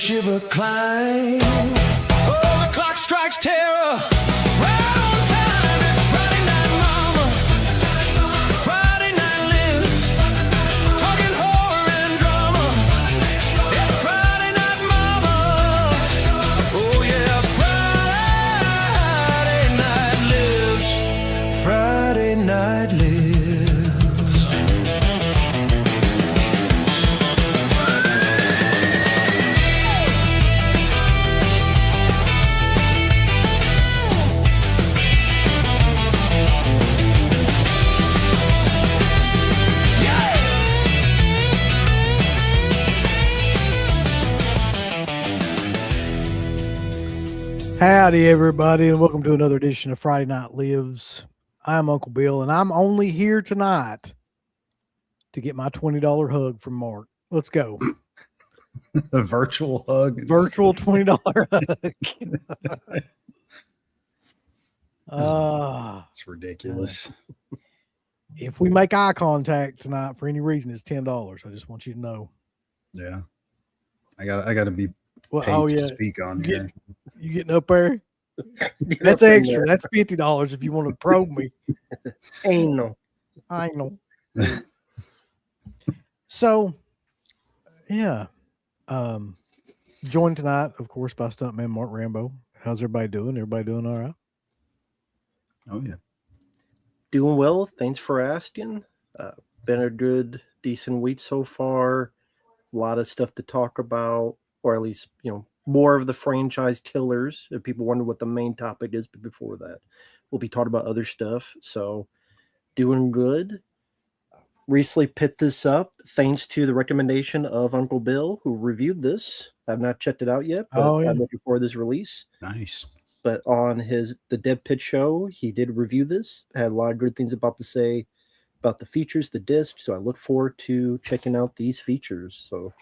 shiver climb. Oh, the clock strikes terror. Right on time. It's Friday night, mama. Friday night lives. Talking horror and drama. It's Friday night, mama. Oh, yeah, Friday night lives. Friday night lives. Howdy, everybody, and welcome to another edition of Friday Night Lives. I'm Uncle Bill, and I'm only here tonight to get my $20 hug from Mark. Let's go. A virtual hug. Virtual $20 hug. It's ridiculous. If we make eye contact tonight for any reason, it's $10. I just want you to know. Yeah. I gotta be Well, paid to speak on here. You getting up there? That's extra. That's $50 if you want to probe me. Anal. I know. So, yeah. Joined tonight, of course, by stuntman Mark Rambo. How's everybody doing? Everybody doing all right? Oh, yeah. Doing well. Thanks for asking. Been a good, decent week so far. A lot of stuff to talk about, or at least, more of the franchise killers. If people wonder what the main topic is, but before that, we'll be talking about other stuff. So, doing good. Recently picked this up thanks to the recommendation of Uncle Bill, who reviewed this. I've not checked it out yet, but I'm looking for this release. Nice. But on the DEADPIT show, he did review this. Had a lot of good things to say about the features, the disc. So I look forward to checking out these features. So,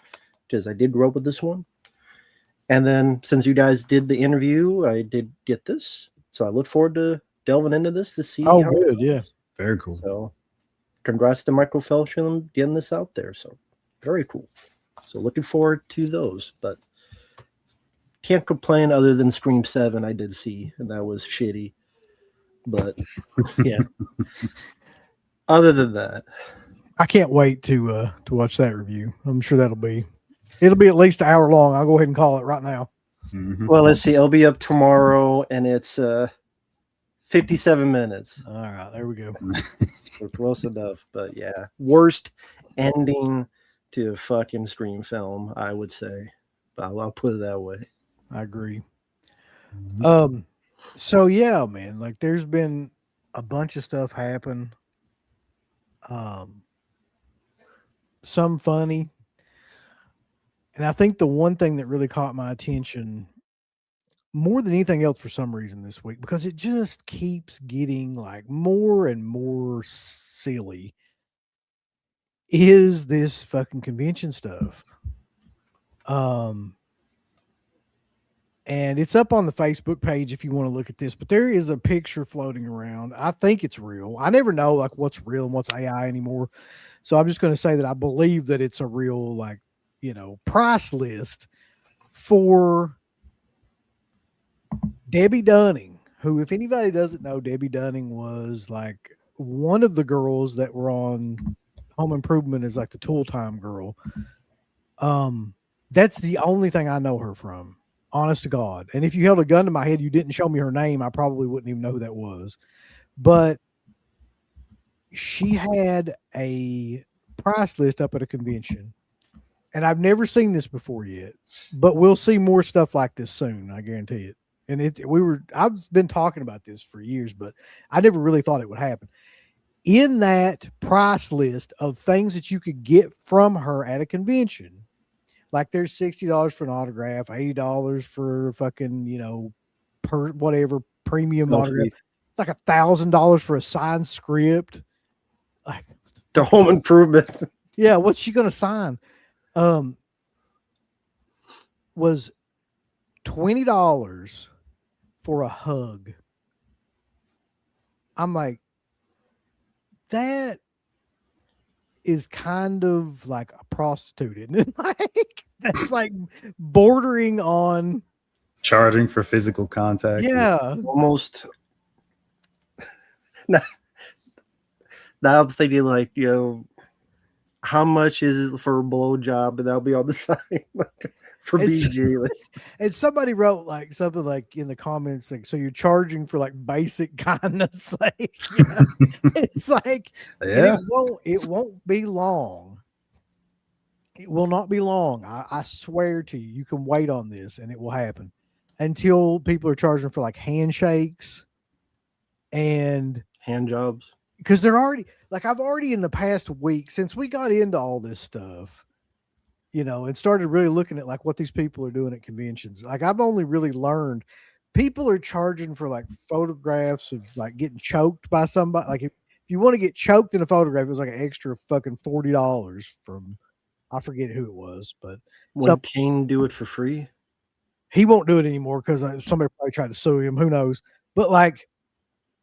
because I did grow up with this one. And then since you guys did the interview, I did get this. So I look forward to delving into this to see. Oh, good. Yeah. Very cool. So congrats to Michael Felsham getting this out there. So very cool. So looking forward to those. But can't complain other than Scream 7 I did see, and that was shitty. But yeah. Other than that, I can't wait to watch that review. I'm sure it'll be at least an hour long. I'll go ahead and call it right now. Mm-hmm. Well, let's see. It'll be up tomorrow, and it's 57 minutes. All right, there we go. We're close enough, but yeah, worst ending to a fucking Scream film, I would say. I'll put it that way. I agree. Mm-hmm. So yeah, man, like there's been a bunch of stuff happen. Some funny. And I think the one thing that really caught my attention more than anything else for some reason this week, because it just keeps getting like more and more silly, is this fucking convention stuff. And it's up on the Facebook page if you want to look at this, but there is a picture floating around. I think it's real. I never know like what's real and what's AI anymore. So I'm just going to say that I believe that it's a real, like, price list for Debbie Dunning, who, if anybody doesn't know, Debbie Dunning was like one of the girls that were on Home Improvement as like the Tool Time girl. That's the only thing I know her from, honest to God. And if you held a gun to my head, you didn't show me her name, I probably wouldn't even know who that was. But she had a price list up at a convention. And I've never seen this before yet, but we'll see more stuff like this soon. I guarantee it. And I've been talking about this for years, but I never really thought it would happen. In that price list of things that you could get from her at a convention, like there's $60 for an autograph, $80 for fucking, per whatever premium autograph, like $1,000 for a signed script. Like the Home Improvement. Yeah. What's she going to sign? Was $20 for a hug. I'm like, that is kind of like a prostitute, isn't it? Like that's like bordering on Charging for physical contact. yeah. Almost. Now I'm thinking like, how much is it for a blowjob? And that'll be on the side for It's- BG. And somebody wrote like something like in the comments, like, so you're charging for like basic kindness. Like, it's like, and Yeah. it won't be long. It will not be long. I swear to you, you can wait on this and it will happen until people are charging for like handshakes and Hand jobs. because they're already like, I've already in the past week since we got into all this stuff, and started really looking at like what these people are doing at conventions. Like I've only really learned people are charging for like photographs of like getting choked by somebody. Like if you want to get choked in a photograph, it was like an extra fucking $40 from, I forget who it was, but Would Kane do it for free? he won't do it anymore because somebody probably tried to sue him. Who knows? But like,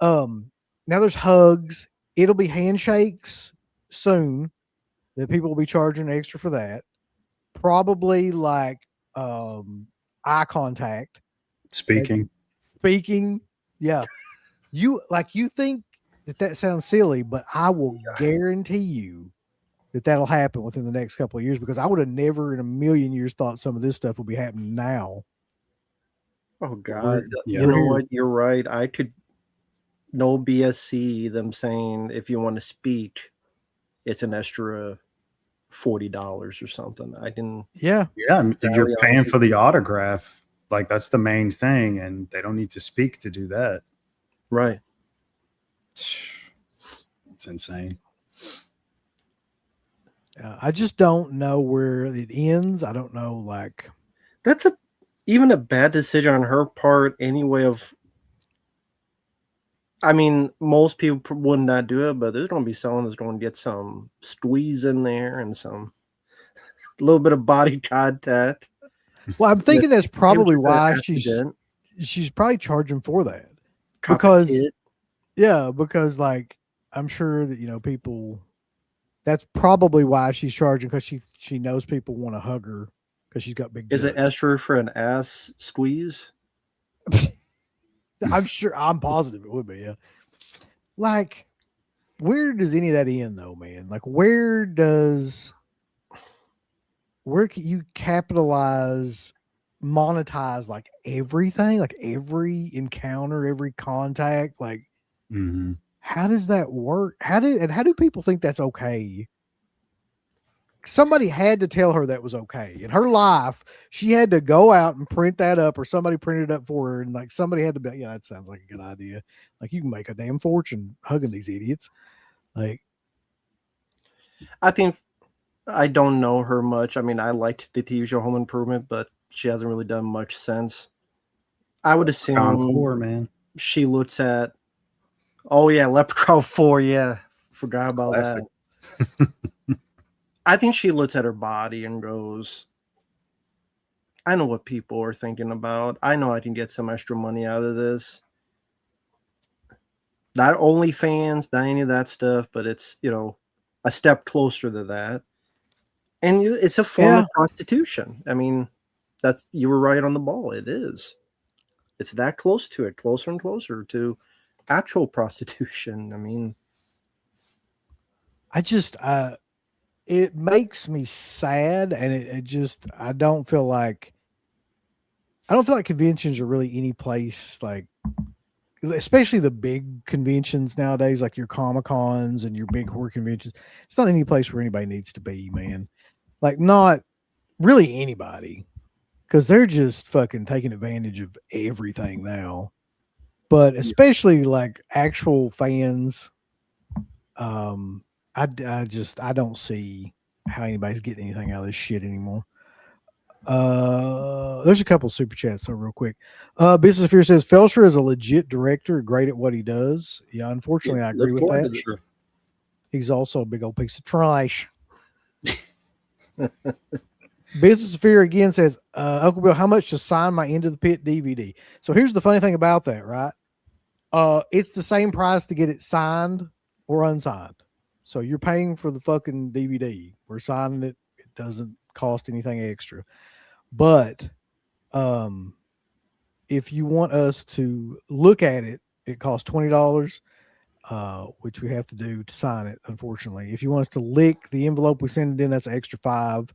now there's hugs. It'll be handshakes soon that people will be charging extra for that. Probably like eye contact. Speaking. Yeah. You think that sounds silly, but I will guarantee you that that'll happen within the next couple of years because I would have never in a million years thought some of this stuff would be happening now. Oh God. Yeah. You know what? You're right. I could no BSC them saying if you want to speak, it's an extra $40 or something. I didn't. Yeah. Yeah. I mean, Sally, you're paying honestly- for the autograph. Like that's the main thing. And they don't need to speak to do that. Right. It's insane. I just don't know where it ends. I don't know, like, That's even a bad decision on her part anyway. I mean, most people would not do it, but there's going to be someone that's going to get some squeeze in there and some a little bit of body contact. well, I'm thinking that's probably Just an why accident. she's probably charging for that. Cop a Because kid. yeah, because like I'm sure that people. That's probably why she's charging because she knows people want to hug her because she's got big. Is it guts. extra for an ass squeeze? I'm sure. I'm positive it would be. Yeah. Like, where does any of that end though, man? Like, where can you capitalize, monetize like everything, like every encounter, every contact, like. Mm-hmm. How does that work? How do people think that's okay? Somebody had to tell her that was okay. In her life, she had to go out and print that up, or somebody printed it up for her, and like somebody had to be, yeah, that sounds like a good idea. Like you can make a damn fortune hugging these idiots. Like, I think I don't know her much. I mean, I liked the TV show Home Improvement, but she hasn't really done much since. I would assume Gone for, man. she looks at. Oh yeah, Leprechaun 4. Yeah, forgot about Classic. that. I think she looks at her body and goes, "I know what people are thinking about. I know I can get some extra money out of this. Not OnlyFans, not any of that stuff, but it's a step closer to that. And it's a form of prostitution. I mean, you were right on the ball. It is. It's that close to it, closer and closer to actual prostitution. I mean, it makes me sad, and it just I don't feel like conventions are really any place like, especially the big conventions nowadays, like your Comic-Cons and your big horror conventions. It's not any place where anybody needs to be, man. Like not really anybody, because they're just fucking taking advantage of everything now. But especially like actual fans, I don't see how anybody's getting anything out of this shit anymore. There's a couple super chats so real quick. Business of Fear says Felsher is a legit director, great at what he does. Yeah, unfortunately, I agree with that. Sure. He's also a big old piece of trash. Business of Fear again says, Uncle Bill, how much to sign my Into the Pit DVD? So here's the funny thing about that, right? It's the same price to get it signed or unsigned. So you're paying for the fucking DVD. We're signing it. It doesn't cost anything extra. But if you want us to look at it, it costs $20, which we have to do to sign it, unfortunately. If you want us to lick the envelope we send it in, that's an extra $5.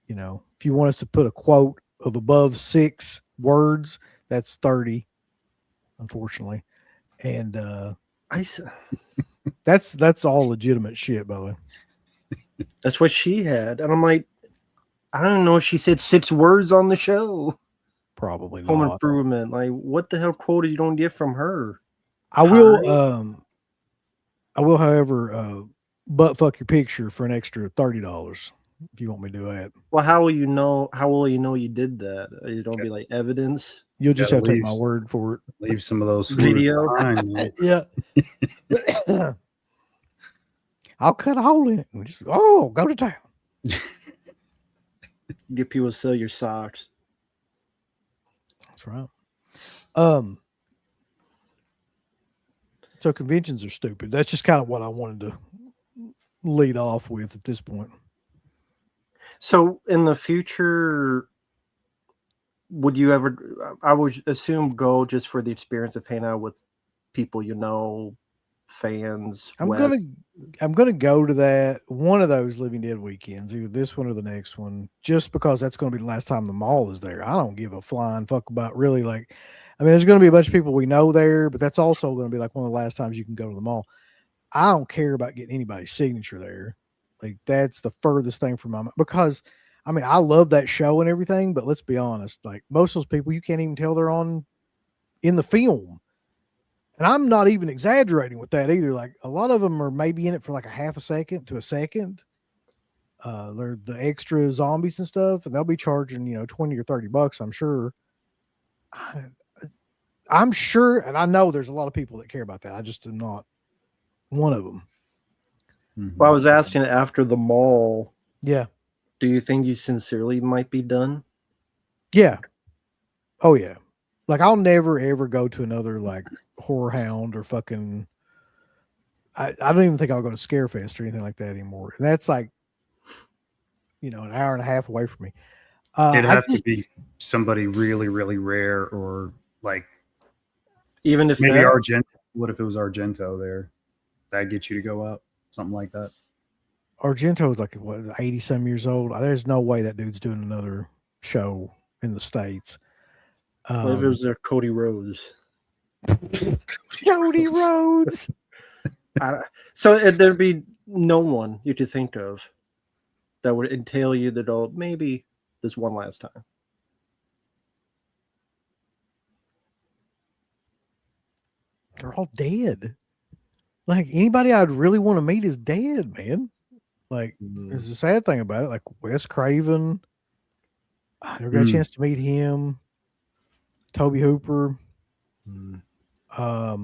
You know, if you want us to put a quote of above 6 words, that's $30, unfortunately. And that's all legitimate shit, by the way. That's what she had. And I'm like, I don't know if she said 6 words on the show. Probably Home not. Improvement. Like, what the hell quotas you don't get from her? I will, however, butt fuck your picture for an extra $30 if you want me to do that. Well, how will you know? How will you know you did that? You don't be like evidence. You'll just Gotta have to take leave. my word for it. Leave some of those Video. behind, man. Yeah. I'll cut a hole in it and just go to town. Get people to sell your socks. That's right. So conventions are stupid. That's just kind of what I wanted to lead off with at this point. So in the future, would you ever? I would assume go just for the experience of hanging out with people you know, fans. I'm gonna go to that one of those Living Dead weekends, either this one or the next one, just because that's going to be the last time the mall is there. I don't give a flying fuck about really like. I mean, there's going to be a bunch of people we know there, but that's also going to be like one of the last times you can go to the mall. I don't care about getting anybody's signature there. Like that's the furthest thing from my mind because I mean, I love that show and everything, but let's be honest, like most of those people, you can't even tell they're in the film. And I'm not even exaggerating with that either. Like a lot of them are maybe in it for like a half a second to a second. They're the extra zombies and stuff, and they'll be charging, $20 or $30, I'm sure. I'm sure, and I know there's a lot of people that care about that. I just am not one of them. Mm-hmm. Well, I was asking after the mall. Yeah. Do you think you sincerely might be done? Yeah. Oh yeah. Like I'll never ever go to another like Horror Hound or fucking. I don't even think I'll go to Scarefest or anything like that anymore. And that's like, an hour and a half away from me. It'd have to be somebody really, really rare, or like even if maybe Argento. What if it was Argento there? That'd get you to go up, something like that. Argento is like 80 some years old. There's no way that dude's doing another show in the States. What if it was their Cody Rhodes? Cody Rhodes. So there'd be no one you could think of that would entail you that maybe this one last time. They're all dead. Like anybody I'd really want to meet is dead, man. Like it's the sad thing about it. Like Wes Craven, I never got a chance to meet him. Toby Hooper. I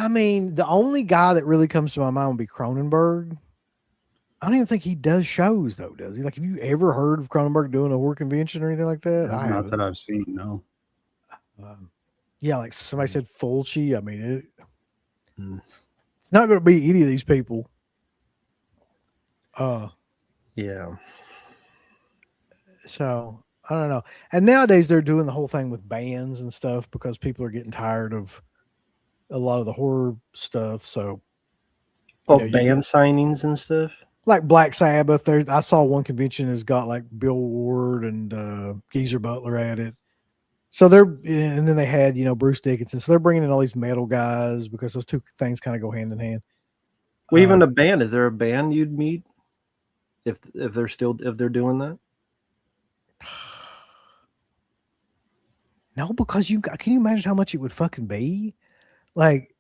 mean, the only guy that really comes to my mind would be Cronenberg. I don't even think he does shows though, does he? Like, have you ever heard of Cronenberg doing a horror convention or anything like that? Not that I've seen, no. Yeah, like somebody said Fulci. I mean, it's not going to be any of these people. Yeah. So I don't know. And nowadays they're doing the whole thing with bans and stuff because people are getting tired of a lot of the horror stuff. So, band signings and stuff. Like Black Sabbath. I saw one convention has got like Bill Ward and Geezer Butler at it. So and then they had Bruce Dickinson. So they're bringing in all these metal guys because those two things kind of go hand in hand. Well, even a band. Is there a band you'd meet if they're doing that? No, because can you imagine how much it would fucking be? Like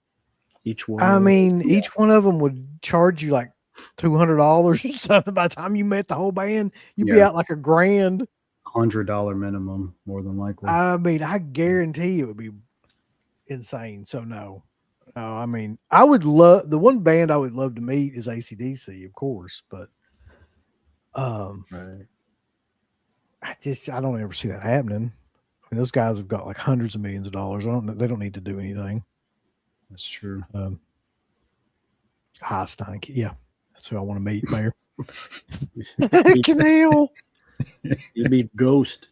each one. I mean, each one of them would charge you like $200 or something. By the time you met the whole band, you'd be out like $1,000. $100 minimum, more than likely. I mean, I guarantee it would be insane. So no. I mean, I would love the one band I would love to meet is AC/DC, of course, but right. I don't ever see that happening. mean, those guys have got like hundreds of millions of dollars. They don't need to do anything. That's true. Einstein, yeah, that's who I want to meet, Mayor. You'd Canal be Ghost.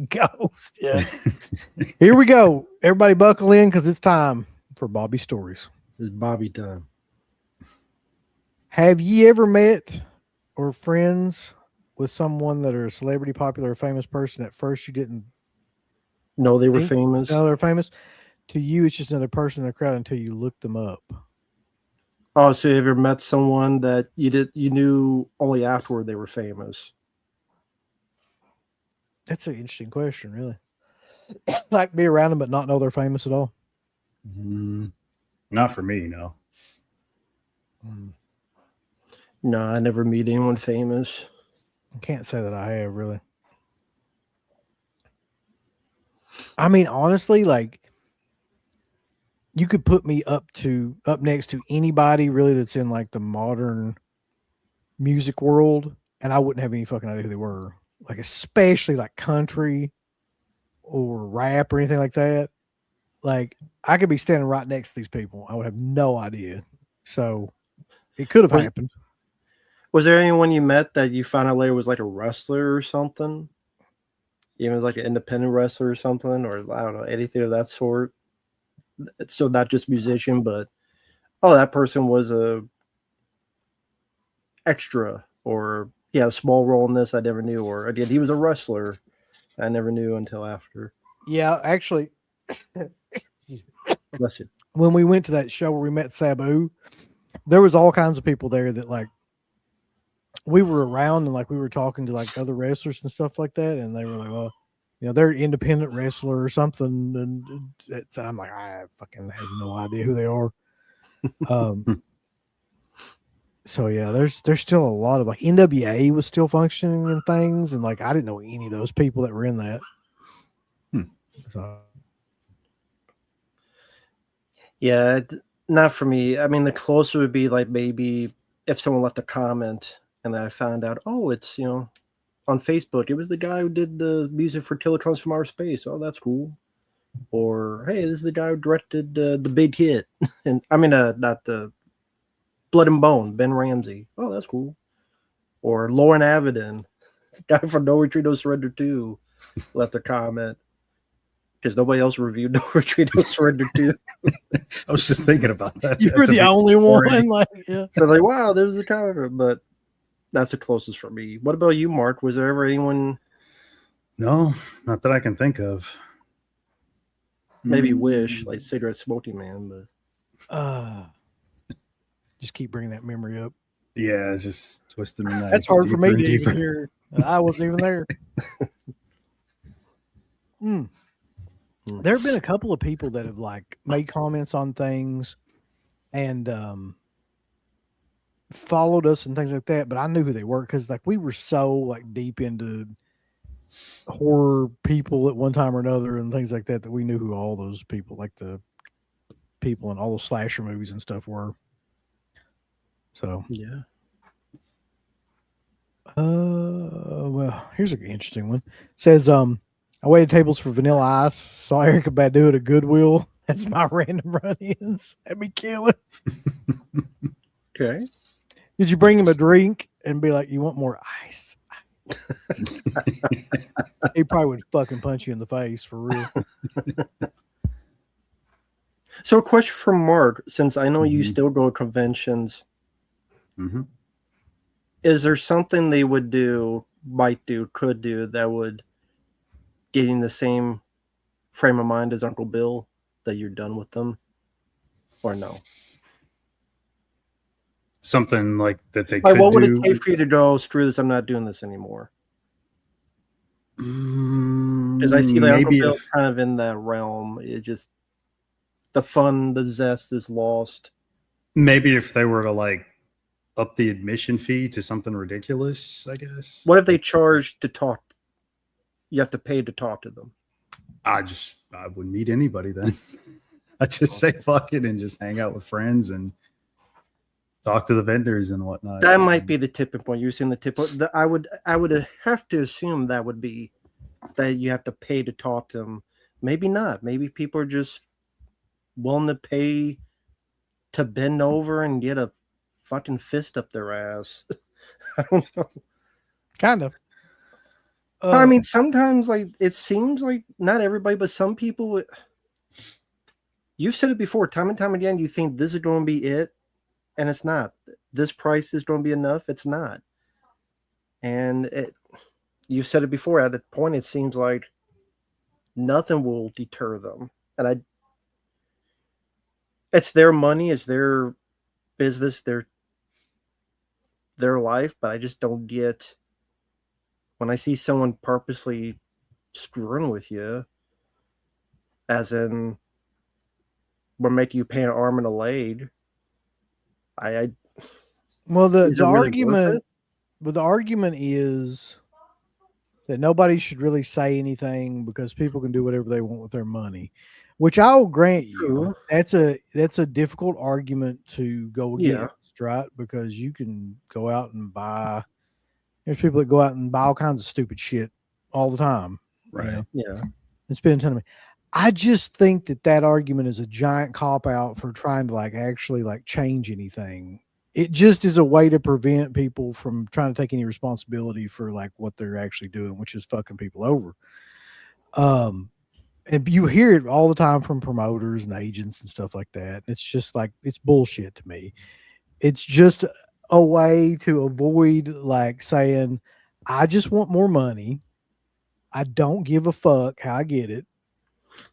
Ghost, yeah. Here we go. Everybody buckle in because it's time for Bobby Stories. It's Bobby time. Have you ever met or friends with someone that are a celebrity, popular, or famous person? At first, you didn't No, they were think famous. know they're famous. To you, it's just another person in the crowd until you look them up. Oh, so you ever met someone that you knew only afterward they were famous? That's an interesting question, really. Like be around them but not know they're famous at all. Not for me, no. No, I never meet anyone famous. I can't say that I have, really. I mean, honestly, like you could put me up next to anybody really that's in like the modern music world, and I wouldn't have any fucking idea who they were. Like especially like country or rap or anything like that. Like I could be standing right next to these people. I would have no idea. So it could have happened. Was there anyone you met that you found out later was like a wrestler or something? Even like an independent wrestler or something, or I don't know, anything of that sort? So not just musician, but that person was a extra, or he had a small role in this I never knew, or again he was a wrestler I never knew until after. Yeah, actually, Bless you. when we went to that show where we met Sabu, there was all kinds of people there that like we were around and like we were talking to like other wrestlers and stuff like that, and they were like, well, you know, they're an independent wrestler or something, and I'm like, I fucking have no idea who they are. So yeah, there's still a lot of like NWA was still functioning and things, and like I didn't know any of those people that were in that. So Yeah, not for me. I mean, the closer would be like maybe if someone left a comment and then I found out, oh, it's, you know, on Facebook, it was the guy who did the music for Kilotrons from Outer Space. Oh, that's cool. Or, hey, this is the guy who directed The Big Hit. And I mean, not the Blood and Bone, Ben Ramsey. Oh, that's cool. Or Lauren Avedon, guy from No Retreat, No Surrender 2, left a comment. Because nobody else reviewed No Retreat, No Surrender 2. I was just thinking about that. you were the only one. Like, yeah. So like, wow, there was a comment, but that's the closest for me. What about you, Mark? Was there ever anyone? No, not that I can think of. Maybe Wish, like Cigarette Smoking Man, but Just keep bringing that memory up. Yeah, it's just twisting the knife. That's hard for me deeper to and even deeper. hear. I wasn't even there. There have been a couple of people that have like made comments on things and followed us and things like that, but I knew who they were because like we were so like deep into horror people at one time or another and things like that that we knew who all those people, like the people in all those slasher movies and stuff were. So yeah. Well, here's an interesting one. It says, I waited tables for Vanilla Ice, saw Erica Badu at a Goodwill. That's my random run-ins. That'd be killer. Okay. Did you bring him a drink and be like, you want more ice? He probably would fucking punch you in the face for real. So a question from Mark, since I know you still go to conventions, is there something they would do, might do, could do that would get in the same frame of mind as Uncle Bill that you're done with them, or no? Something like that they Like, could what would do. it take for you to go, screw this, I'm not doing this anymore? Because I see that Uncle Maybe Bill's kind of in that realm. It just, the fun, the zest is lost. Maybe if they were to like up the admission fee to something ridiculous, I guess. What if they charge to talk? You have to pay to talk to them. I wouldn't meet anybody then. I just say fuck it and just hang out with friends and talk to the vendors and whatnot. That might be the tipping point. You're saying the tip. I would have to assume that would be that you have to pay to talk to them. Maybe not. Maybe people are just willing to pay to bend over and get a fucking fist up their ass. I don't know. Kind of. I mean, sometimes like it seems like not everybody, but some people. You've said it before, time and time again. You think this is going to be it, and it's not. This price is going to be enough. It's not. And you've said it before. At a point, it seems like nothing will deter them, and it's their money, it's their business, their life. But I just don't get when I see someone purposely screwing with you, as in we're making you pay an arm and a leg. Well, Is it the really worth argument, it? well, the argument is that nobody should really say anything because people can do whatever they want with their money, which I'll grant you. True. That's a difficult argument to go Yeah. against, right? Because you can go out and buy. There's people that go out and buy all kinds of stupid shit all the time, Right. You know, Yeah. and spend a ton of money. I just think that argument is a giant cop out for trying to like actually like change anything. It just is a way to prevent people from trying to take any responsibility for like what they're actually doing, which is fucking people over. And you hear it all the time from promoters and agents and stuff like that. It's just like, it's bullshit to me. It's just a way to avoid like saying, I just want more money. I don't give a fuck how I get it.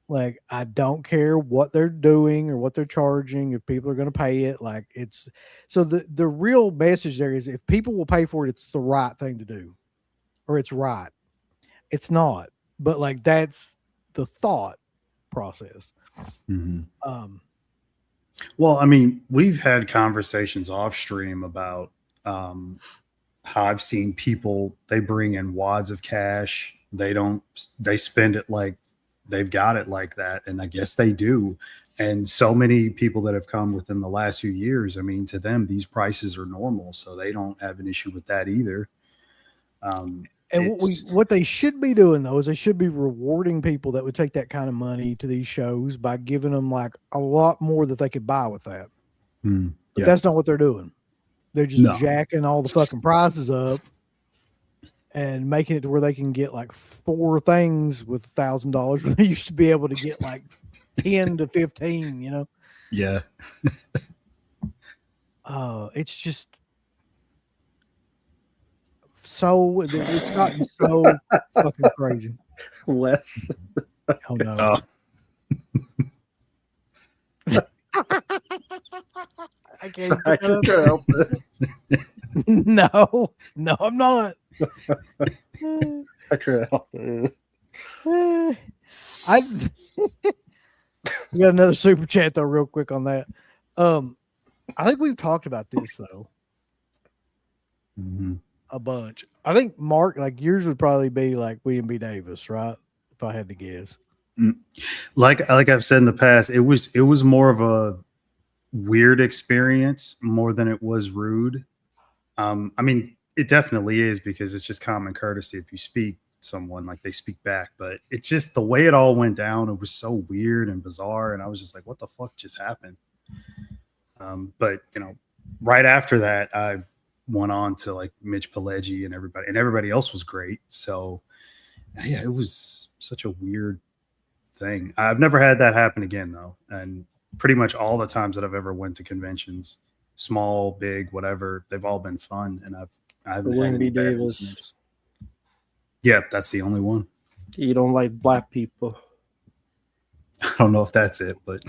Like, I don't care what they're doing or what they're charging. If people are going to pay it, like it's so the real message there is if people will pay for it, it's the right thing to do, or it's right. It's not, but like that's the thought process. Mm-hmm. Well, I mean, we've had conversations off stream about how I've seen people, they bring in wads of cash. They spend it like they've got it like that. And I guess they do. And so many people that have come within the last few years, I mean, to them, these prices are normal. So they don't have an issue with that either. And what they should be doing though is they should be rewarding people that would take that kind of money to these shows by giving them like a lot more that they could buy with that. But that's not what they're doing. They're just jacking all the fucking prices up and making it to where they can get like 4 things with $1,000 when they used to be able to get like 10 to 15, you know? Yeah. It's just so, it's gotten so fucking crazy. Wes. Oh no. I can't help it. No, I'm not. I can't help it. We got another super chat though, real quick on that. I think we've talked about this though. Mm-hmm. A bunch. I think Mark, like yours would probably be like William B. Davis, right? If I had to guess. Like I've said in the past, it was more of a weird experience more than it was rude. I mean, it definitely is because it's just common courtesy if you speak someone like they speak back, but it's just the way it all went down. It was so weird and bizarre, and I was just like, what the fuck just happened? But you know, right after that, I went on to like Mitch Pileggi and everybody else was great. So yeah, it was such a weird thing. I've never had that happen again though, and pretty much all the times that I've ever went to conventions, small, big, whatever, they've all been fun, and I haven't had any bad incidents. Yeah, that's the only one. You don't like black people. I don't know if that's it, but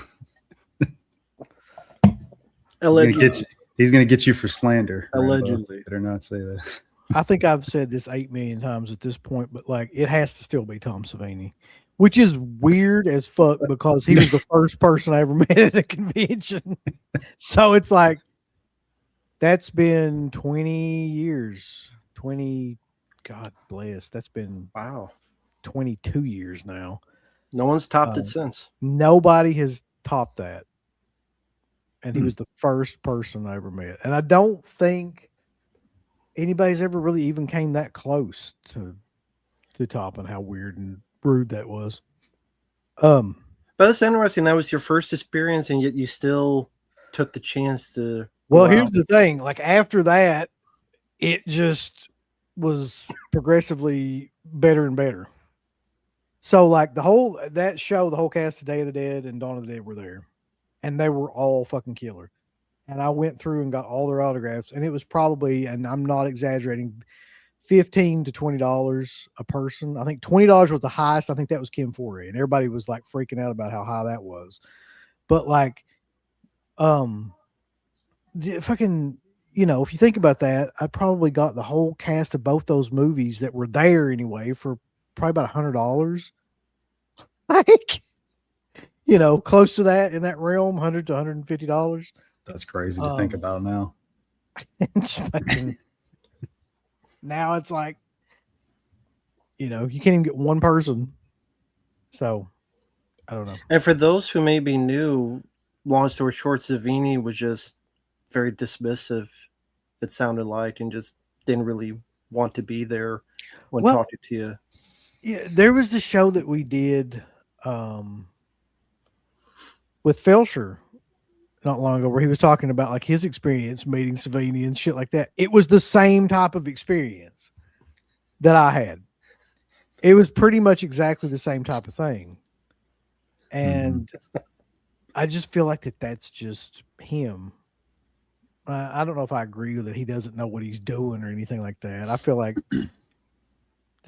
Allegedly. He's gonna get you for slander. Allegedly. Rambo. Better not say that. I think I've said this 8 million times at this point, but like it has to still be Tom Savini, which is weird as fuck because he was the first person I ever met at a convention. So it's like that's been 20 years. 20, God bless. That's been 22 years now. No one's topped it since. Nobody has topped that. And he was the first person I ever met. And I don't think anybody's ever really even came that close to to top on how weird and rude that was. But that's interesting. That was your first experience, and yet you still took the chance to. Well, here's the thing. Like after that, it just was progressively better and better. So like the whole cast of Day of the Dead and Dawn of the Dead were there, and they were all fucking killer. And I went through and got all their autographs, and it was probably, and I'm not exaggerating, $15 to $20 a person. I think $20 was the highest. I think that was Kim Foray, and everybody was like freaking out about how high that was. But like, the fucking, you know, if you think about that, I probably got the whole cast of both those movies that were there anyway for probably about $100. Like, you know, close to that in that realm, $100 to $150. That's crazy to think about now. Now it's like, you know, you can't even get one person. So I don't know. And for those who may be new, long story short, Savini was just very dismissive, it sounded like, and just didn't really want to be there when talking to you. Yeah, there was the show that we did with Felcher not long ago where he was talking about like his experience meeting Savini and shit like that. It was the same type of experience that I had. It was pretty much exactly the same type of thing. And I just feel like that's just him. I don't know if I agree with that. He doesn't know what he's doing or anything like that. I feel like to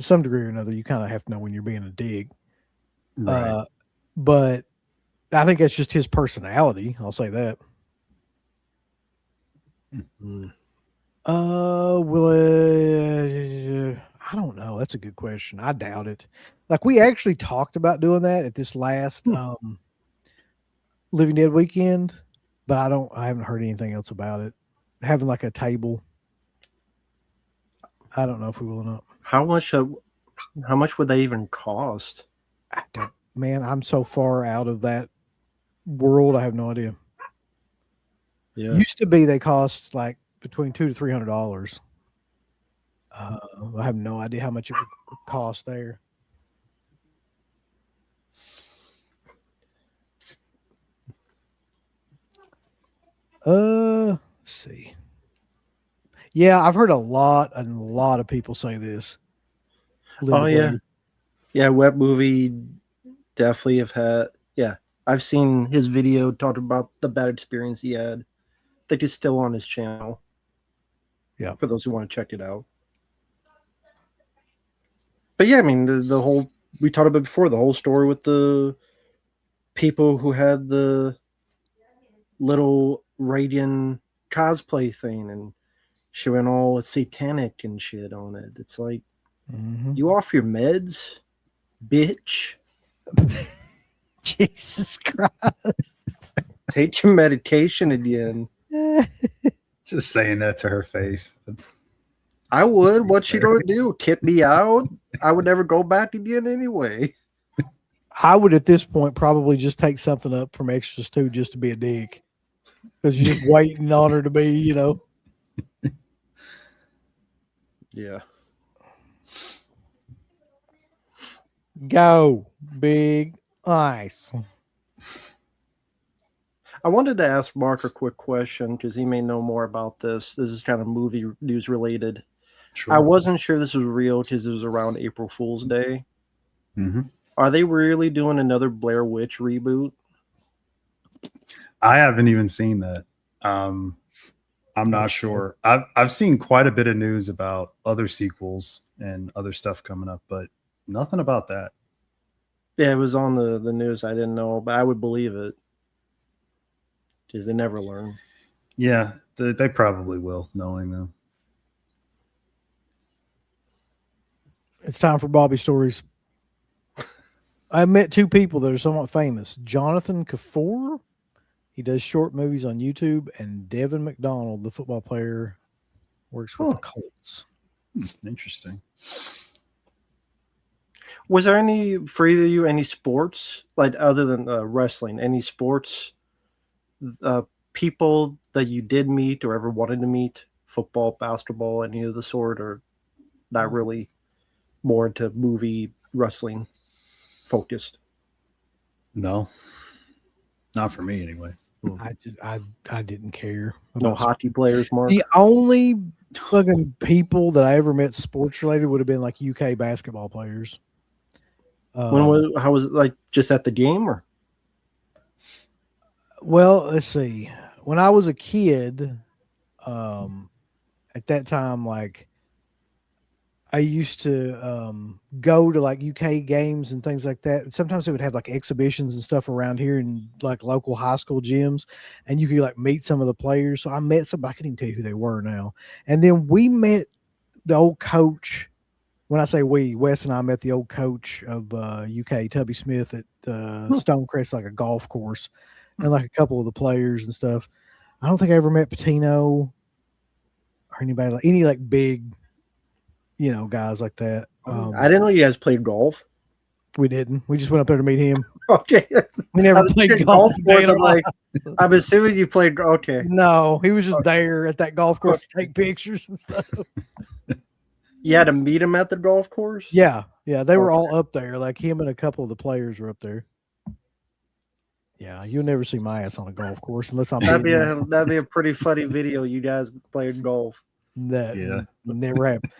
some degree or another, you kind of have to know when you're being a dig. Right. But I think that's just his personality. I'll say that. Will it? I don't know. That's a good question. I doubt it. Like we actually talked about doing that at this last Living Dead weekend, but I haven't heard anything else about it. Having like a table. I don't know if we will or not. How much would they even cost? I don't, man, I'm so far out of that world. I have no idea. Yeah. Used to be they cost like between $200 to $300. I have no idea how much it would cost there. Let's see. Yeah, I've heard a lot of people say this. Oh yeah. Yeah, Web Movie definitely have had, yeah. I've seen his video talk about the bad experience he had. I think it's still on his channel. Yeah. For those who want to check it out. But yeah, I mean the whole, we talked about before, the whole story with the people who had the little Radian cosplay thing and showing all satanic and shit on it. It's like, you off your meds, bitch. Jesus Christ. Take your medication again. Just saying that to her face. I would. What's she gonna do? Kick me out? I would never go back again anyway. I would at this point probably just take something up from Extras 2 just to be a dick. Because you're just waiting on her to be, you know. Yeah. Go, big ice. I wanted to ask Mark a quick question because he may know more about this. This is kind of movie news related. Sure. I wasn't sure this was real because it was around April Fool's Day. Are they really doing another Blair Witch reboot? I haven't even seen that. I'm not sure. I've seen quite a bit of news about other sequels and other stuff coming up, but nothing about that. Yeah, it was on the news. I didn't know, but I would believe it because they never learn. Yeah, they probably will, knowing them. It's time for Bobby Stories. I met two people that are somewhat famous. Jonathan Kaffour, he does short movies on YouTube, and Devin McDonald, the football player, works with the Colts. Interesting. Was there any, for either of you, any sports, like other than wrestling, any sports people that you did meet or ever wanted to meet? Football, basketball, any of the sort, or not really? more into movie wrestling focused? No, not for me anyway. I didn't care. No about hockey players, Mark? The only fucking people that I ever met sports related would have been like UK basketball players. How was it, like, just at the game, or? Well, let's see. When I was a kid, at that time, like I used to go to like UK games and things like that. Sometimes they would have like exhibitions and stuff around here in like local high school gyms, and you could like meet some of the players. So I met somebody, I couldn't even tell you who they were now. And then we met the old coach. When I say we, Wes and I met the old coach of UK, Tubby Smith, at Stonecrest, like a golf course, and like a couple of the players and stuff. I don't think I ever met Patino or anybody like any like big, guys like that. I didn't know you guys played golf. We didn't. We just went up there to meet him. Okay. We never played golf. I'm assuming you played. Okay. No, he was just there at that golf course to take pictures and stuff. You had to meet him at the golf course? Yeah. They were all up there. Like him and a couple of the players were up there. Yeah, you'll never see my ass on a golf course unless I'm. That'd be a pretty funny video. You guys playing golf. That never happened.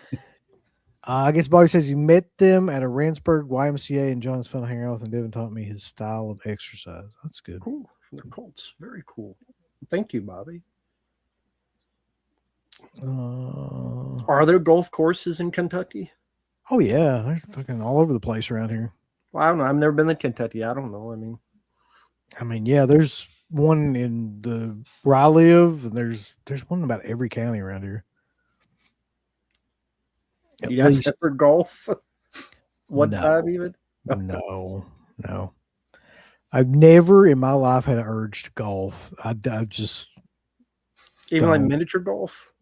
I guess Bobby says he met them at a Randsburg YMCA, and John is fun to hang out with, and Devin taught me his style of exercise. That's good. Cool. The Colts. Very cool. Thank you, Bobby. Are there golf courses in Kentucky? Oh, yeah. They're fucking all over the place around here. Well, I don't know. I've never been to Kentucky. I don't know. I mean, yeah, there's one in where I live, and there's one in about every county around here. You guys separate golf? Time even? No. I've never in my life had an urge to golf. I just even like miniature golf.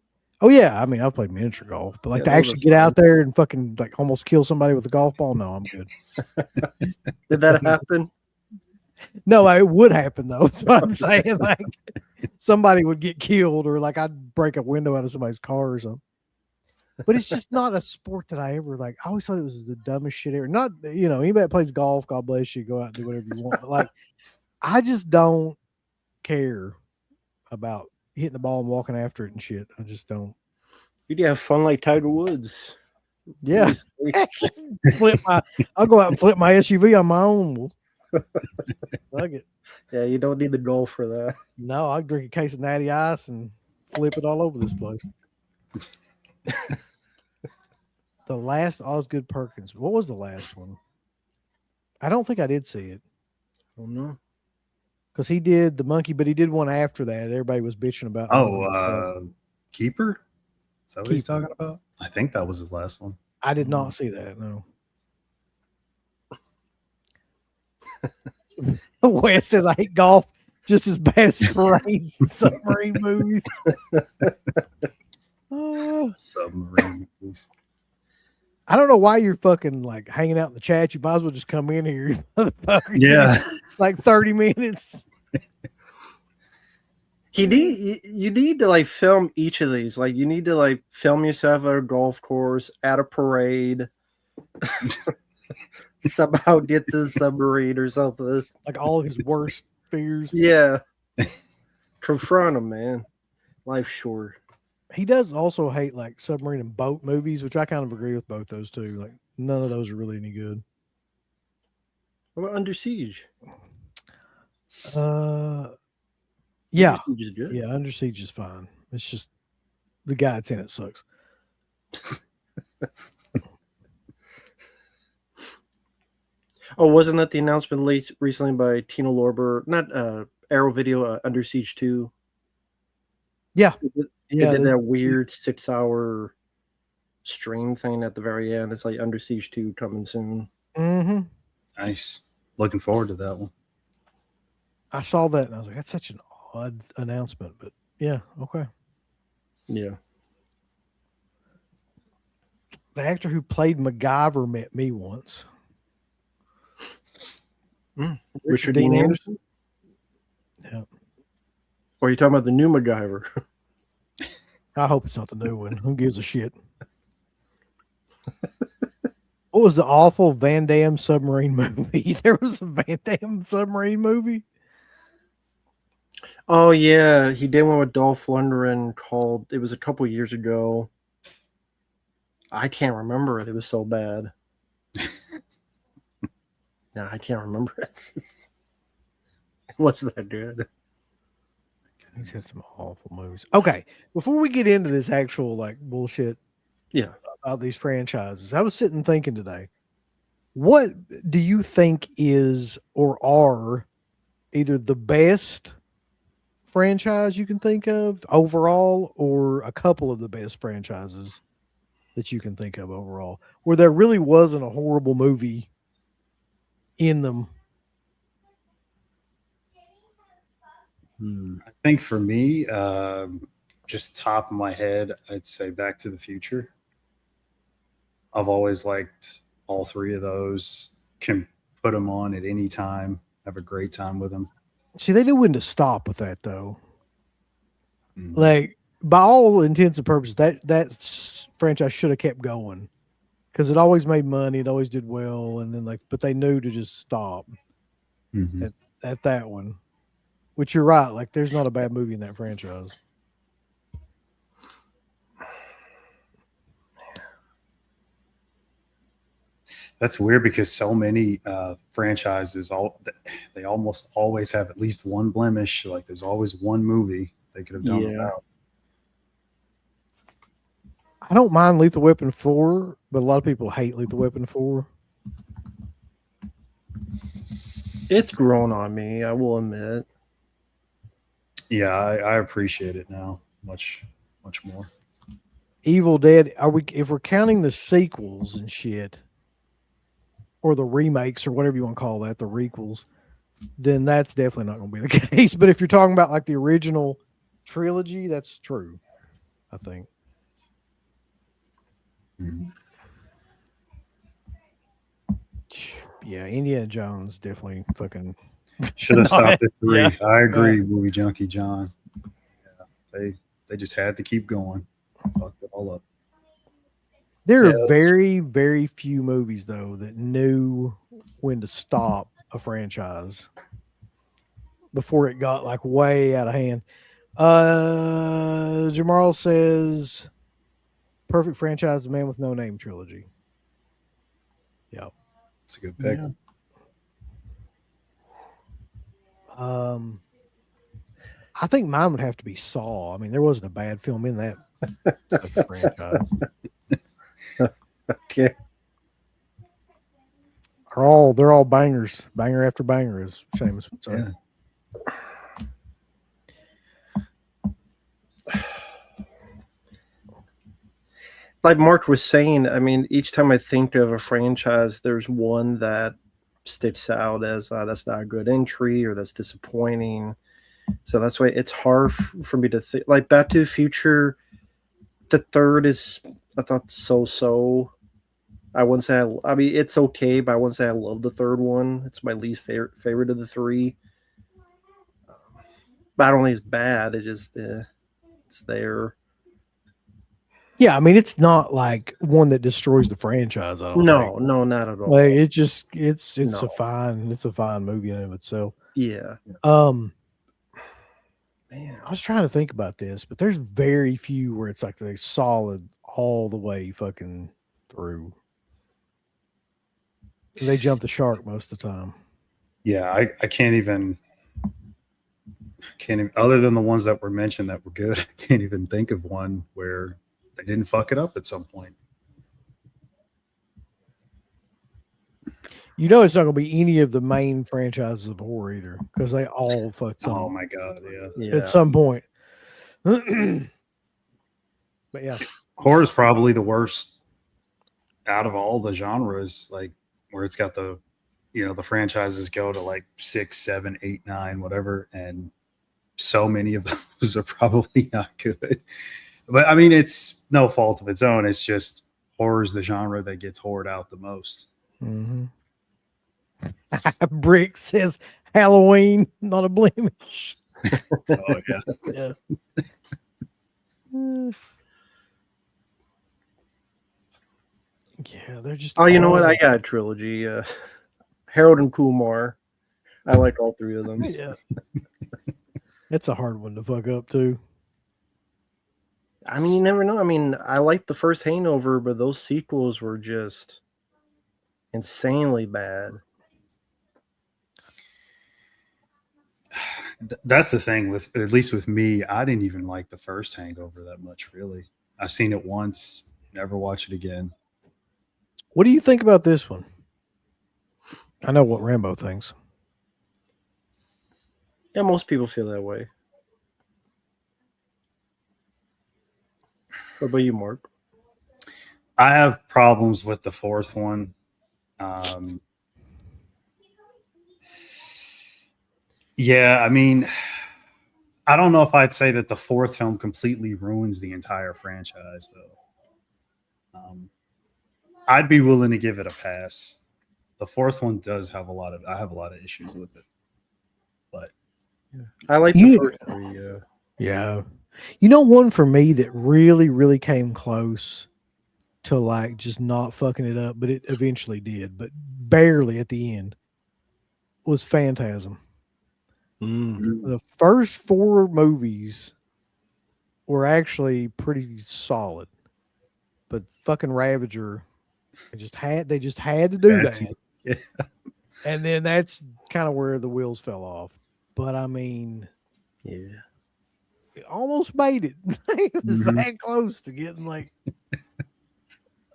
Oh yeah, I mean I've played miniature golf, but like to actually get out there and fucking like almost kill somebody with a golf ball, no, I'm good. Did that happen? No, it would happen though. That's what I'm saying. Like somebody would get killed, or like I'd break a window out of somebody's car or something. But it's just not a sport that I ever like. I always thought it was the dumbest shit ever. Not, anybody that plays golf, God bless you, go out and do whatever you want. But like, I just don't care about hitting the ball and walking after it and shit. I just don't. You'd have fun like Tiger Woods. Yeah. I'll go out and flip my SUV on my own. Fuck it. Yeah, you don't need the golf for that. No, I'll drink a case of Natty Ice and flip it all over this place. The last Osgood Perkins. What was the last one? I don't think I did see it. Oh no, because he did the monkey, but he did one after that. Everybody was bitching about. Keeper. Is that what he's talking about? I think that was his last one. I did not see that. No. Wes says I hate golf just as bad as parades and submarine movies. Submarine movies. I don't know why you're fucking like hanging out in the chat. You might as well just come in here. Yeah. Like 30 minutes. You need to like film each of these. Like you need to like film yourself at a golf course, at a parade. Somehow get to the submarine or something. Like all his worst fears. Yeah. Confront him, man. Life's short. He does also hate like submarine and boat movies, which I kind of agree with both those two. Like none of those are really any good. What about Under Siege? Yeah. Under Siege is good. Yeah, Under Siege is fine. It's just the guy that's in it sucks. Oh, wasn't that the announcement recently by Tina Lorber? Not Arrow Video, Under Siege 2. Yeah. They did that weird 6-hour stream thing at the very end. It's like Under Siege 2 coming soon. Mm-hmm. Nice. Looking forward to that one. I saw that and I was like, that's such an odd announcement, but yeah, okay. Yeah. The actor who played MacGyver met me once. Richard Dean Anderson? Yeah. Or are you talking about the new MacGyver? I hope it's not the new one. Who gives a shit? What was the awful Van Damme submarine movie? There was a Van Damme submarine movie. Oh yeah, he did one with Dolph Lundgren called. It was a couple years ago. I can't remember it. It was so bad. No, I can't remember it. It wasn't that good. He's had some awful movies. Okay, before we get into this actual like bullshit Yeah. about these franchises, I was sitting thinking today, what do you think is or are either the best franchise you can think of overall, or a couple of the best franchises that you can think of overall, where there really wasn't a horrible movie in them? I think for me, just top of my head, I'd say Back to the Future. I've always liked all three of those. Can put them on at any time. Have a great time with them. See, they knew when to stop with that, though. Mhm. Like, by all intents and purposes, that franchise should have kept going because it always made money. It always did well, and then but they knew to just stop Mhm. at that one. Which you're right. Like, there's not a bad movie in that franchise. That's weird because so many franchises, they almost always have at least one blemish. Like there's always one movie they could have done Yeah. without. I don't mind Lethal Weapon 4, but a lot of people hate Lethal Weapon 4. It's grown on me, I will admit. Yeah, I appreciate it now much more. Evil Dead, if we're counting the sequels and shit, or the remakes or whatever you want to call that, the requels, then that's definitely not going to be the case. But if you're talking about like the original trilogy, that's true, I think. Mhm. Yeah, Indiana Jones definitely fucking Should have stopped at 3. Yeah. I agree, Movie Junkie John. Yeah, they just had to keep going. Fucked it all up. There Yeah, are very, very few movies though that knew when to stop a franchise before it got like way out of hand. Jamal says perfect franchise, The Man with No Name trilogy. Yeah. It's a good pick. Yeah. I think mine would have to be Saw. I mean, there wasn't a bad film in that franchise. Okay. They're all bangers, banger after banger, as Seamus would say. Yeah. Like Mark was saying, I mean, each time I think of a franchise, there's one that sticks out as that's not a good entry or that's disappointing. So that's why it's hard for me to think. Like Back to the Future, the third is, I thought, so. I wouldn't say, I mean, it's okay, but I wouldn't say I love the third one. It's my least favorite of the three. But I don't think it's bad. It just, it's there. Yeah, I mean, it's not like one that destroys the franchise. I don't think. No, not at all. Like, it's No. a fine movie in and of itself. Yeah. Man, I was trying to think about this, but there's very few where it's like they're solid all the way fucking through. They jump the shark most of the time. Yeah, I can't even other than the ones that were mentioned that were good, I can't even think of one where they didn't fuck it up at some point. You know, it's not going to be any of the main franchises of horror either, because they all fucked Oh up my god, yeah. at some point. But yeah, Horror is probably the worst out of all the genres, like where it's got the franchises go to like 6, 7, 8, 9, whatever, and so many of those are probably not good. But I mean, it's no fault of its own. It's just horror is the genre that gets horrored out the most. mm-hmm. Brick says Halloween, not a blemish. Oh yeah. Yeah, they're just. Oh, you know what? all- I got a trilogy. Harold and Kumar. I like all three of them. Yeah. It's a hard one to fuck up too. I mean, you never know. I mean, I liked the first Hangover, but those sequels were just insanely bad. That's the thing with, at least with me, I didn't even like the first Hangover that much, really. I've seen it once, never watch it again. What do you think about this one? I know what Rambo thinks. Yeah, most people feel that way. What about you, Mark? I have problems with the fourth one. Yeah, I mean, I don't know if I'd say that the fourth film completely ruins the entire franchise, though. I'd be willing to give it a pass. The fourth one does have I have a lot of issues with it, but I like the You- first three. Yeah. You know, one for me that really, really came close to like just not fucking it up, but it eventually did, but barely at the end, was Phantasm. The first 4 movies were actually pretty solid, but fucking Ravager, they just had to do That's- that. yeah. And then that's kind of where the wheels fell off. But I mean, Yeah. it almost made it. It was Mhm. that close to getting like, this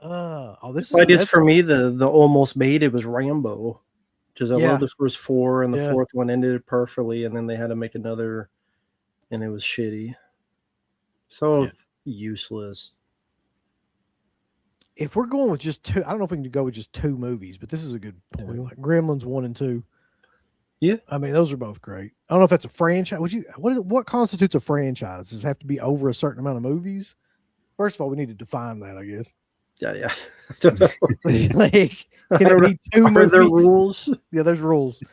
But just that's- for me, the almost made it was Rambo. Because I Yeah. love the first 4, and the Yeah. fourth one ended perfectly, and then they had to make another, and it was shitty. So Yeah. useless. if we're going with just 2, I don't know if we can go with just 2 movies, but this is a good point. 2. Like Gremlins 1 and 2. Yeah. I mean, those are both great. I don't know if that's a franchise. What constitutes a franchise? Does it have to be over a certain amount of movies? First of all, we need to define that, I guess. Yeah. I don't know. Like, I can don't it be 2 Are movies? there rules? Yeah, there's rules.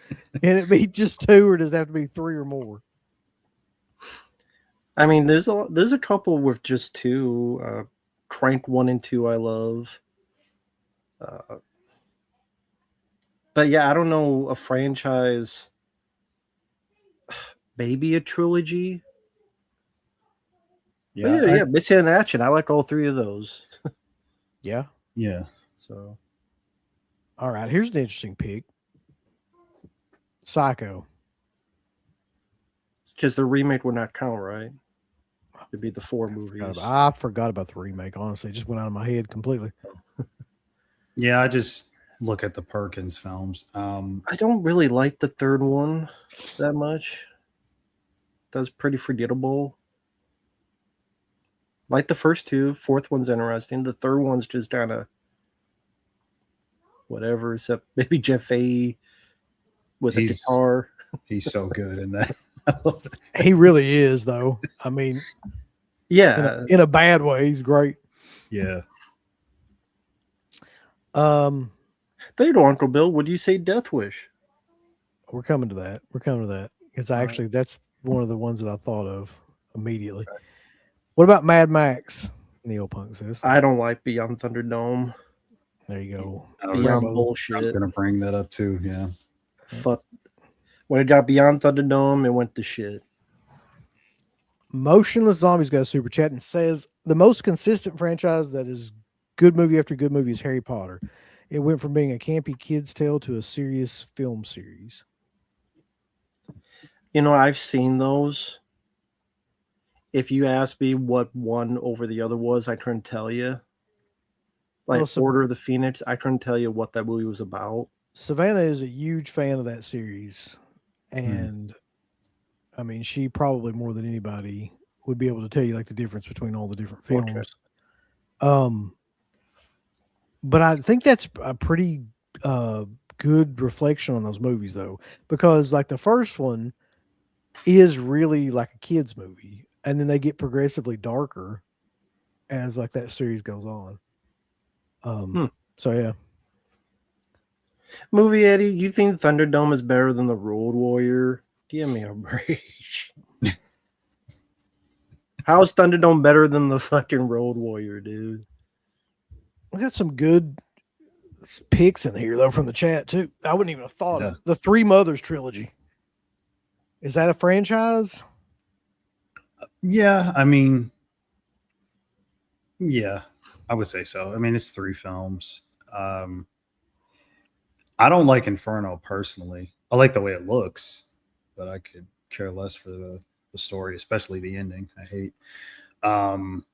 Can it be just 2, or does it have to be 3 or more? I mean, there's a couple with just 2. Crank 1 and 2 I love. But yeah, I don't know a franchise. Maybe a trilogy. Yeah, Missing in Action. I like all 3 of those. Yeah. Yeah. So All right. Here's an interesting pick. Psycho. because the remake would not count, right? It'd be the 4 movies. I forgot about the remake. Honestly, it just went out of my head completely. Yeah, I just look at the Perkins films. I don't really like the 3rd one that much. That's pretty forgettable. Like the first 2, 4th one's interesting. The 3rd one's just kind of whatever, except maybe Jeff A with a He's- guitar. He's so good in that. He really is, though. I mean, Yeah, in a bad way, he's great. Yeah. there you go, Uncle Bill. Would you say Death Wish? We're coming to that. Because All right. actually, that's one of the ones that I thought of immediately. What about Mad Max? Neopunk says. I don't like Beyond Thunderdome. There you go. I was, Beyond I was bullshit. going to bring that up too. Yeah. Fuck. When it got Beyond Thunderdome, it went to shit. Motionless Zombies got a super chat and says the most consistent franchise that is good movie after good movie is Harry Potter. It went from being a campy kid's tale to a serious film series. You know, I've seen those. If you ask me what one over the other was, I couldn't tell you. Like Well, so- Order of the Phoenix, I couldn't tell you what that movie was about. Savannah is a huge fan of that series. And I mean, she probably more than anybody would be able to tell you like the difference between all the different Okay. films. But I think that's a pretty good reflection on those movies though, because like the first one is really like a kid's movie, and then they get progressively darker as like that series goes on. So yeah. Movie Eddie, you think Thunderdome is better than The Road Warrior? Give me a break. How is Thunderdome better than the fucking Road Warrior, dude? We got some good pics in here though from the chat too. I wouldn't even have thought of the Three Mothers trilogy. Is that a franchise? Yeah, I mean, yeah, I would say so. I mean, it's 3 films. I don't like Inferno personally. I like the way it looks, but I could care less for the story, especially the ending. I hate. And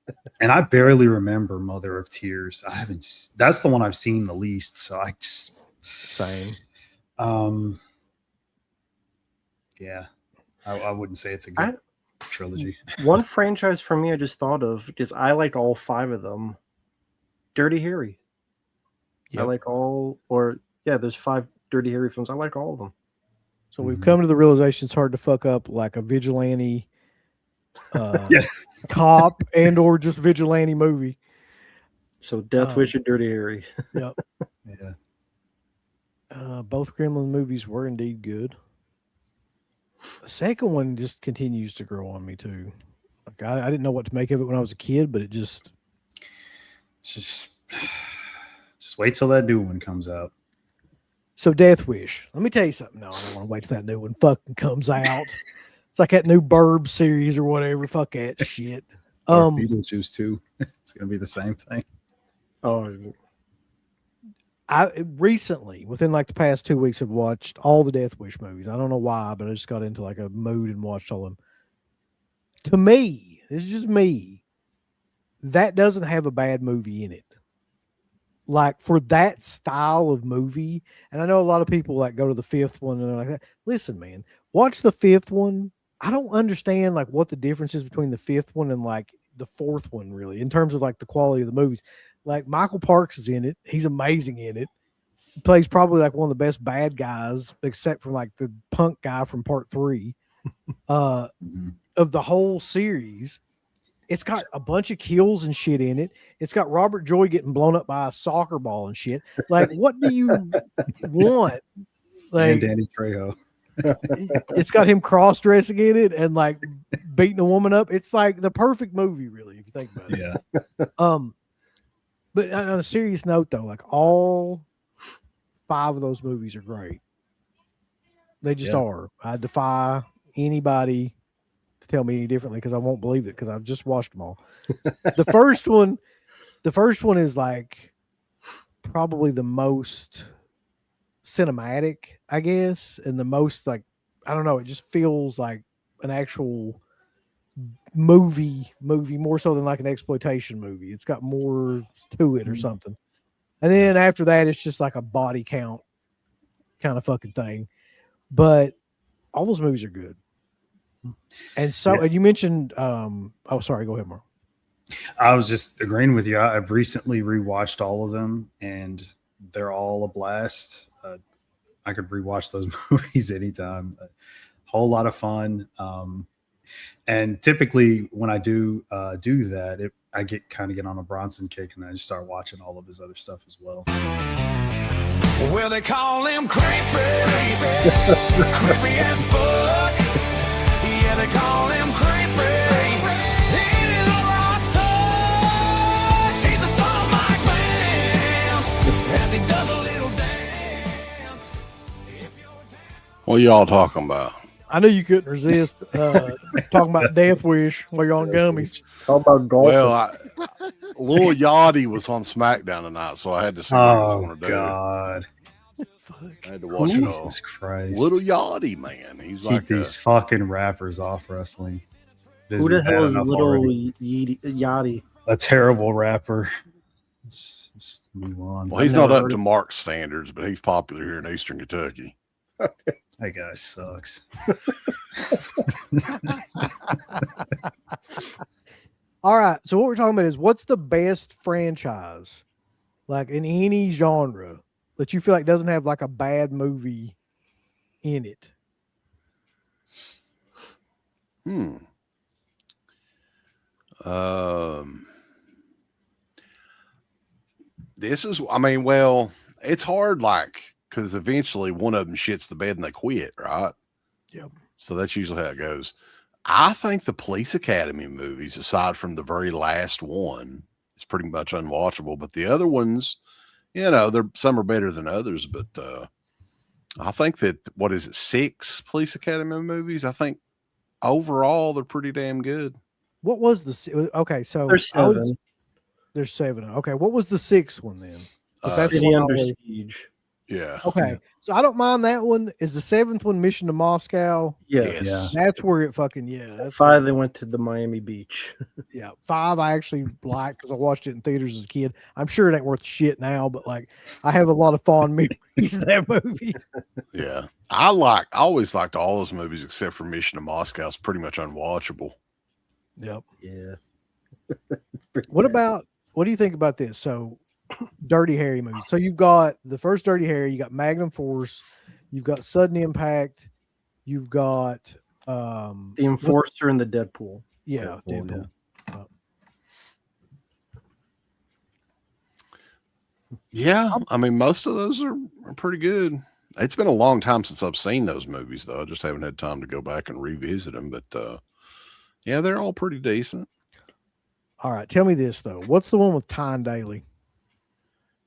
I barely remember Mother of Tears. I haven't. That's the one I've seen the least. So I just same. Yeah, I wouldn't say it's a good trilogy. One franchise for me I just thought of because I like all 5 of them. Dirty Harry. Yep. I like there's 5 Dirty Harry films. I like all of them. So we've come to the realization it's hard to fuck up like a vigilante cop and or just vigilante movie. So Death Wish and Dirty Harry. Yep. Yeah. Both Gremlin movies were indeed good. The second one just continues to grow on me too. Like I didn't know what to make of it when I was a kid, but it just wait till that new one comes out. So Death Wish. Let me tell you something. No, I don't want to wait till that new one fucking comes out. It's like that new Burb series or whatever. Fuck that shit. Beetlejuice 2. It's gonna be the same thing. Oh, I recently, within like the past 2 weeks, have watched all the Death Wish movies. I don't know why, but I just got into like a mood and watched all of them. To me, this is just me. That doesn't have a bad movie in it. Like for that style of movie, and I know a lot of people like go to the 5th one and they're like that. Listen, man, watch the 5th one. I don't understand like what the difference is between the 5th one and like the 4th one, really, in terms of like the quality of the movies. Like Michael Parks is in it. He's amazing in it. He plays probably like one of the best bad guys, except for like the punk guy from part 3 of the whole series. It's got a bunch of kills and shit in it. It's got Robert Joy getting blown up by a soccer ball and shit. Like, what do you want? Like, and Danny Trejo. It's got him cross-dressing in it and like beating a woman up. It's like the perfect movie, really, if you think about it. Yeah. But on a serious note, though, like all 5 of those movies are great. They just are. I defy anybody to tell me any differently because I won't believe it because I've just watched them all. The first one is like probably the most cinematic, I guess, and the most like, I don't know, it just feels like an actual movie more so than like an exploitation movie. It's got more to it or something. And then after that, it's just like a body count kind of fucking thing. But all those movies are good. And so and you mentioned sorry, go ahead, Mark. I was just agreeing with you. I've recently rewatched all of them and they're all a blast. I could rewatch those movies anytime. A whole lot of fun. And typically when I do that, I get on a Bronson kick and I just start watching all of his other stuff as well. Well, they call him creepy, creepy as fuck. Yeah, they call him creepy. It is a right son. She's the son of Mike Vance as he does a little dance. What are y'all talking about? I knew you couldn't resist talking about Death Wish while you're on gummies. How about golf? Well, Lil Yachty was on SmackDown tonight, so I had to see what he was going to do. God. I had to watch Jesus Christ. Little Yachty, man. He's Keep like these fucking rappers off wrestling. Who the hell is Little Yachty? A terrible rapper. Let's just move on. Well, he's not up to Mark's standards, but he's popular here in Eastern Kentucky. That guy sucks. All right. So what we're talking about is what's the best franchise, like in any genre, that you feel like doesn't have like a bad movie in it? This is, I mean, well, it's hard, like, because eventually one of them shits the bed and they quit, right? Yep. So that's usually how it goes. I think the Police Academy movies, aside from the very last one, is pretty much unwatchable. But the other ones, some are better than others, but I think that, what is it, 6 Police Academy movies? I think overall they're pretty damn good. What was okay? So There's 7. There's 7. Okay, what was the 6th one then? That's City Under Siege. Yeah. Okay, so I don't mind that one. Is the 7th one Mission to Moscow? Yes. Yeah. That's where it fucking That's 5, they went to the Miami Beach. Yeah, 5 I actually liked because I watched it in theaters as a kid. I'm sure it ain't worth shit now, but like I have a lot of fond memories of that movie. Yeah. I always liked all those movies except for Mission to Moscow. It's pretty much unwatchable. Yep. Yeah. What do you think about this? So Dirty Harry movies. So you've got the first Dirty Harry, you got Magnum Force, you've got Sudden Impact, you've got The Enforcer and the Deadpool. Yeah, Deadpool. Yeah, I mean, most of those are pretty good. It's been a long time since I've seen those movies, though. I just haven't had time to go back and revisit them. But yeah, they're all pretty decent. All right, tell me this though. What's the one with Tyne Daly?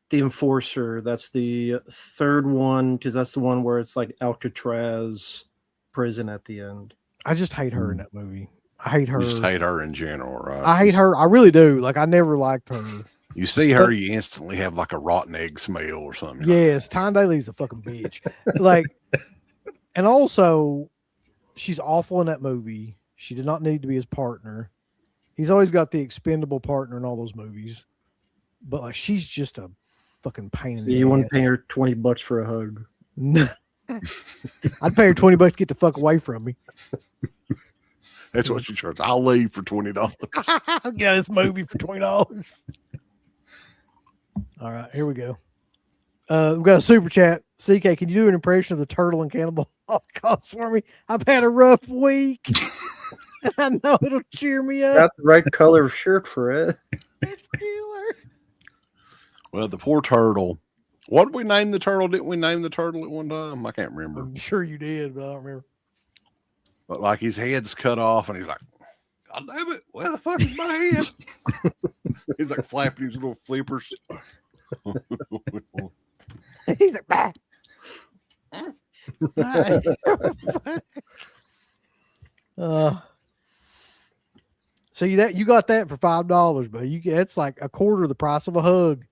The Enforcer. That's the 3rd one, because that's the one where it's like Alcatraz prison at the end. I just hate her in that movie. I hate her. You just hate her in general, right? I hate her. I really do. Like I never liked her. You see her, you instantly have like a rotten egg smell or something. Yes, Tyne Daly's a fucking bitch. Like, and also, she's awful in that movie. She did not need to be his partner. He's always got the expendable partner in all those movies, but like she's just a fucking pain in the ass. You want to pay her $20 for a hug? No. I'd pay her $20 to get the fuck away from me. That's what you charge. I'll leave for $20. I'll get this movie for $20. All right, here we go. We've got a super chat. CK, can you do an impression of the turtle and Cannibal Holocaust for me? I've had a rough week. I know it'll cheer me up. Got the right color of shirt for it. It's killer. Well, the poor turtle. What did we name the turtle? Didn't we name the turtle at one time? I can't remember. I'm sure you did, but I don't remember. But like his head's cut off, and he's like, "God damn it! Where the fuck is my head?" He's like flapping his little flippers. He's like, bah. So you got that for $5, but it's like a quarter of the price of a hug.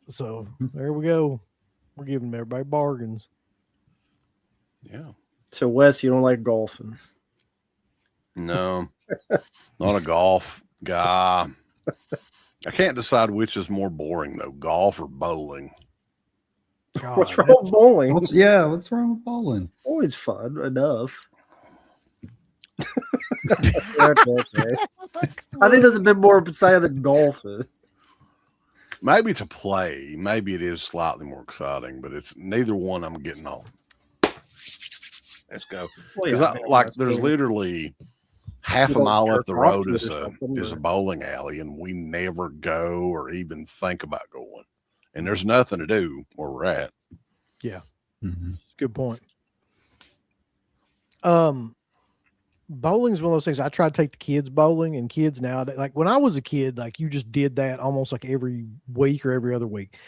So there we go. We're giving everybody bargains. Yeah. So Wes, you don't like golfing? No, not a golf guy. I can't decide which is more boring though, golf or bowling. God, What's wrong with bowling? What's wrong with bowling? Always fun enough. Okay. I think there's a bit more exciting than golf is. Maybe to play, maybe it is slightly more exciting, but it's neither one I'm getting on. Let's go. Well, Because there's literally half a You mile don't up the jerk off road to it is or something, a or- bowling alley, and we never go or even think about going. And there's nothing to do where we're at. Yeah. Mm-hmm. Good point. Bowling's one of those things. I try to take the kids bowling, and kids nowadays, like when I was a kid, like you just did that almost like every week or every other week.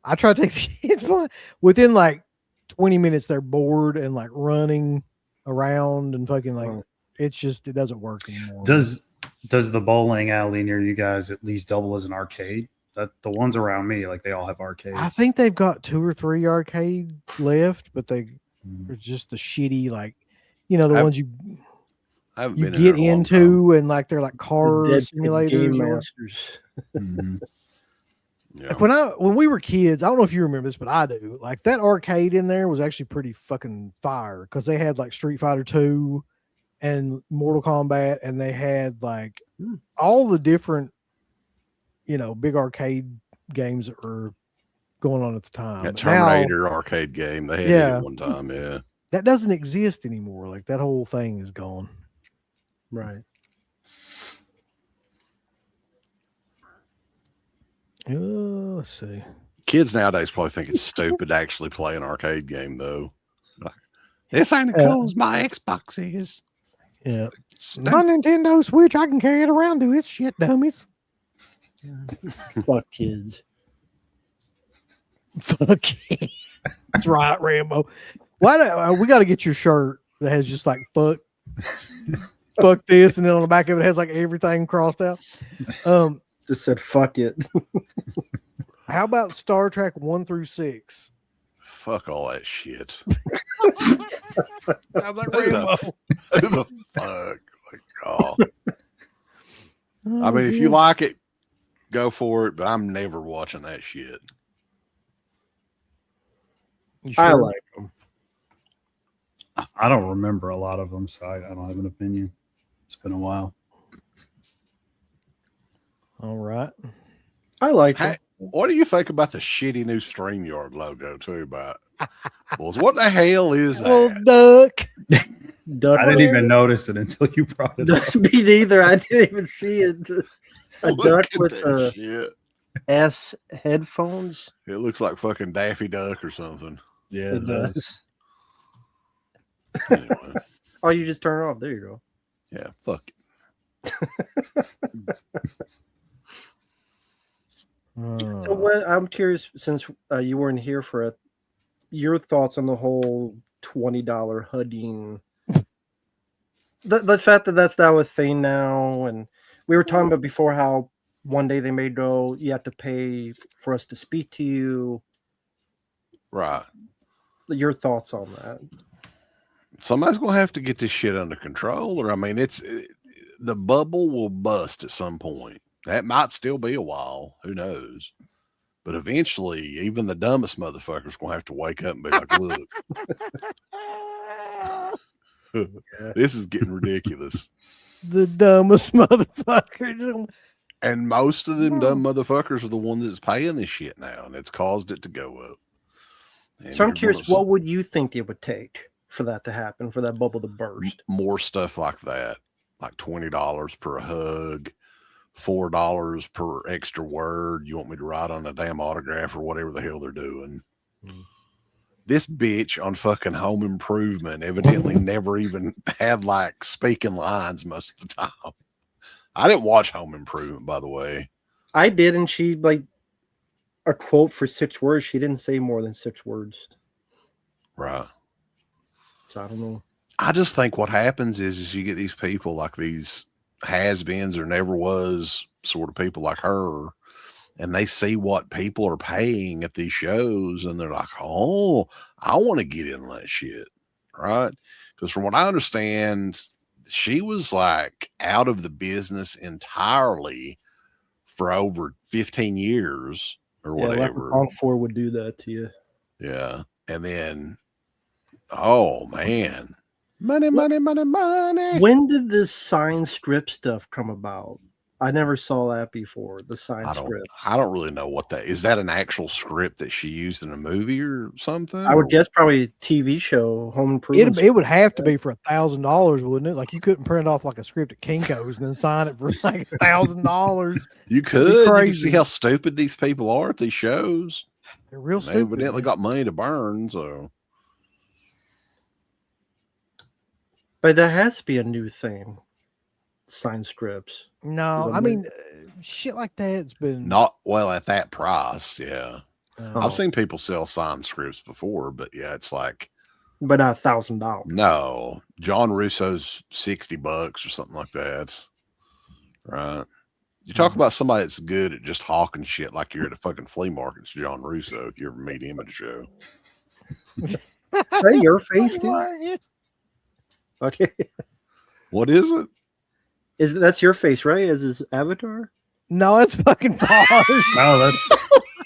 I try to take the kids bowling. Within like 20 minutes, they're bored and like running around and fucking like it doesn't work anymore. Does the bowling alley near you guys at least double as an arcade? That the ones around me, like they all have arcades. I think they've got 2 or 3 arcade left, but they're just the shitty, like, the ones you I haven't you been in there get in a long into, and like they're like car DEADPIT simulators. Game or- Masters. Mhm. Yeah. Like when we were kids, I don't know if you remember this, but I do. Like that arcade in there was actually pretty fucking fire because they had like Street Fighter 2 and Mortal Kombat, and they had like all the different, big arcade games that were going on at the time. That But now, Terminator arcade game, they had it at one time. Yeah. that doesn't exist anymore. Like that whole thing is gone. Right. Let's see. Kids nowadays probably think it's stupid to actually play an arcade game, though. Like, this ain't as cool as my Xbox is. Yeah. Stupid. My Nintendo Switch, I can carry it around, do its shit, dummies. Fuck kids. Fuck yeah. That's right, Rambo. Why do, we got to get your shirt that has just like fuck this, and then on the back of it has like everything crossed out. Just said fuck it. How about Star Trek 1 through 6? Fuck all that shit. Sounds like Rambo. Who the fuck? Like, oh. I mean, if you like it, go for it. But I'm never watching that shit. You sure? I like them. I don't remember a lot of them, so I don't have an opinion. It's been a while. All right. I like Hey, them. what do you think about the shitty new StreamYard logo too? About well, what the hell is Little that? duck. Duck I didn't even notice it until you brought it up. Me neither. I didn't even see it. A Look duck at with that shit. S headphones. It looks like fucking Daffy Duck or something. Yeah, It does. Anyway, Oh, you just turn it off. There you go. yeah, fuck it. So what? I'm curious, since you weren't here for it, your thoughts on the whole $20 hudding. The fact that that's now a thing now, and we were talking about before how one day they may go, you have to pay for us to speak to you. Right. Your thoughts on that? Somebody's gonna have to get this shit under control, or I mean, the bubble will bust at some point. That might still be a while. Who knows? But eventually, even the dumbest motherfucker's gonna have to wake up and be like, "Look, this is getting ridiculous." The dumbest motherfucker. And most of them dumb motherfuckers are the ones that's paying this shit now, and it's caused it to go up. And So I'm you're curious, gonna what would you think it would take for that to happen, for that bubble to burst? more stuff like that, like $20 per hug, $4 per extra word. You want me to write on a damn autograph or whatever the hell they're doing. This bitch on fucking Home Improvement evidently never even had like speaking lines most of the time. I didn't watch Home Improvement, by the way. I did, and she like a quote for 6 words. She didn't say more than 6 words. Right. So I don't know. I just think what happens is you get these people like these has-beens or never was sort of people like her, and they see what people are paying at these shows, and they're like, oh, I want to get in on that shit, right? Because from what I understand, she was like out of the business entirely for over 15 years or whatever. All 4 would do that to you. Yeah. And then, oh man, money, money, money, money. When did this sign strip stuff come about? I never saw that before. The sign strips. I don't really know what that is. That an actual script that she used in a movie or something? I would guess probably a TV show, Home Improvement. It would have to be for $1,000, wouldn't it? Like you couldn't print off like a script at Kinko's and then sign it for like $1,000. You could. You can crazy. see how stupid these people are at these shows. They're real They stupid. evidently got money to burn, so. But that has to be a new thing. Sign strips. No, I mean, shit like that's been Not well at that price, yeah. Oh. I've seen people sell signed scripts before, but yeah, it's like But not $1,000. no. John Russo's $60 or something like that. Right. You talk about somebody that's good at just hawking shit like you're at a fucking flea market. It's John Russo. If you ever meet him at a show. Is that your face, too? Okay. What is it? That's your face, right? As his avatar? No, it's fucking Paul. No, that's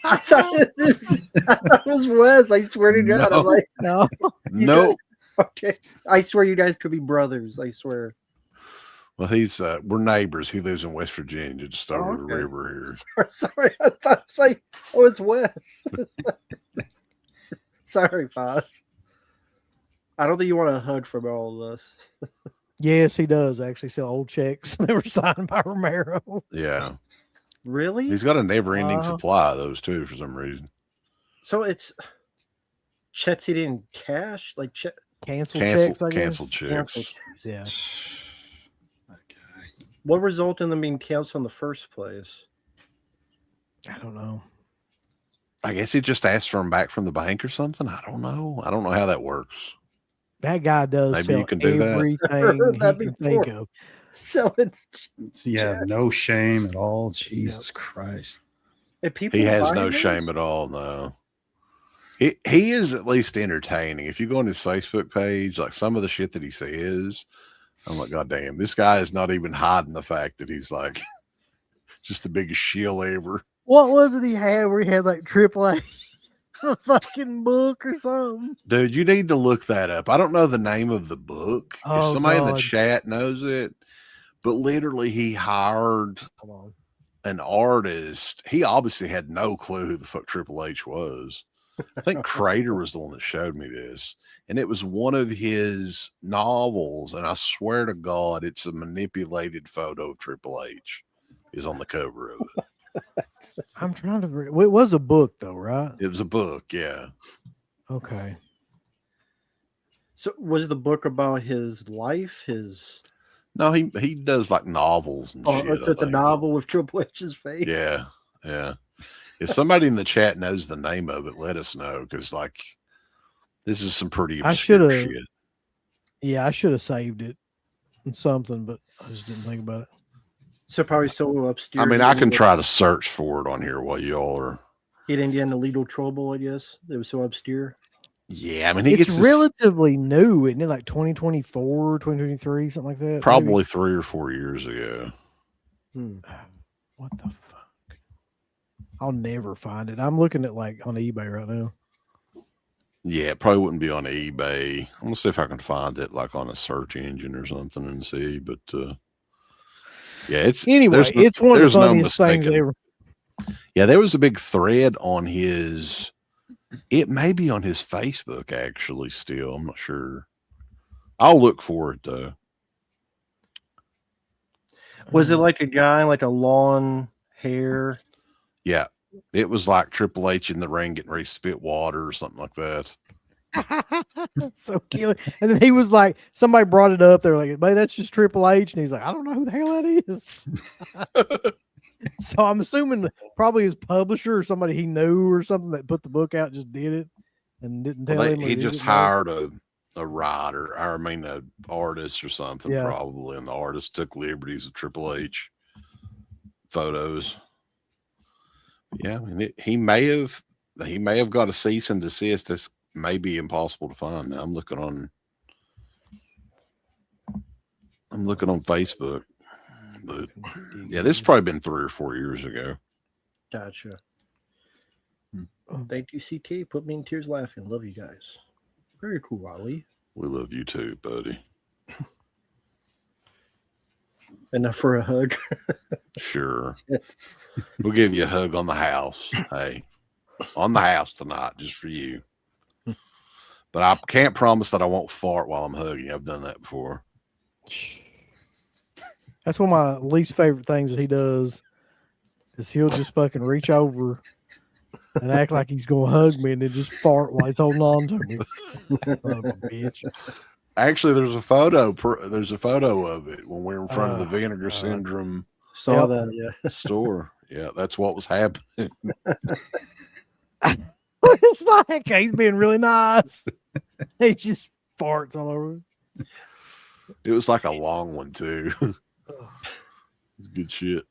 I thought it was Wes. I swear to God. No. I'm like, No, No. okay. I swear you guys could be brothers. I swear. Well, he's we're neighbors. He lives in West Virginia, just over the Okay. river here. Sorry. I thought it was like, oh, it's Wes. Sorry, Foz. I don't think you want a hug from all of us. yes, he does actually sell old checks. They were signed by Romero. Yeah. Really? He's got a never-ending supply of those too for some reason. So it's checks he didn't cash, like Cancel checks, I guess. Canceled checks. cancel checks. Yeah. that guy. What resulted in them being canceled in the first place? I don't know. I guess he just asked for him back from the bank or something. I don't know. I don't know how that works. That guy does Maybe sell you can do that. everything he That can think before. of. Selling. Yeah, no shame at all. Jesus Christ. And people He has buy no those? shame at all. No. He is at least entertaining. If you go on his Facebook page, like some of the shit that he says, I'm like, God damn, this guy is not even hiding the fact that he's like just the biggest shill ever. What was it he had where he had like AAA a fucking book or something? Dude, you need to look that up. I don't know the name of the book. If Oh, somebody in the God. chat knows it, but literally he hired an artist. He obviously had no clue who the fuck Triple H was. I think Crater was the one that showed me this. And it was one of his novels. And I swear to God, it's a manipulated photo of Triple H is on the cover of it. I'm trying to. It was a book though, right? It was a book, yeah. Okay. So was the book about his life? No, he does like novels and shit. So it's a novel with Triple H's face. Yeah, yeah. If somebody in the chat knows the name of it, let us know, because like this is some pretty obscure shit. Yeah, I should have saved it in something, but I just didn't think about it. So probably so obscure. I mean, I can try to search for it on here while y'all are. He didn't get into legal trouble, I guess. It was so obscure. Yeah, I mean, It's relatively new, isn't it? Like 2024, 2023, something like that. Probably maybe? 3 or 4 years ago. What the fuck? I'll never find it. I'm looking at like on eBay right now. Yeah, it probably wouldn't be on eBay. I'm gonna see if I can find it like on a search engine or something and see. But yeah, it's anyway. It's one of the funniest things ever. Yeah, there was a big thread on his. It may be on his Facebook actually. Still, I'm not sure. I'll look for it though. Was it like a guy, like a long hair? Yeah, it was like Triple H in the ring getting ready to spit water or something like that. That's so cute. And then he was like, somebody brought it up. They were like, "Buddy, that's just Triple H," and he's like, "I don't know who the hell that is." So I'm assuming probably his publisher or somebody he knew or something that put the book out just did it and didn't tell him. He just hired a writer, I mean, an artist or something, probably, and the artist took liberties with Triple H photos. Yeah, I mean, he may have got a cease and desist. This may be impossible to find. Now I'm looking on Facebook, but yeah, this has probably been 3 or 4 years ago. Gotcha. Thank you, CK. Put me in tears laughing. Love you guys. Very cool, Ali. We love you too, buddy. Enough for a hug. Sure. We'll give you a hug on the house. Hey, on the house tonight, just for you. But I can't promise that I won't fart while I'm hugging. I've done that before. That's one of my least favorite things that he does is he'll just fucking reach over and act like he's going to hug me and then just fart while he's holding on to me. Son of a bitch. Actually, there's a photo of it when we were in front of the Vinegar Syndrome saw that, store. Yeah, that's what was happening. It's like he's being really nice. He just farts all over. It was like a long one too. It's good shit.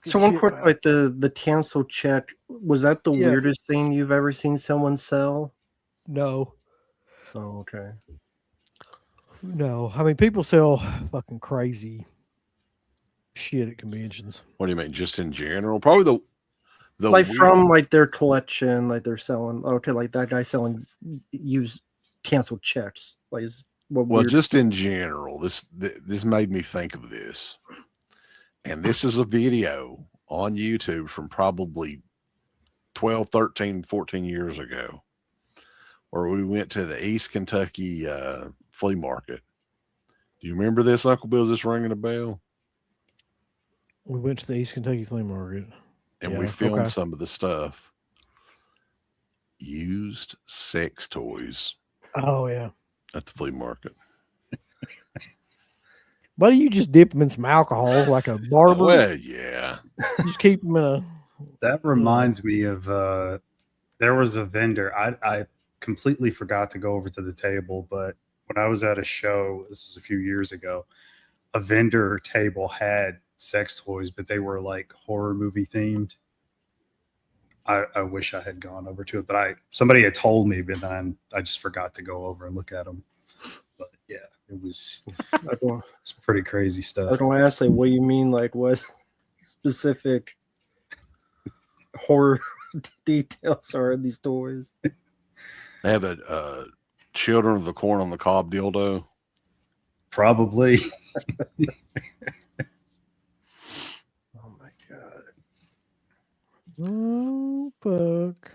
So one quick, like the cancel check, was that the weirdest thing you've ever seen someone sell? No. Oh, okay. No, I mean people sell fucking crazy shit at conventions. What do you mean? Just in general? Probably the like from like their collection, like they're selling. Okay, like that guy selling used canceled checks. Like, just in general, this made me think of this, and this is a video on YouTube from probably 12, 13, 14 years ago, where we went to the East Kentucky flea market. Do you remember this, Uncle Bill? Is this ringing a bell? We went to the East Kentucky flea market. And we filmed some of the stuff. Used sex toys. Oh, yeah. At the flea market. Why do you just dip them in some alcohol like a barber? Well, yeah. Just keep them in a... That reminds me of there was a vendor. I completely forgot to go over to the table, but when I was at a show, this was a few years ago, a vendor table had sex toys, but they were like horror movie themed. I wish I had gone over to it, but somebody had told me, but then I just forgot to go over and look at them. But yeah, it's pretty crazy I stuff. was going to ask, like, what do you mean? Like, what specific horror details are in these toys? They have a Children of the Corn on the Cob dildo. Probably. Oh my god! Oh fuck.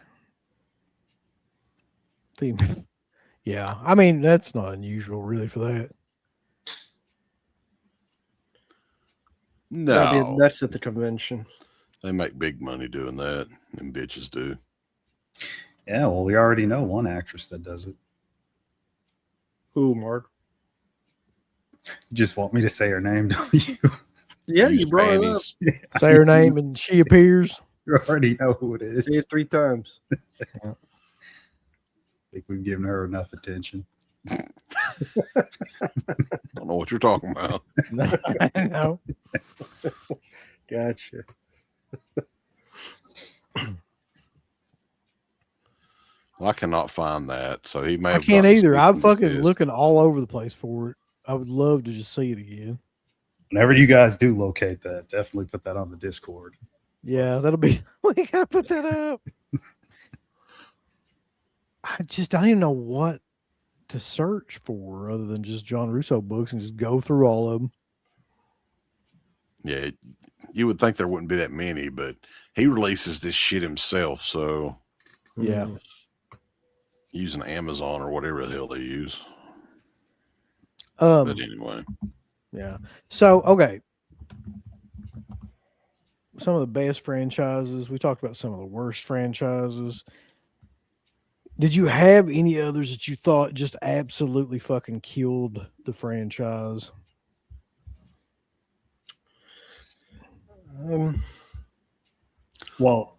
Yeah, I mean that's not unusual, really, for that. No, That's at the convention. they make big money doing that. Them bitches do. Yeah, well, we already know one actress that does it. Who, Mark? You just want me to say her name, don't you? Yeah, Use you brought it up. panties. Say her name and she appears. You already know who it is. Say it 3 times. I think we've given her enough attention. Don't know what you're talking about. No. Gotcha. Well, I cannot find that, so he may. I have can't gotten either. cease I'm and fucking desist. looking all over the place for it. I would love to just see it again. Whenever you guys do locate that, definitely put that on the Discord. Yeah, that'll be. We gotta put that up. I don't even know what to search for other than just John Russo books and just go through all of them. Yeah, you would think there wouldn't be that many, but he releases this shit himself, so Yeah. Mm. using Amazon or whatever the hell they use. Um. But anyway, Yeah. So okay. Some of the best franchises. We talked about some of the worst franchises. Did you have any others that you thought just absolutely fucking killed the franchise? Well,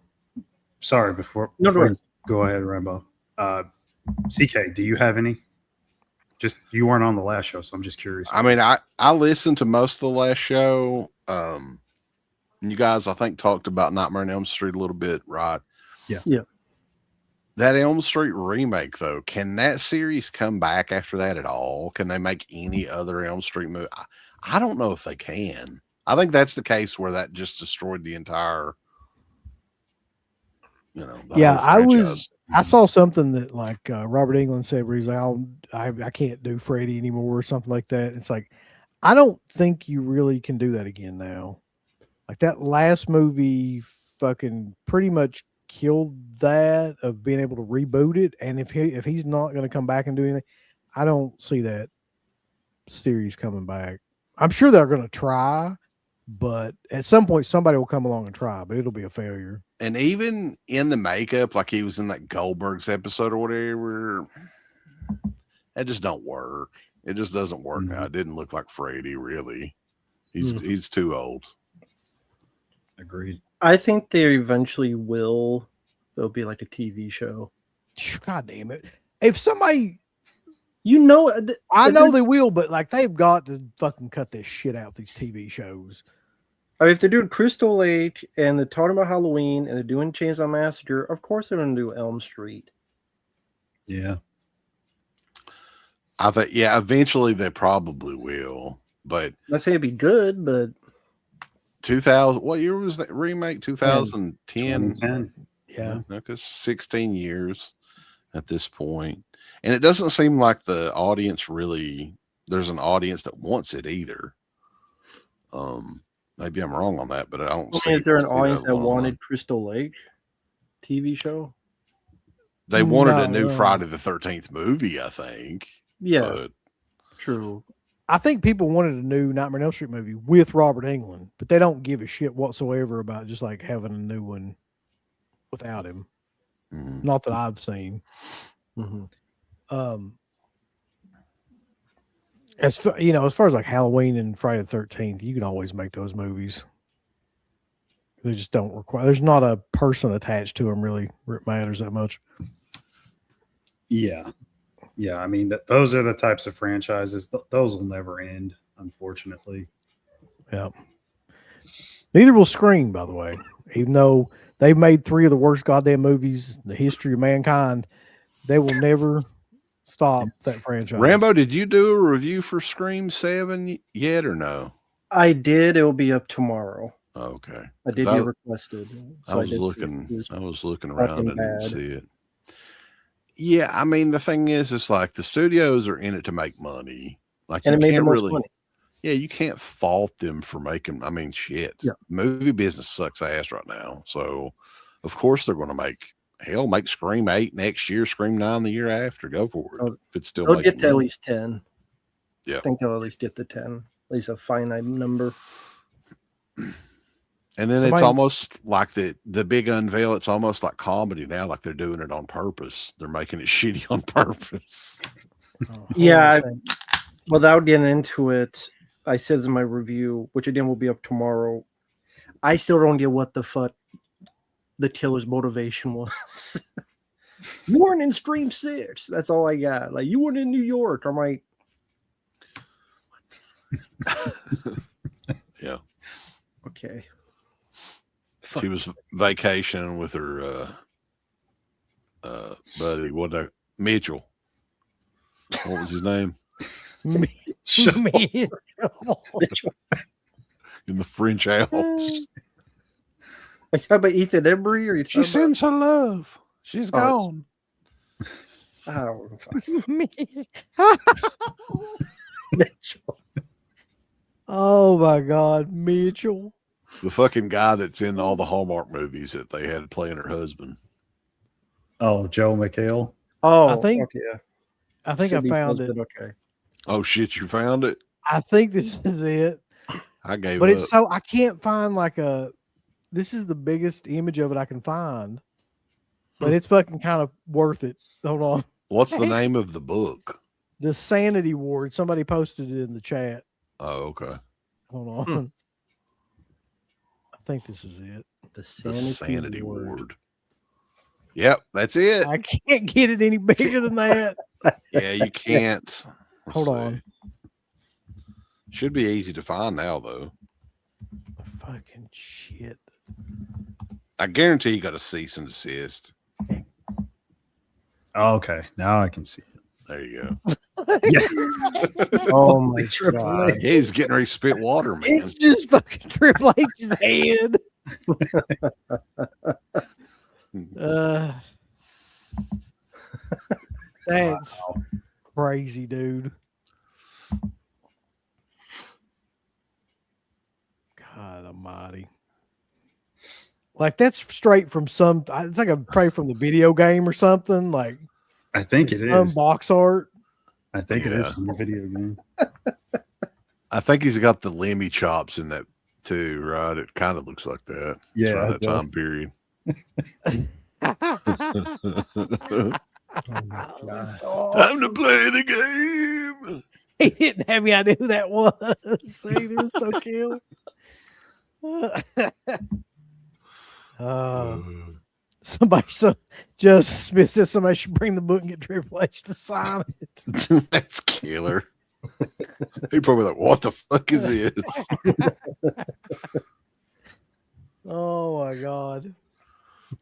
sorry, before No, go ahead. go ahead, Rambo. CK, do you have any? Just you weren't on the last show, so I'm just curious. I mean, I listened to most of the last show. You guys, I think, talked about Nightmare on Elm Street a little bit, right? Yeah. Yeah. That Elm Street remake, though, can that series come back after that at all? Can they make any other Elm Street movie? I don't know if they can. I think that's the case where that just destroyed the entire, the Yeah, whole franchise. I saw something that like Robert Englund said where he's like, I can't do Freddy anymore or something like that. It's like, I don't think you really can do that again now. Like that last movie fucking pretty much killed that of being able to reboot it. And if he's not going to come back and do anything, I don't see that series coming back. I'm sure they're going to try, but at some point somebody will come along and try, but it'll be a failure. And even in the makeup, like he was in that Goldberg's episode or whatever, that just don't work. It just doesn't work now. It didn't look like Freddy, really. He's too old. Agreed. I think they eventually will. There'll be like a TV show. God damn it. If somebody, I I know they will, but like they've got to fucking cut this shit out, these TV shows. I mean, if they're doing Crystal Lake and they're talking about Halloween and they're doing Chainsaw Massacre, of course they're going to do Elm Street. Yeah. I think, eventually they probably will. But Not saying it'd be good, but 2000, what year was that remake? 2010. 2010. Yeah. Because 16 years at this point. And it doesn't seem like the audience really, there's an audience that wants it either. Maybe I'm wrong on that, but I don't see. is there an see audience that going on. wanted Crystal Lake TV show? They wanted a No, new Friday the 13th movie, I think. Yeah, But true. I think people wanted a new Nightmare on Elm Street movie with Robert Englund, but they don't give a shit whatsoever about just like having a new one without him. Mhm. Not that I've seen. Mm-hmm. As far as like Halloween and Friday the 13th, you can always make those movies. They just don't require. There's not a person attached to them really where it matters that much. Yeah. Yeah. I mean, those are the types of franchises. Those will never end, unfortunately. Yeah. Neither will Scream, by the way. Even though they've made 3 of the worst goddamn movies in the history of mankind, they will never stop that franchise. Rambo, did you do a review for Scream 7 yet or no? I did. It will be up tomorrow. Okay. I did get requested. I was looking around and didn't see it. Yeah, I mean, the thing is, it's like the studios are in it to make money. Like, And you it made the can't most really, money. yeah, you can't fault them for making, I mean, shit. Yeah. Movie business sucks ass right now. So, of course, they're going to make Scream 8 next year, Scream 9 the year after. Go for it. If it's still They'll get to money. at least 10. Yeah. I think they'll at least get to 10. At least a finite number. And then it's almost like the big unveil. It's almost like comedy now, like they're doing it on purpose. They're making it shitty on purpose. Yeah. Without getting into it, I said in my review, which again will be up tomorrow, I still don't get what the fuck the killer's motivation was. You weren't in Stream 6. That's all I got. Like, you weren't in New York. I'm like, Yeah. Okay. She was vacationing with her buddy. Mitchell. What was his name? Mitchell. In the French Alps. are you talking about Ethan Embry? Or you She sends her love. She's gone. Oh, Mitchell. Oh my God, Mitchell. The fucking guy that's in all the Hallmark movies that they had playing her husband. Oh, Joe McHale. Oh, I think okay. I found it. Okay. Oh shit, you found it? I think this is it. I gave But up. it's so I can't find this is the biggest image of it I can find. But it's fucking kind of worth it. Hold on. What's the name of the book? The Sanity Ward. Somebody posted it in the chat. Oh, okay. Hold on. I think this is it. The The Sanity, Sanity Ward. Ward. Yep, that's it. I can't get it any bigger than that. Yeah, you can't. Let's Hold see. on. Should be easy to find now, though. Fucking shit. I guarantee you got a cease and desist. Oh, okay, now I can see it. There you go. Yeah. Oh my Triple God. Yeah, he's getting ready to spit water, man. It's just fucking Triple H's head. That's crazy, dude. God almighty. Like, that's straight from I think I'm probably from the video game or something. Like, I think it some is. box art. I think it is Yeah. from the video game. I think he's got the Lemmy chops in that too, right? It kind of looks like that. It's Yeah, around it that time does. period. That's Time awesome. to play the game. He didn't have any idea who that was. See, they were so killer. Justice Smith says somebody should bring the book and get Triple H to sign it. That's killer. He probably like, what the fuck is this? Oh my God.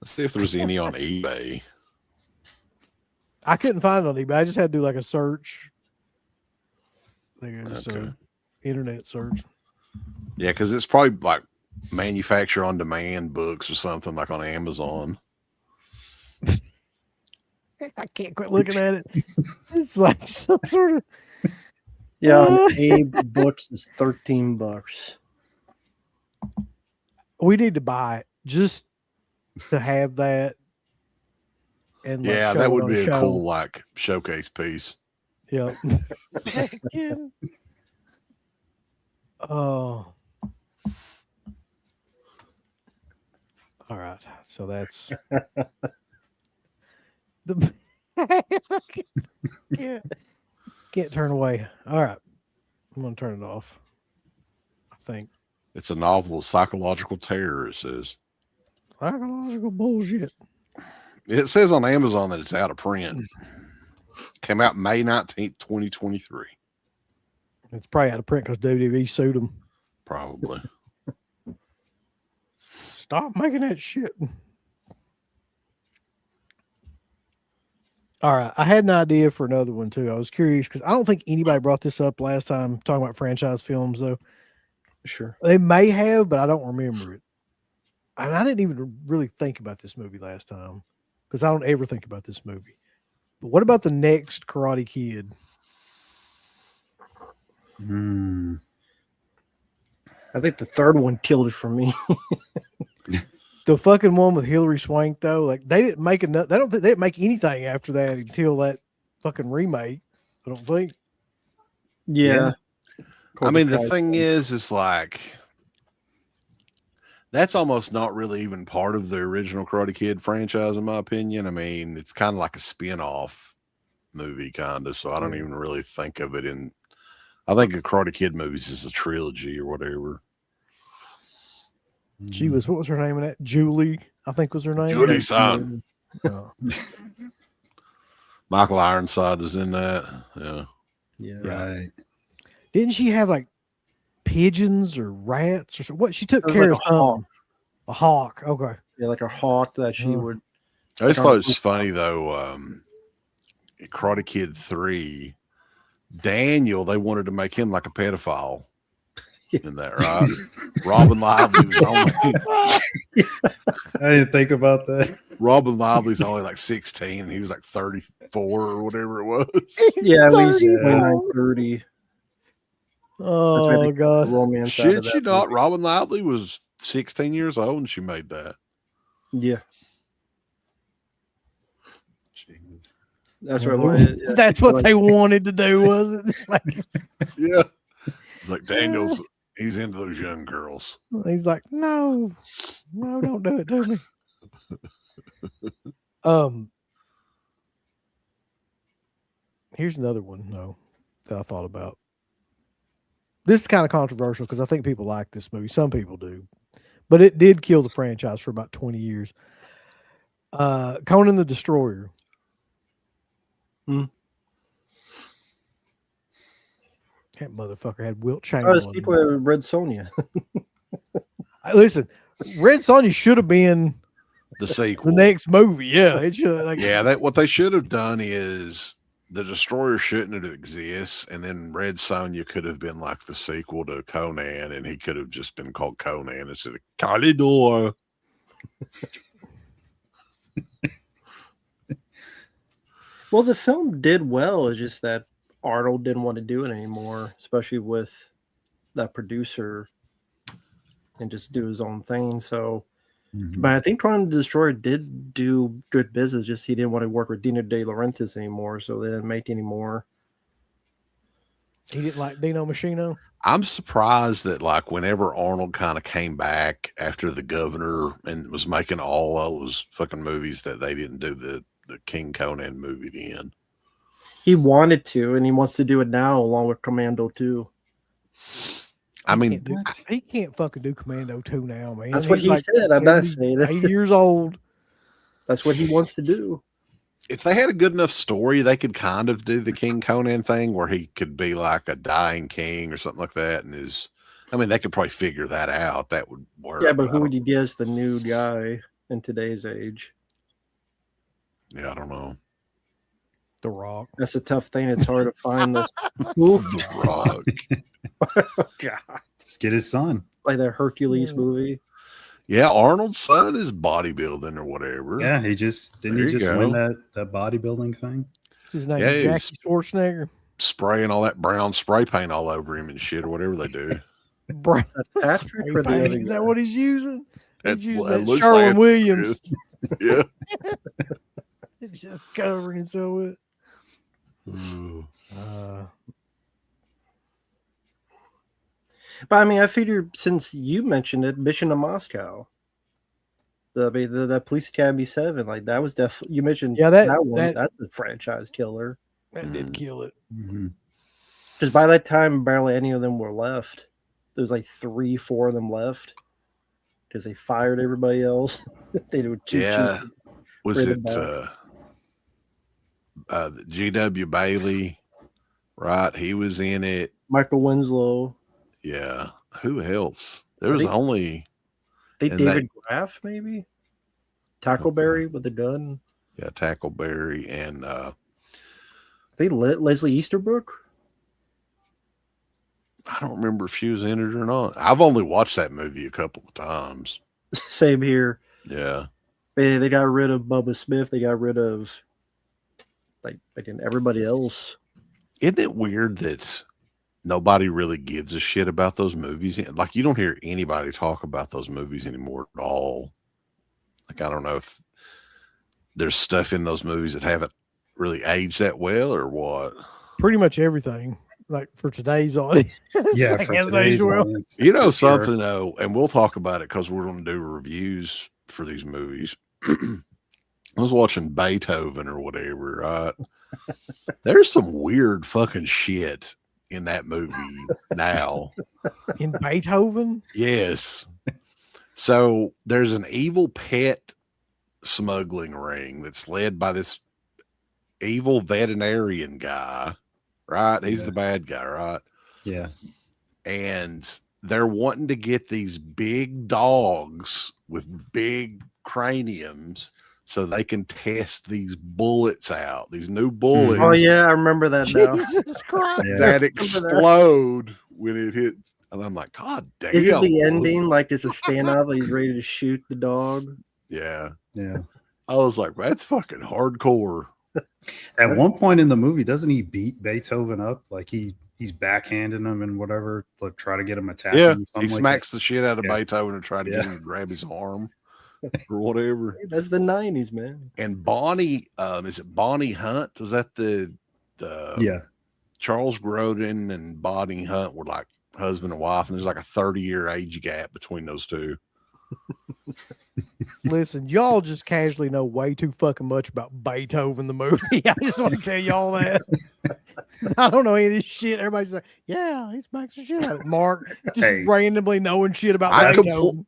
Let's see if there's any on eBay. I couldn't find it on eBay. I just had to do like a search. Okay. Internet search. Yeah, because it's probably like manufacture on demand books or something like on Amazon. I can't quit looking at it. It's like some sort of. Yeah, on Abe Books is $13. We need to buy it just to have that. And like, Yeah, show that it would on be a show. cool like showcase piece. Yep. Oh. All right. So that's the can't turn away. All right. I'm gonna turn it off. I think. It's a novel of psychological terror, it says. Psychological bullshit. It says on Amazon that it's out of print. Came out May 19th, 2023. It's probably out of print because WWE sued them. Probably. Stop making that shit. All right. I had an idea for another one too. I was curious because I don't think anybody brought this up last time talking about franchise films, though. Sure. They may have, but I don't remember it. And I didn't even really think about this movie last time because I don't ever think about this movie. But what about the next Karate Kid? I think the third one killed it for me. The fucking one with Hilary Swank, though, like they didn't make enough. They didn't make anything after that until that fucking remake. I don't think. Yeah. I mean, the thing is like that's almost not really even part of the original Karate Kid franchise, in my opinion. I mean, it's kind of like a spin-off movie, kind of. So I don't even really think of it in. I think the Karate Kid movies is a trilogy or whatever. She was, what was her name in that? Julie, I think was her name. Julie Son. Oh. Michael Ironside is in that. Yeah. Yeah. Right. Didn't she have like pigeons or rats or something? What she took It was care like of? a hawk. A hawk. Okay. Yeah, like a hawk that she would. I just thought it was funny though. Karate Kid 3, Daniel, they wanted to make him like a pedophile in that, right? Robin Lively was only I didn't think about that. Robin Lively's only like 16 and he was like 34 or whatever it was. Yeah, at least 30. 29, 30. Oh god. Romance. Should she not? Robin Lively was 16 years old and she made that. Yeah. Jeez. That's right. Yeah. That's what they wanted to do, wasn't it? Like, Yeah. It's like Daniel's, he's into those young girls. he's like, no, don't do it to me. Here's another one, though, that I thought about. This is kind of controversial because I think people like this movie. Some people do, but it did kill the franchise for about 20 years. Conan the Destroyer. That motherfucker had Wilt Oh, Chamberlain. the sequel of Red Sonja. Listen, Red Sonja should have been The sequel. the next movie. Yeah, it should. Like, Yeah, that what they should have done is the Destroyer shouldn't have existed, and then Red Sonja could have been like the sequel to Conan, and he could have just been called Conan instead of Kalidor. Well, the film did well. It's just that Arnold didn't want to do it anymore, especially with that producer, and just do his own thing. So, but I think Conan the Destroyer did do good business. Just he didn't want to work with Dino De Laurentiis anymore, so they didn't make any more. he didn't like Dino Machino. I'm surprised that like whenever Arnold kind of came back after The Governor and was making all those fucking movies that they didn't do the King Conan movie then. He wanted to, and he wants to do it now, along with Commando 2. I mean, He can't fucking do Commando 2 now, man. That's what He's he like said. I'm not 70, saying 8 it. years old. That's what he wants to do. if they had a good enough story, they could kind of do the King Conan thing where he could be like a dying king or something like that. And they could probably figure that out. That would work. Yeah, but who would you get as the new guy in today's age? Yeah, I don't know. The Rock. That's a tough thing. It's hard to find this. The Rock. God. Just get his son. Like that Hercules movie. Yeah, Arnold's son is bodybuilding or whatever. Yeah, he just There you go. win that bodybuilding thing. What's his name? Yeah, he's- Jackie Schwarzenegger. Spraying all that brown spray paint all over him and shit or whatever they do. Brown Patrick spray or the paint. other Is guy? that what he's using? That's, He's using it that looks Sherwin like Williams. Yeah. It's just covering himself with. Ooh. But I mean, I figured since you mentioned it, Mission to Moscow, the Police Academy 7, like that was definitely, you mentioned that one. That's a franchise killer. That did kill it. Mm-hmm. Because by that time, barely any of them were left. there's like 3-4 of them left because they fired everybody else. They were too Yeah. cheap. Was Bring it it G.W. Bailey? Right, he was in it. Michael Winslow. Yeah. Who else? There was think- only. They And David Graff maybe. Tackleberry with the gun. Yeah, Tackleberry and They lit Leslie Easterbrook. I don't remember if she was in it or not. I've only watched that movie a couple of times. Same here. Yeah. They got rid of Bubba Smith. They got rid of like again everybody else. Isn't it weird that nobody really gives a shit about those movies? Like, you don't hear anybody talk about those movies anymore at all. Like, I don't know if there's stuff in those movies that haven't really aged that well or what. Pretty much everything, like for today's audience. Yeah, Like, for hasn't today's aged well. audience, You know for sure. something though, and we'll talk about it because we're going to do reviews for these movies. I was watching Beethoven or whatever, right? There's some weird fucking shit in that movie now. In Beethoven? Yes. So there's an evil pet smuggling ring that's led by this evil veterinarian guy, right? He's the bad guy, right? Yeah. And they're wanting to get these big dogs with big craniums so they can test these bullets out, these new bullets Oh yeah, I remember that now. Jesus Christ. Yeah. that explode when it hits. And I'm like, God damn. Is it the Willis. ending? Like it's a standoff? He's ready to shoot the dog. Yeah. Yeah. I was like, that's fucking hardcore. At one point in the movie, doesn't he beat Beethoven up? Like he's backhanding him and whatever to try to get him attacked. Yeah. Him, He smacks the shit out of Yeah. Beethoven and tried to get him to grab his arm or whatever. Hey, that's the 90s, man. And Bonnie, is it Bonnie Hunt? Was that the Yeah. Charles Grodin and Bonnie Hunt were like husband and wife, and there's like a 30-year age gap between those two. Listen, y'all just casually know way too fucking much about Beethoven the movie. I just want to tell y'all that. I don't know any of this shit. Everybody's like, yeah, he smacks the shit out of it. Mark just Hey. randomly knowing shit about I Beethoven.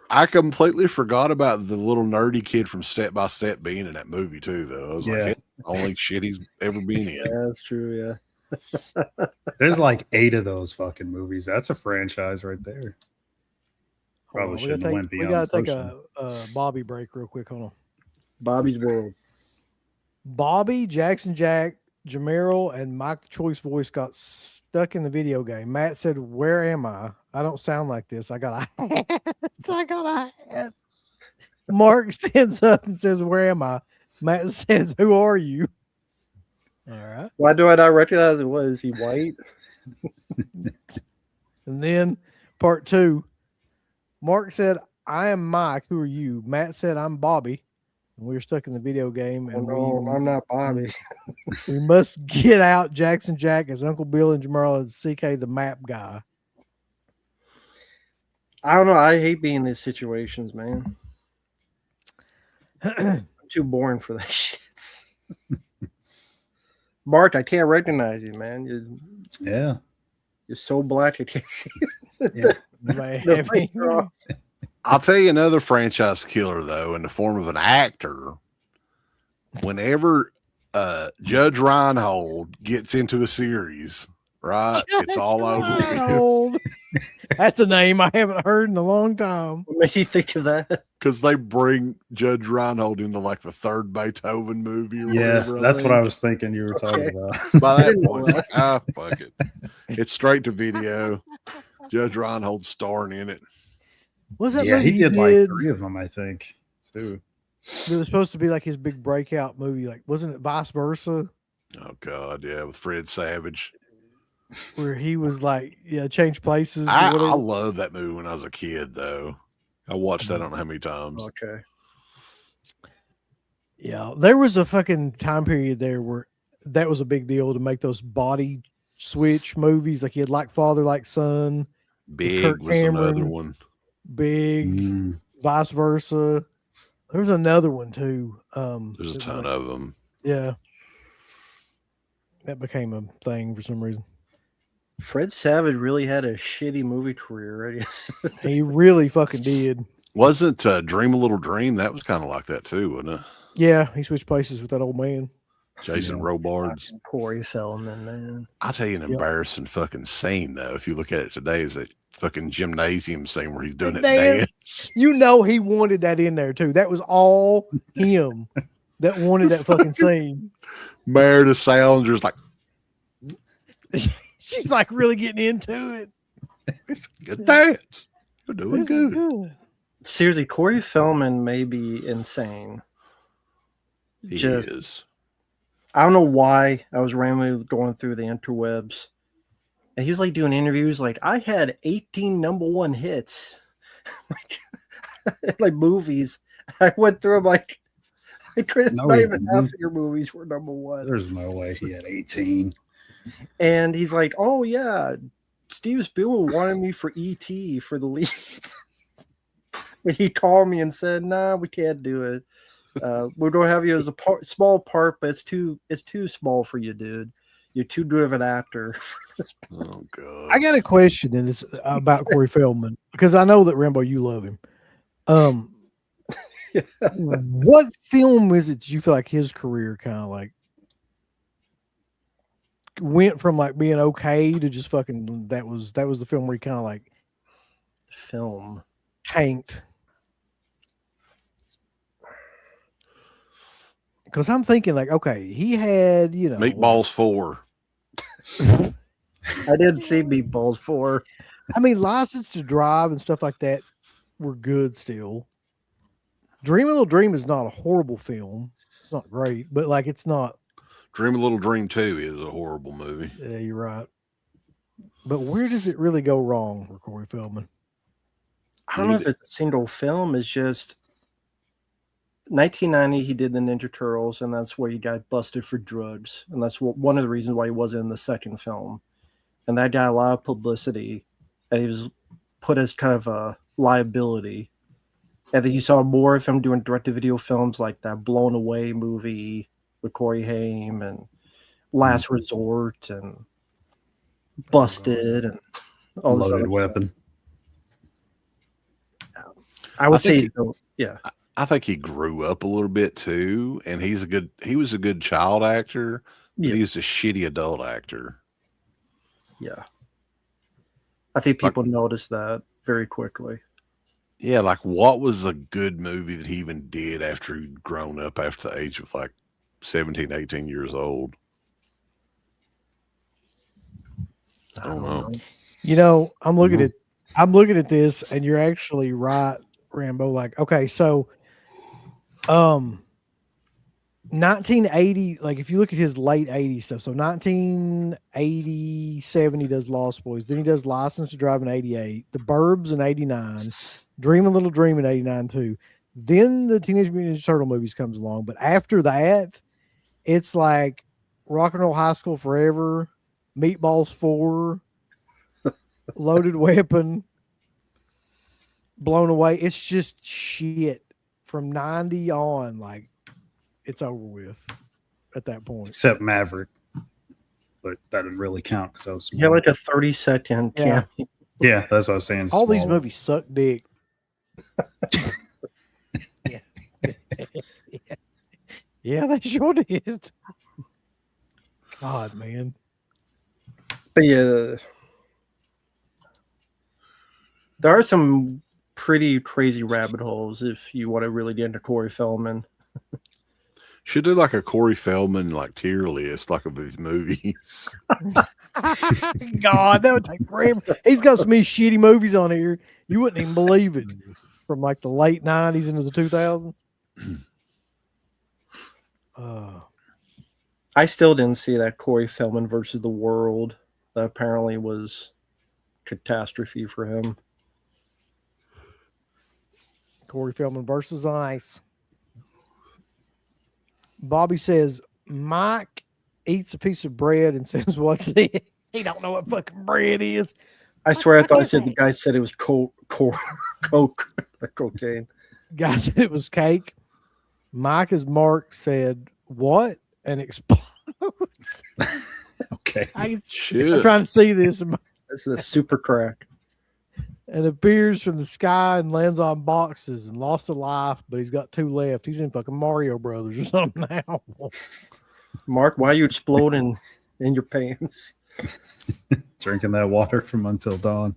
I completely forgot about the little nerdy kid from Step by Step being in that movie too, though. I was Yeah. like, only shit he's ever been in. Yeah, that's true. Yeah. There's like 8 of those fucking movies. That's a franchise right there. Hold on, Probably shouldn't have went we beyond gotta the take first a Bobby break real quick. Hold on. Bobby's World. Bobby, Jackson Jack, Jameral, and Mike the Choice Voice got stuck in the video game. Matt said, "Where am I? I don't sound like this. I got a hat. I got a hat." Mark stands up and says, "Where am I?" Matt says, "Who are you?" All right. Why do I not recognize it? What is he white? And then part 2, Mark said, "I am Mike. Who are you?" Matt said, "I'm Bobby." And we were stuck in the video game, Oh, and no, I'm not Bobby. we must get out Jackson Jack as Uncle Bill and Jameral and CK the map guy. I don't know. I hate being in these situations, man. I'm too boring for that shit. Mark, I can't recognize you, man. Yeah. You're so black I can't see you. Yeah. Man, The lights are off. I'll tell you another franchise killer, though, in the form of an actor. Whenever Judge Reinhold gets into a series, right? It's all over. Reinhold. That's a name I haven't heard in a long time. What made you think of that? Because they bring Judge Reinhold into like the third Beethoven movie or Yeah. whatever. That's what think. I was thinking you were talking Okay. about. By I that didn't know point, that. fuck it. It's straight to video. Judge Reinhold starring in it. What's that Yeah, movie he did like 3 of them, I think, too. It was supposed to be like his big breakout movie. Like, wasn't it Vice Versa? Oh God, yeah, with Fred Savage. Where he was like, yeah, change places. or I whatever. loved that movie when I was a kid, though. I watched that I don't know how many times. Okay. Yeah, there was a fucking time period there where that was a big deal to make those body switch movies. Like you had Like Father, Like Son, Big Kirk was another Cameron. one. Big, Mm. Vice Versa. There was another one too. There's a that was ton like- of them. Yeah, that became a thing for some reason. Fred Savage really had a shitty movie career, I guess. He really fucking did. Wasn't Dream a Little Dream? That was kind of like that too, wasn't it? Yeah, he switched places with that old man. Jason Robards. Corey Feldman, man. I'll tell you an embarrassing fucking scene though. If you look at it today, is that fucking gymnasium scene where he's doing it dance. You know he wanted that in there too. That was all him that wanted that fucking scene. Meredith Salinger's like, She's like really getting into it. it's a good dance. You're doing This is good. good. Seriously, Corey Feldman may be insane. He Just- is. I don't know why I was randomly going through the interwebs, and he was like doing interviews like, I had 18 #1 hits. like movies. I went through them like, No, not he even half of didn't. your movies were #1. There's no way he had 18. And he's like, oh yeah, Steve Spielberg wanted me for E.T. for the lead. But he called me and said, nah, we can't do it. We're going to have you as a small part, but it's too small for you, dude. You're too good of an actor for this. Oh god. I got a question, and it's about Corey Feldman because I know that Rambo, you love him. What film is it you feel like his career kind of like went from like being okay to just fucking that was the film where he kind of like Film. tanked? Because I'm thinking like, okay, he had, you know, Meatballs 4. I didn't see Meatballs 4. I mean, License to Drive and stuff like that were good still. Dream a Little Dream is not a horrible film. It's not great, but like it's not. Dream a Little Dream 2 is a horrible movie. Yeah, you're right. But where does it really go wrong for Corey Feldman? I don't know if it's a single film. It's just 1990, he did the Ninja Turtles, and that's where he got busted for drugs. And that's one of the reasons why he wasn't in the second film. And that got a lot of publicity, and he was put as kind of a liability. And then you saw more of him doing direct-to-video films like that Blown Away movie with Corey Haim and Last Resort and Busted and all this Loaded other weapon. stuff. I would I think say, yeah. I think he grew up a little bit too, and he was a good child actor, but Yeah. he was a shitty adult actor. Yeah. I think people noticed that very quickly. Yeah, like what was a good movie that he even did after he'd grown up after the age of like 17, 18 years old? I don't know. You know, I'm looking at this, and you're actually right, Rambo. Like, okay, so 1980, like if you look at his late 80s stuff, so 1987 he does Lost Boys, then he does License to Drive in 88, The Burbs in 89, Dream a Little Dream in 89 too. Then the Teenage Mutant Ninja Turtle movies comes along, but after that, it's like Rock and Roll High School Forever, Meatballs 4, Loaded Weapon, Blown Away. It's just shit from 90 on. Like, it's over with at that point. Except Maverick. But that didn't really count because I was He had small. like a 30-second Yeah. cameo. Yeah, that's what I was saying. All these small. movies suck dick. Yeah, they sure did. God, man. But yeah, there are some pretty crazy rabbit holes if you want to really get into Corey Feldman. Should do like a Corey Feldman like tier list, like of his movies. God, that would take forever. He's got some of these shitty movies on here. You wouldn't even believe it. From like the late 90s into the 2000s. I still didn't see that Corey Feldman versus the World. That apparently was catastrophe for him. Corey Feldman versus Ice. Bobby says, Mike eats a piece of bread and says, what's this? He don't know what fucking bread is. I swear I thought I said the guy said it was coke, cocaine. Guy said it was cake. Mike, as Mark said, what? And explodes. Okay. I'm Shit. trying to see this. This is a super crack. And appears from the sky and lands on boxes and lost a life, but he's got 2 left. He's in fucking Mario Brothers or something now. Mark, why are you exploding in your pants? Drinking that water from Until Dawn.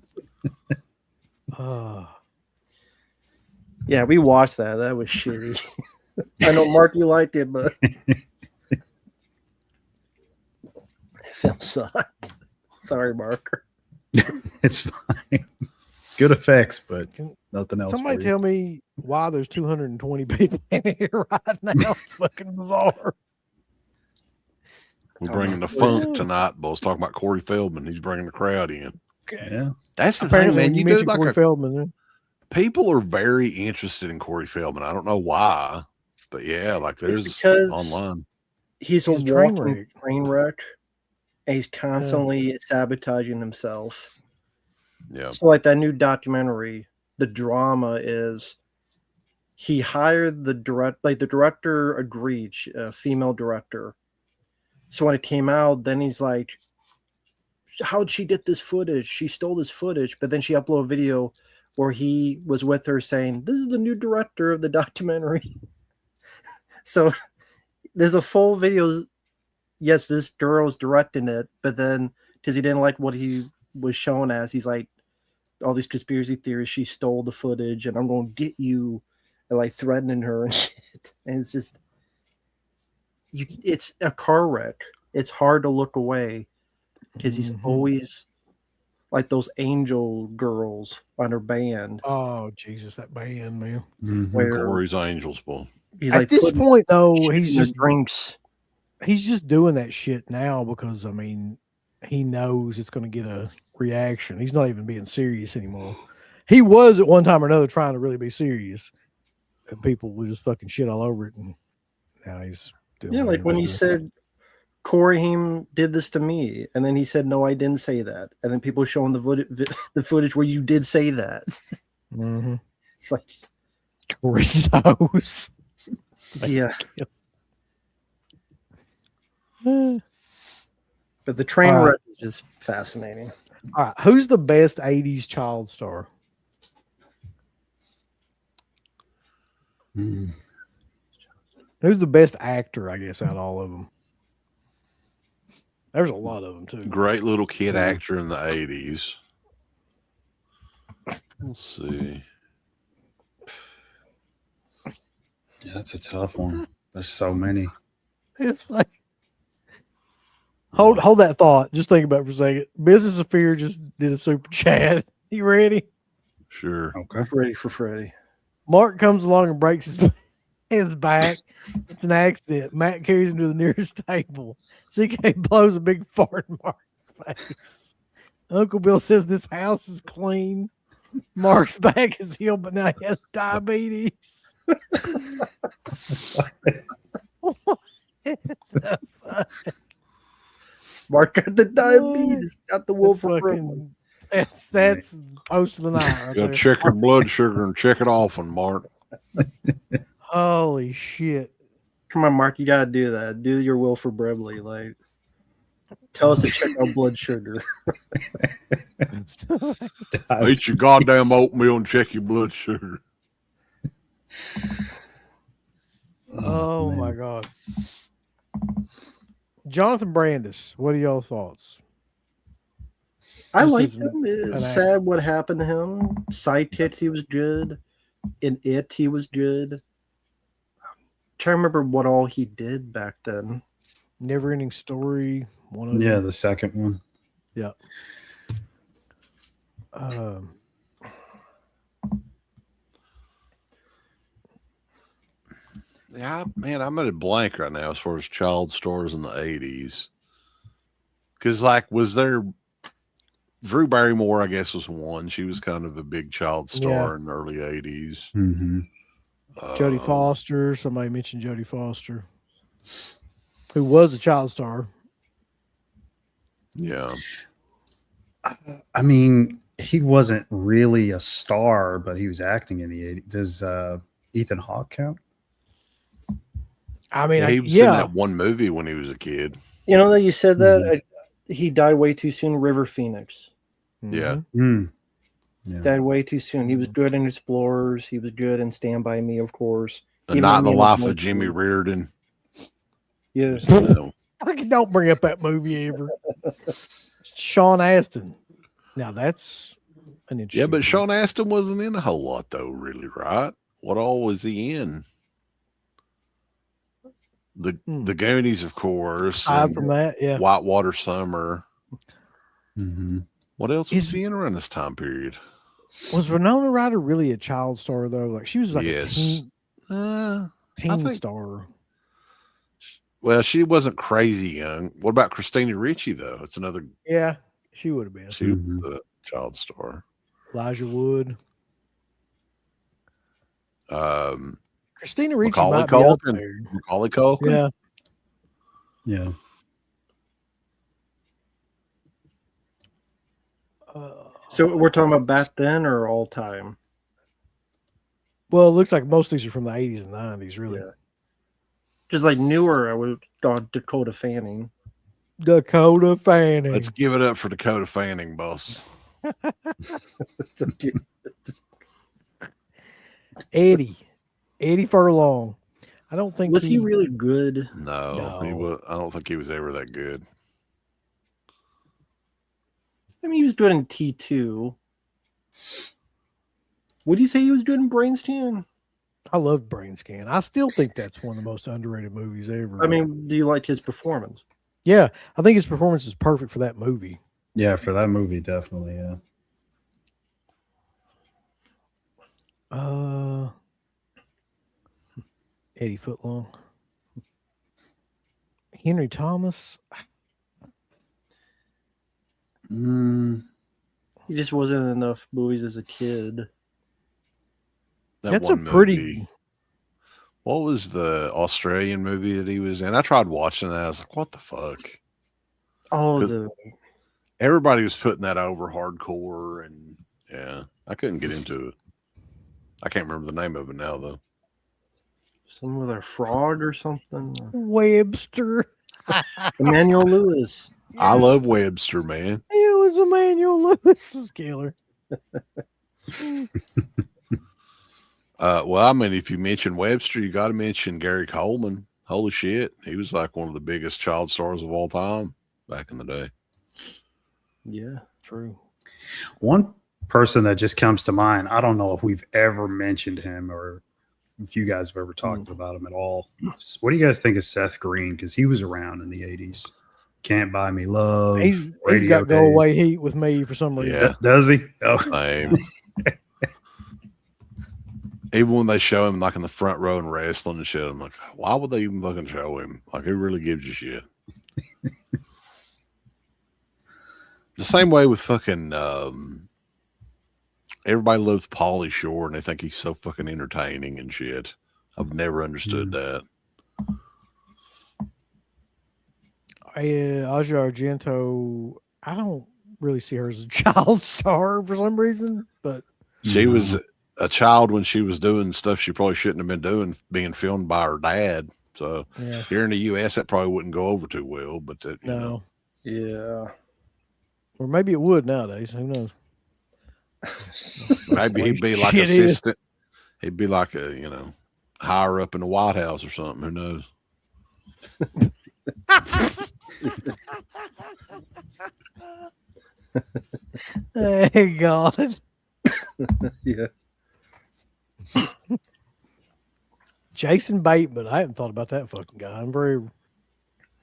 Yeah, we watched that. That was shitty. I know, Mark, you liked it, but the film sucked. Sorry, Mark. It's fine. Good effects, but nothing else. Somebody for you. tell me why there's 220 people in here right now. It's fucking bizarre. We're bringing the funk tonight, but I was talking about Corey Feldman. He's bringing the crowd in. Yeah. That's the Apparently, thing, man. when you You do mentioned like Corey Feldman. people are very interested in Corey Feldman. I don't know why, but yeah, like there's because online. He's a He's a train walking train wreck, and he's constantly sabotaging himself. Yeah. So, like that new documentary, the drama is he hired the director agreed, female director. So when it came out, then he's like, how'd she get this footage? She stole this footage, but then she uploaded a video where he was with her saying, this is the new director of the documentary. So there's a full video. Yes, this girl's directing it, but then because he didn't like what he was shown as, he's like, all these conspiracy theories, she stole the footage and I'm going to get you, and like threatening her and shit. And it's just, it's a car wreck. It's hard to look away because he's always like those angel girls on her band. Oh, Jesus, that band, man. Where Corey's Angels, boy. he's At like this putting point, though, shit he's in their just drinks. he's just doing that shit now because, I mean, he knows it's going to get a reaction. He's not even being serious anymore. He was at one time or another trying to really be serious, and people would just fucking shit all over it. And now he's doing Yeah, like when he said Corey Haim did this to me, and then he said, "No, I didn't say that," and then people showing the footage where you did say that. It's like Corey's house. Yeah. But the train wreck is just fascinating. All right, who's the best 80s child star? Who's the best actor, I guess, out of all of them? There's a lot of them, too. Great little kid actor in the 80s. Let's see. Yeah, that's a tough one. There's so many. It's like hold that thought. Just think about it for a second. Business of Fear just did a super chat. You ready? Sure. Okay. Ready for Freddy. Mark comes along and breaks his back. It's an accident. Matt carries him to the nearest table. CK blows a big fart in Mark's face. Uncle Bill says this house is clean. Mark's back is healed, but now he has diabetes. What the fuck? Mark got the diabetes, got the wolf of Brooklyn. That's post of the night. Right You gotta there. check your blood sugar and check it often, Mark. Holy shit. Come on, Mark, you gotta do that. Do your Wilford Brimley. Like, tell us to check our blood sugar. Eat your goddamn oatmeal and check your blood sugar. Oh my God. Jonathan Brandis, what are y'all thoughts? I This liked is him. It's an sad what happened to him. Sidekicks, he was good. In It, he was good. I'm trying to remember what all he did back then. Never Ending Story. One of Yeah, them. the second one. Yeah. Yeah, man, I'm at a blank right now as far as child stars in the 80s. Because, like, was there Drew Barrymore, I guess, was one. She was kind of a big child star in the early 80s. Mm-hmm. Jodie Foster. Somebody mentioned Jodie Foster, who was a child star. Yeah. I mean, he wasn't really a star, but he was acting in the 80s. Does Ethan Hawke count? I mean, He was in that one movie when he was a kid. You know that you said that. He died way too soon. River Phoenix Yeah. Mhm. Yeah. died way too soon. He was good in Explorers. He was good in Stand By Me, of course. And Even Not in the Indiana Life Jones of Jimmy 2. Reardon. Yeah. No. Don't bring up that movie ever. Sean Astin. Now that's an interesting. Yeah, but movie. Sean Astin wasn't in a whole lot, though, really, right? What all was he in? The Goonies, of course. Aside and from that, yeah. Whitewater Summer. Mhm. What else was Is- he in around this time period? Was Winona Ryder really a child star though? Like she was like a Yes. teen I think- star. Well, she wasn't crazy young. What about Christina Ricci, though? It's another. Yeah, she would have been. She was a child star. Elijah Wood. Christina Ricci Macaulay might be up Culkin. there. Macaulay Culkin. Yeah. Yeah. So we're talking about back then or all time? Well, it looks like most of these are from the 80s and 90s, really. Yeah. Just like newer, I would have gone Dakota Fanning. Dakota Fanning. Let's give it up for Dakota Fanning, boss. Eddie Furlong. I don't think Was he really good? No, he No. was. I don't think he was ever that good. I mean, he was good in T2. Would you say he was good in Brainscan? I love Brain Scan. I still think that's one of the most underrated movies ever. I mean, do you like his performance? yeah, I think his performance is perfect for that movie. Yeah, for that movie, definitely. Yeah. Eddie Footlong. Henry Thomas. He just wasn't in enough movies as a kid. That's a pretty. What was the Australian movie that he was in? I tried watching that. I was like, what the fuck? Oh, 'Cause everybody was putting that over hardcore, and yeah, I couldn't get into it. I can't remember the name of it now, though. some with a frog or something. Webster. Emmanuel Lewis. I love Webster, man. It was Emmanuel Lewis's killer. Well, I mean, if you mention Webster, you got to mention Gary Coleman. Holy shit, he was like one of the biggest child stars of all time back in the day. Yeah. True. One person that just comes to mind, I don't know if we've ever mentioned him or if you guys have ever talked about him at all. What do you guys think of Seth Green? Because he was around in the 80s. Can't Buy Me Love. He's Radio got go Days. away heat with me for some reason. Yeah. Does he? Oh, Same. Even when they show him like in the front row and wrestling and shit, I'm like, why would they even fucking show him? Like, who really gives a shit? The same way with fucking everybody loves Pauly Shore and they think he's so fucking entertaining and shit. I've never understood that. Aja Argento, I don't really see her as a child star for some reason, but She was a child when she was doing stuff she probably shouldn't have been doing, being filmed by her dad. So yeah, here in the U.S., that probably wouldn't go over too well. But that, you know, no. Yeah. Or maybe it would nowadays. Who knows? maybe he'd be like Shit is. assistant. He'd be like a, you know, higher up in the White House or something. Who knows? Hey God. Yeah. Jason Bateman. I haven't thought about that fucking guy. I'm very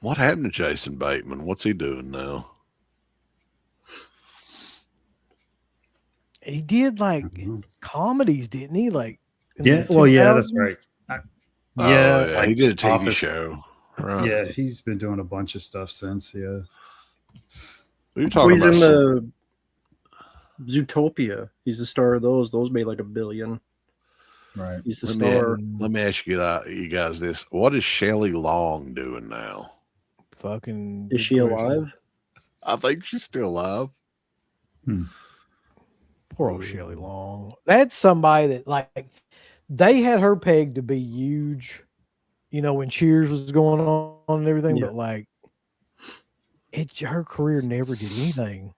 What happened to Jason Bateman? What's he doing now? he did like comedies, didn't he? Like in yeah. the Well, yeah, that's 2000s? right. Oh, Yeah, he like did a TV Office. show. Right. Yeah, he's been doing a bunch of stuff since. Yeah. What are you Well, talking he's about? in the Zootopia. He's the star of those. Those made like $1 billion. Right. He's the Let star. me ask you guys this. What is Shelley Long doing now? Fucking Is she alive? I think she's still alive. Poor old Shelley Long. That's somebody that like they had her pegged to be huge, you know, when Cheers was going on and everything, Yeah. but like her career never did anything.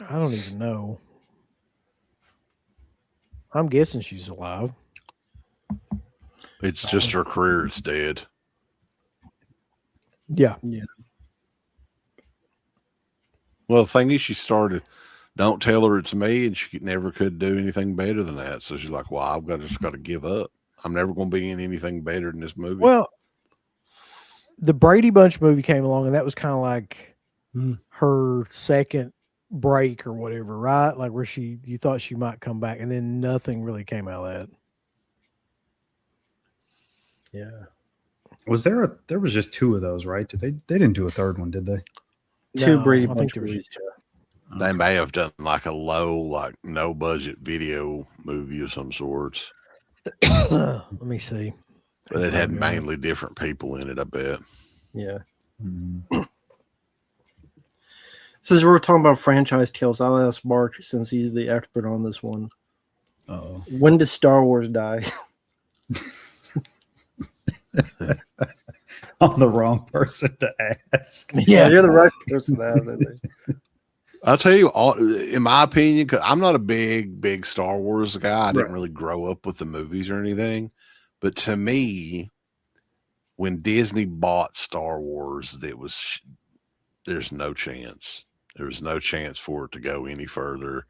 I don't even know. I'm guessing she's alive. It's just her career is dead. Yeah. Well, the thing is, she started Don't Tell Her It's Me, and she never could do anything better than that. So she's like, well, just got to give up. I'm never going to be in anything better than this movie. Well, the Brady Bunch movie came along, and that was kind of like her second break or whatever, right? Like where you thought she might come back, and then nothing really came out of that. Yeah. There was just 2 of those, right? They didn't do a third one, did they? Two Brady I think Bunch there was movies. They may have done like a low, like no budget video movie of some sorts. Let me see. But it had mainly different people in it, I bet. Yeah. Mm-hmm. Since we're talking about franchise tales, I'll ask Mark, since he's the expert on this one. Uh-oh. When did Star Wars die? I'm the wrong person to ask. Yeah, you're the right person to ask it. I'll tell you, in my opinion, because I'm not a big Star Wars guy. I didn't really grow up with the movies or anything. But to me, when Disney bought Star Wars, there's no chance. There was no chance for it to go any further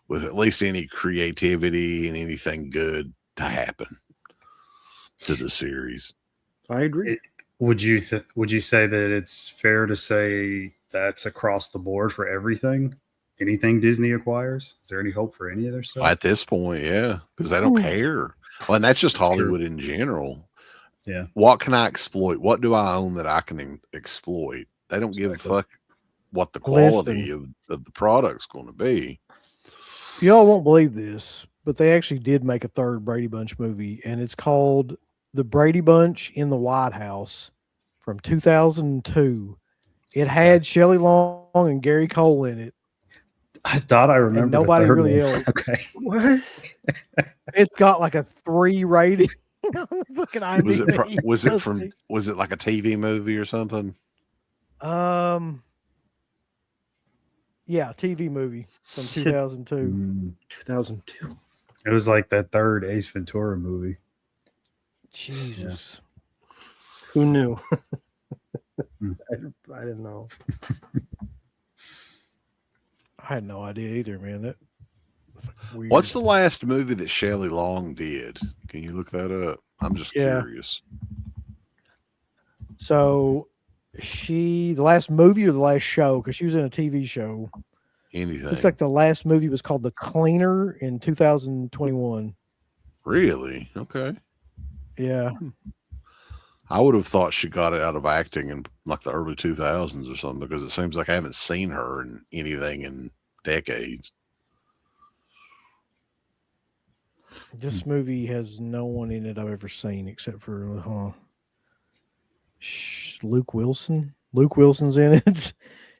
with at least any creativity and anything good to happen to the series. I agree. Would you say that it's fair to say that's across the board for everything? Anything Disney acquires? Is there any hope for any of their stuff? At this point, yeah, because they don't care. Well, and that's just Hollywood in general. Yeah. What can I exploit? What do I own that I can exploit? They don't give a fuck what the quality of the product's going to be. Y'all won't believe this, but they actually did make a third Brady Bunch movie, and it's called The Brady Bunch in the White House from 2002. It had Shelley Long and Gary Cole in it. I thought I remembered. Nobody really else. Okay. What? It's got like a 3 rating. Fucking IMDb. Was it like a TV movie or something? Yeah, TV movie from 2002. 2002. It was like that third Ace Ventura movie. Jesus. Who knew? I didn't know. I had no idea either, man. That weird. What's the last movie that Shelley Long did? Can you look that up? I'm just curious. So the last movie or the last show, because she was in a TV show. Anything. Looks like the last movie was called The Cleaner in 2021. Really? Okay. Yeah. I would have thought she got it out of acting in like the early 2000s or something, because it seems like I haven't seen her in anything in decades. This movie has no one in it I've ever seen except for Luke Wilson. Luke Wilson's in it.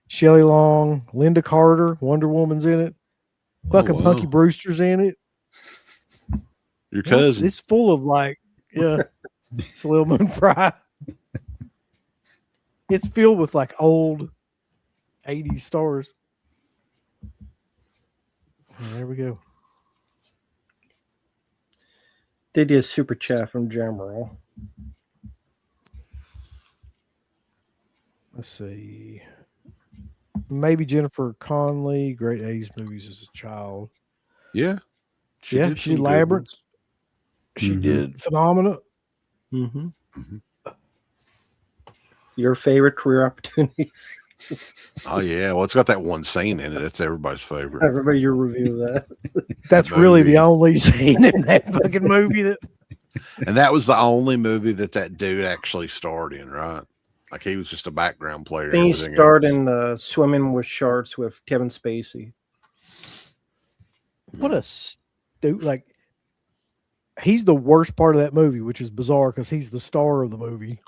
Shelley Long, Linda Carter, Wonder Woman's in it. Fucking Punky Brewster's in it. Your cousin. It's full of it's Lil Moon Fry. It's filled with like old 80s stars. There we go. They did a super chat from Jammerall. Let's see. Maybe Jennifer Connelly, great 80s movies as a child. Yeah. She did Labyrinth. She did Phenomena. Mm-hmm. Your favorite career opportunities? Oh, yeah. Well, it's got that one scene in it. It's everybody's favorite. I remember your review of that. That's really the only scene in that fucking movie And that was the only movie that dude actually starred in, right? Like he was just a background player. Then he starred in Swimming with Sharks with Kevin Spacey. What a he's the worst part of that movie, which is bizarre because he's the star of the movie.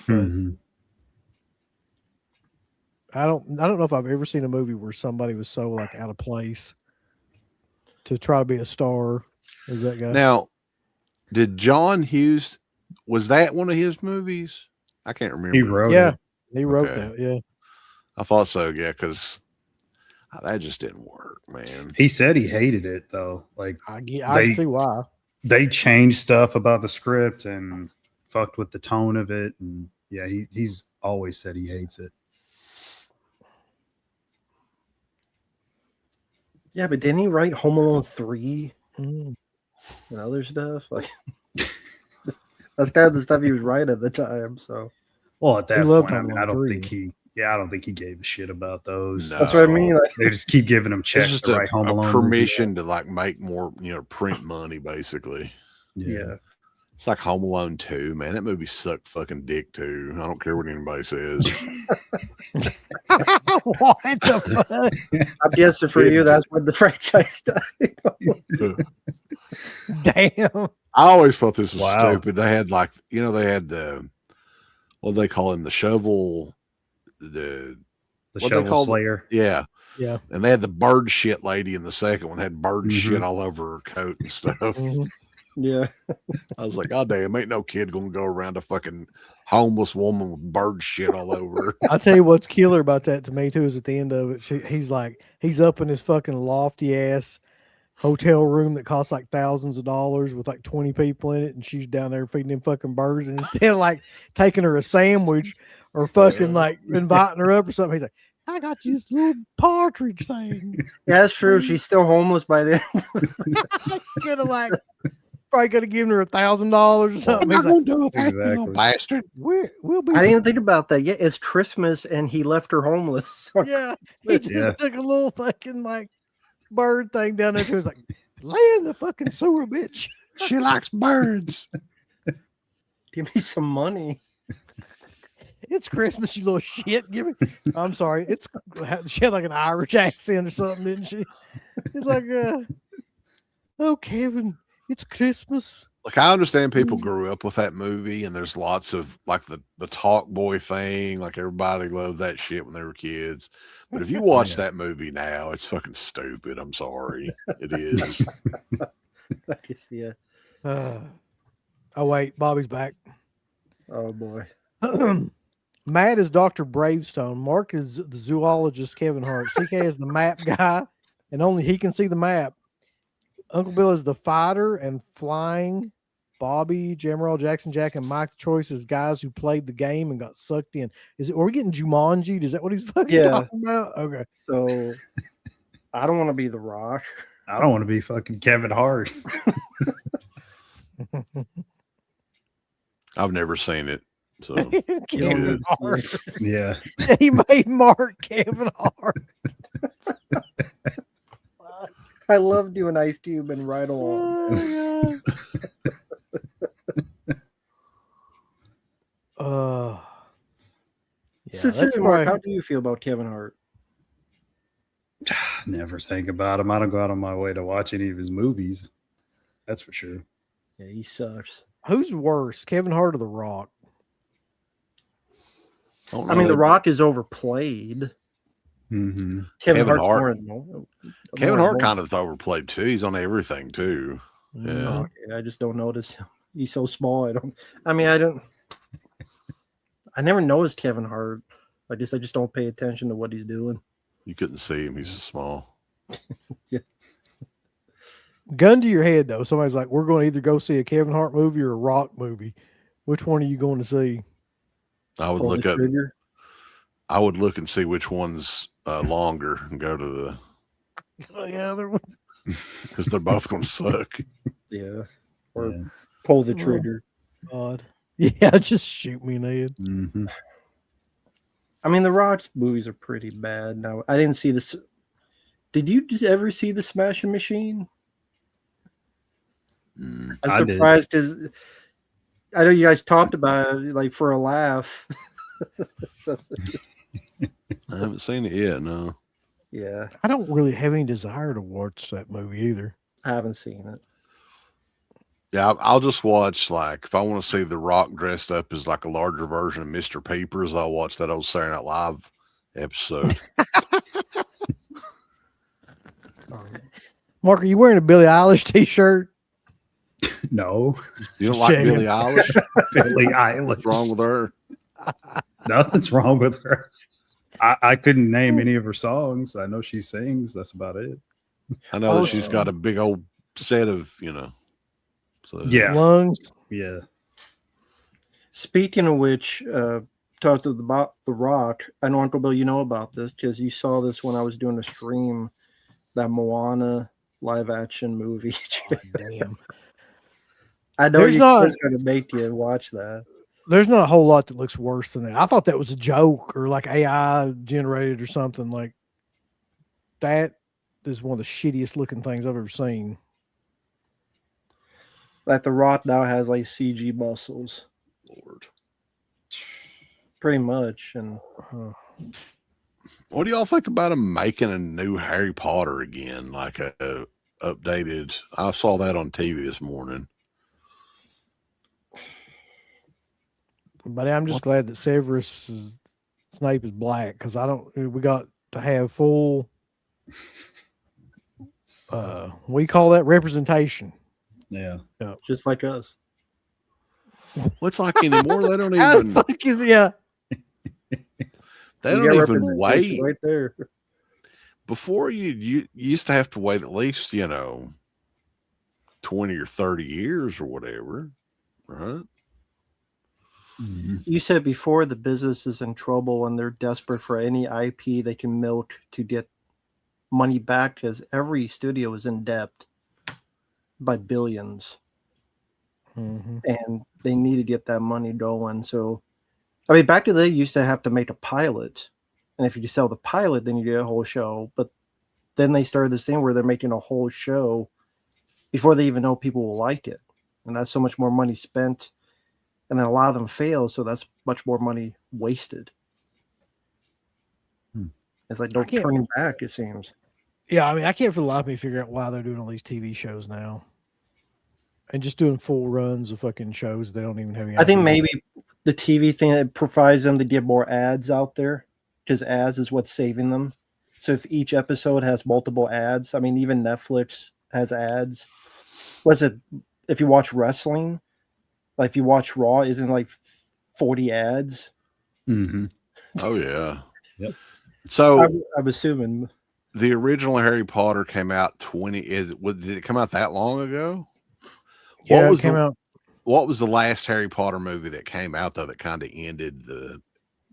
Mm-hmm. I don't know if I've ever seen a movie where somebody was so like out of place to try to be a star as that guy. Now, did John Hughes Was that one of his movies? I can't remember. He wrote Yeah, it. he wrote Okay. that. Yeah, I thought so. Yeah, because that just didn't work, man. He said he hated it though. Like I They- see why. they changed stuff about the script and fucked with the tone of it. And yeah, he's always said he hates it. Yeah, but didn't he write Home Alone 3 Mm. and other stuff? Like that's kind of the stuff he was writing at the time. So Well, at that loved point, I Home mean, Alone I don't 3. think he gave a shit about those. No. that's what I mean. Like, They just keep giving him It's checks just to a write Home Alone permission to like make more, print money, basically. Yeah. It's like Home Alone 2, man. That movie sucked fucking dick too. I don't care what anybody says. What the fuck? I'm guessing for you, that's when the franchise died. Damn. I always thought this was Wow. stupid. They had like, they had the, what do they call him? The shovel, The what they Shovel call Slayer. yeah. Yeah. And they had the bird shit lady in the second one, had bird Mhm. shit all over her coat and stuff. Mhm. Yeah. I was like, God damn, ain't no kid gonna go around a fucking homeless woman with bird shit all over her. I'll tell you what's killer about that to me too is at the end of it, he's up in his fucking lofty ass hotel room that costs like thousands of dollars with like 20 people in it, and she's down there feeding them fucking birds, and instead of like taking her a sandwich or fucking like inviting her up or something, he's like, I got you this little partridge thing. Yeah, that's true. She's still homeless by then. Could have like probably could have given her $1,000 or something. He's like, do with that, you little bastard? we'll be I didn't even think about that. Yeah, it's Christmas and he left her homeless. yeah. He just Yeah. took a little fucking like bird thing down there. He was like, lay in the fucking sewer, bitch. She likes birds. Give me some money. It's Christmas, you little shit. Give me. I'm sorry. She had like an Irish accent or something, didn't she? It's like, oh, Kevin, it's Christmas. Like, I understand people grew up with that movie, and there's lots of like the talk boy thing. Like, everybody loved that shit when they were kids. But if you watch that movie now, it's fucking stupid. I'm sorry. It is. I guess, yeah. Oh, wait. Bobby's back. Oh boy. Matt is Dr. Bravestone. Mark is the zoologist, Kevin Hart. CK is the map guy, and only he can see the map. Uncle Bill is the fighter and flying. Bobby, Jammerall, Jackson Jack, and Mike Choice is guys who played the game and got sucked in. Are we getting Jumanji? Is that what he's fucking talking about? Okay. So I don't want to be the Rock. I don't want to be fucking Kevin Hart. I've never seen it. So Kevin good. Hart. Yeah. He made Mark Kevin Hart. I love doing Ice Cube and Ride Along. Yeah, Sincerely, Mark, how do you feel about Kevin Hart? Never think about him. I don't go out of my way to watch any of his movies. That's for sure. Yeah, he sucks. Who's worse, Kevin Hart or The Rock? I mean, The Rock is overplayed. Mm-hmm. Kevin Kevin Hart's Hart. more. Kevin Hart kind of is overplayed too. He's on everything too. Yeah. Okay, I just don't notice him. He's so small. I never noticed Kevin Hart. I just don't pay attention to what he's doing. You couldn't see him. He's so small. Gun to your head, though. Somebody's like, we're going to either go see a Kevin Hart movie or a Rock movie. Which one are you going to see? I would Pull look the up. trigger. I would look and see which one's longer and go to the The other one. because they're both going to suck. Yeah. Or Yeah. pull the trigger. God. Yeah, just shoot me in the head. Mm-hmm. I mean, the Rock's movies are pretty bad. Now, I didn't see this. Did you just ever see the Smashing Machine? Mm. I'm I did. surprised because I know you guys talked about it like for a laugh. So, I haven't seen it yet. No. yeah, I don't really have any desire to watch that movie either. I haven't seen it. Yeah, I'll just watch like if I want to see The Rock dressed up as like a larger version of Mr. Peepers, I'll watch that old Saturday Night Live episode. Mark, are you wearing a Billie Eilish t-shirt? No. You don't like Shame. Billie Eilish? Billie Eilish. What's wrong with her? Nothing's wrong with her. I couldn't name any of her songs. I know she sings. That's about it. I know that she's got a big old set of, So Yeah. Lungs. Yeah. Speaking of which, talked about The Rock. I know, Uncle Bill, you know about this because you saw this when I was doing a stream, that Moana live action movie. Oh, damn. I know There's not- was going to make you watch that. There's not a whole lot that looks worse than that. I thought that was a joke or like AI generated or something. Like that is one of the shittiest looking things I've ever seen. Like The Rock now has like CG muscles, Lord. pretty much. And What do y'all think about him making a new Harry Potter again? Like a updated. I saw that on TV this morning. But I'm just glad that Severus Snape is black because we got to have full what do you call that, representation. Yeah. just like us. What's like anymore? They don't How the even. fuck is they They You don't got even representation wait. right there. Before you used to have to wait at least 20 or 30 years or whatever, right? Mhm. You said before the business is in trouble and they're desperate for any IP they can milk to get money back because every studio is in debt by billions Mm-hmm. and they need to get that money going. So, I mean, back to the day, you used to have to make a pilot. And if you sell the pilot, then you get a whole show. But then they started this thing where they're making a whole show before they even know people will like it. And that's so much more money spent. And then a lot of them fail, so that's much more money wasted. It's like no can't- turning back, it seems. Yeah, I mean, I can't for the life of me figure out why they're doing all these TV shows now, and just doing full runs of fucking shows they don't even have any. I think idea. maybe the TV thing that provides them to get more ads out there because ads is what's saving them. So if each episode has multiple ads, I mean, even Netflix has ads. Was it if you watch wrestling? Like if you watch Raw, isn't like 40 ads? Mhm. Oh yeah. Yep. So I'm assuming. the original Harry Potter came out did it come out that long ago? Yeah, what it came out. What was the last Harry Potter movie that came out though that kind of ended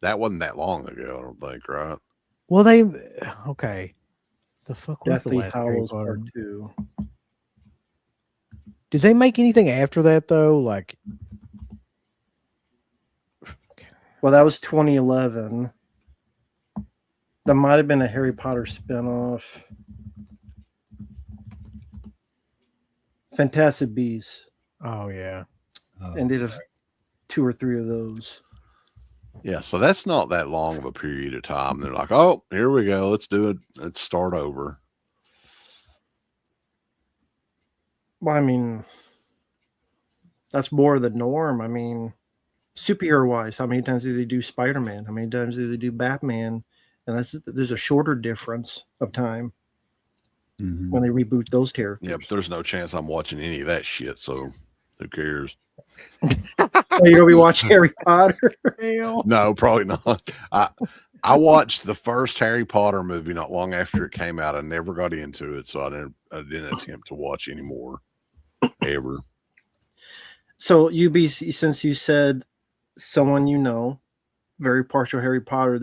that wasn't that long ago, I don't think, right? Well, okay. The fuck was the Deathly last Harry Hallows Potter? Part 2. Did they make anything after that though? Like, Well, that was 2011. That might have been a Harry Potter spinoff. Fantastic Beasts. oh yeah, And did 2 or 3 of those. Yeah, so that's not that long of a period of time. They're like, oh, here we go. Let's do it. Let's start over. Well, I mean, that's more the norm. I mean, superhero wise, how many times do they do Spider-Man? How many times do they do Batman? And there's a shorter difference of time Mhm. when they reboot those characters. Yeah, but there's no chance I'm watching any of that shit. So who cares? Oh, you're gonna be watching Harry Potter? No, probably not. I watched the first Harry Potter movie not long after it came out. I never got into it, so I didn't attempt to watch anymore ever. So since you said someone you know, very partial Harry Potter,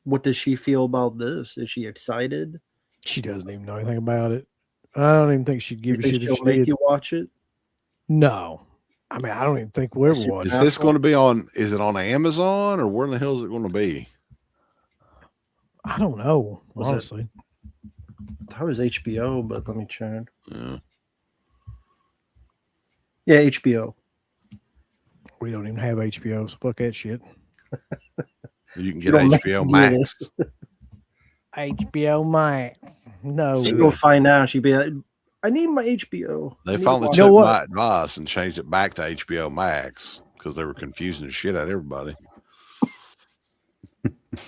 what does she feel about this? Is she excited? she doesn't even know anything about it. I don't even think she'd You give a think shit if she'll she make did. you watch it? No, I mean, I don't even think we'll ever watch Is it. this going to be on? Is it on Amazon or where in the hell is it going to be? I don't know, Was it- honestly. That was HBO, but let me check. Yeah. Yeah, HBO. We don't even have HBO, so fuck that shit. You can You get don't make HBO me do Max. HBO Max. No. She'd go find out. She'd be like, I need my HBO. They I need to finally watch You know took what? my advice and changed it back to HBO Max because they were confusing the shit out of everybody.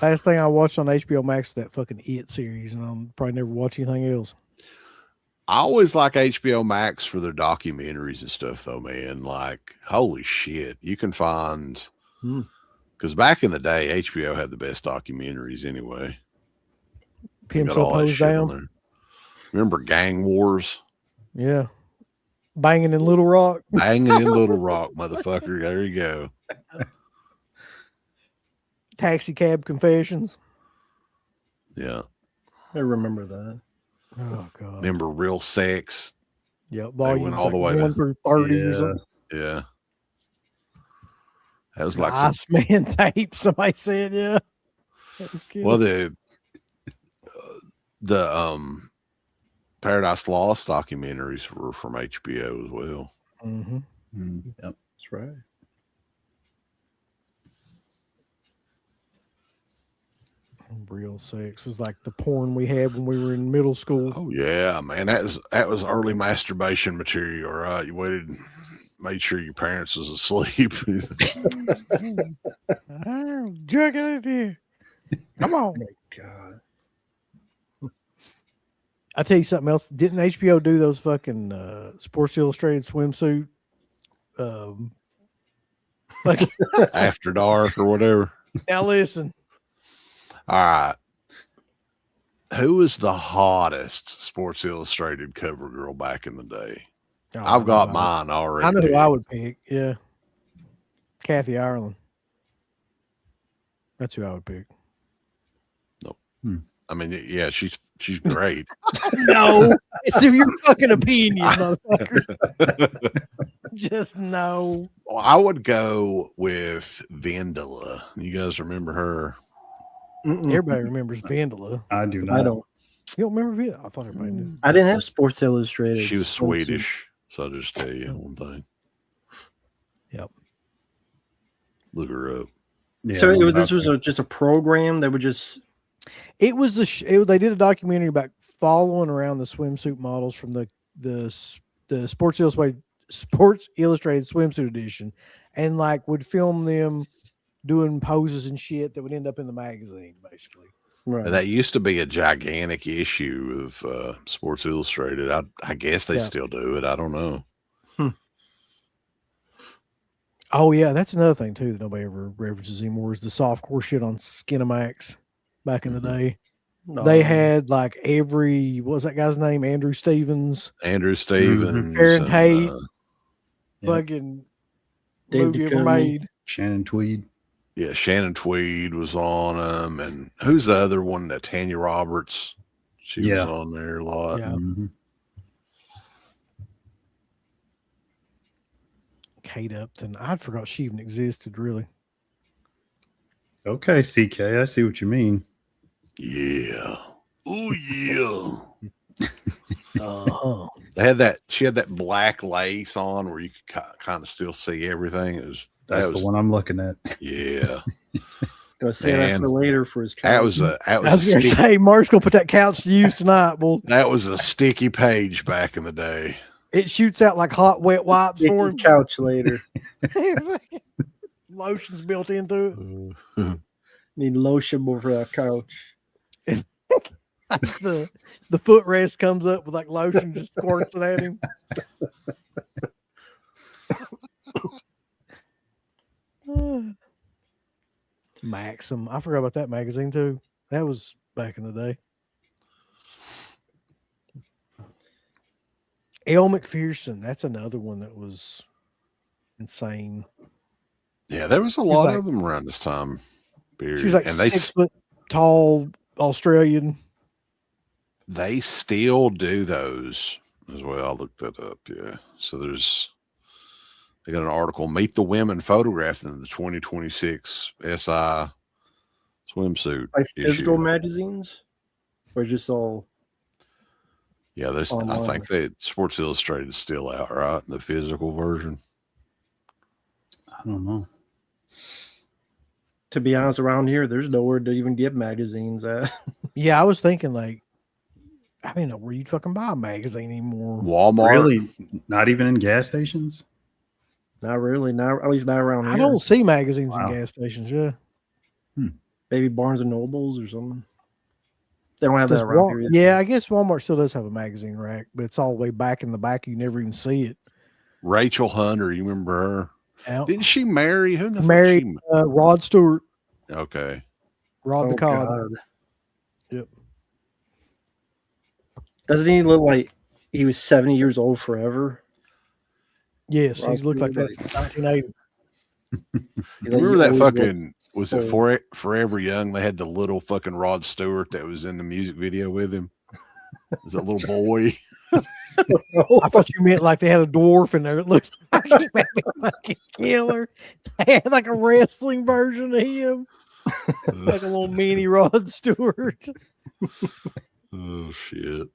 Last thing I watched on HBO Max is that fucking It series, and I'll probably never watch anything else. I always like HBO Max for their documentaries and stuff, though, man. Like, holy shit, you can find. Because back in the day, HBO had the best documentaries anyway. Pimp So Pose Down. Remember Gang Wars? Yeah. Banging in Little Rock. Banging in Little Rock, motherfucker. There you go. Taxi Cab Confessions. Yeah. I remember that. Oh, God. Remember Real Sex? Yeah. They went all the way 1 through 30 or Yeah. something. Yeah. That was The like some, Iceman tape, somebody said, yeah. That was good. well, the Paradise Lost documentaries were from HBO as well. Mm-hmm. Yep. That's right. Real Sex was like the porn we had when we were in middle school. Oh yeah, man. That was early masturbation material, right? You made sure your parents was asleep. Jerk it in here. Come on. Oh my God. I'll tell you something else. Didn't HBO do those fucking Sports Illustrated swimsuit? Like, After dark or whatever. now listen. All right. Who was the hottest Sports Illustrated cover girl back in the day? Oh, I've got I mine already. know who picked. I would pick. Yeah. Kathy Ireland. That's who I would pick. I mean, yeah, she's great. No. It's in your fucking opinion, motherfucker. Just no. Well, I would go with Vendela. You guys remember her? Everybody remembers Vandala. I do not. I don't. You don't remember Vandala? I thought everybody knew. I didn't have Sports Illustrated. She was swimsuit. Swedish. So I'll just tell you one thing. Yep. Look her up. Yeah, So I'm this about was to. just a program that would just. It was they did a documentary about following around the swimsuit models from the Sports Illustrated swimsuit edition, and like would film them doing poses and shit that would end up in the magazine, basically. Right. That used to be a gigantic issue of Sports Illustrated. I guess they still do it. I don't know. Oh yeah, that's another thing too that nobody ever references anymore is the softcore shit on Skinamax back in the day. They had like what was that guy's name? Andrew Stevens. Andrew Stevens. Aaron and, Tate. Yeah. Fucking Dave movie ever Duchovny. made. Shannon Tweed. yeah, Shannon Tweed was on them. And who's the other one? Tanya Roberts. She was on there a lot. Yeah. Mhm. Kate Upton. I forgot she even existed, really. Okay, CK, I see what you mean. Yeah. Oh yeah. Uh-huh. She had that black lace on where you could kind of still see everything. That's the one I'm looking at. Yeah. Gonna say that Man, for later for his. That was a I was going to say, Mark's going to put that couch to use tonight, boy. that was a sticky page back in the day. It shoots out like hot, wet wipes for him. couch later. Lotion's built into it. Need lotion for that couch. the footrest comes up with like lotion, just squirts it at him. Maxim. I forgot about that magazine too. That was back in the day. Elle McPherson. That's another one that was insane. Yeah, there was a lot of them around this time period. She was like and 6 foot tall Australian. They still do those as well. I looked that up. Yeah. So they got an article, Meet the Women Photographed in the 2026 SI swimsuit. Like physical issue. magazines? Or just all Yeah, I online? think that Sports Illustrated is still out, right? The physical version. I don't know. To be honest, around here, there's nowhere to even get magazines at. Yeah, I was thinking like, I didn't know where you'd fucking buy a magazine anymore. Walmart. Really? Not even in gas stations? Not really. Not at least not around here. I don't see magazines Wow. in gas stations. Yeah, Maybe Barnes and Nobles or something. They don't have that Does around here. yeah, I guess Walmart still does have a magazine rack, but it's all the way back in the back. You never even see it. Rachel Hunter, you remember her? Out. Didn't she marry? Who the Married fuck she? Rod Stewart. Okay. Rod the Cod. God. Yep. Doesn't he look like he was 70 years old forever? Yes, Rod he's looked like Stewart, that since 1980. You remember that fucking, was it Forever Young? They had the little fucking Rod Stewart that was in the music video with him. Was that little boy? I thought you meant like they had a dwarf in there. It looked like he made me fucking killer. They had like a wrestling version of him. Like a little mini Rod Stewart. Oh shit.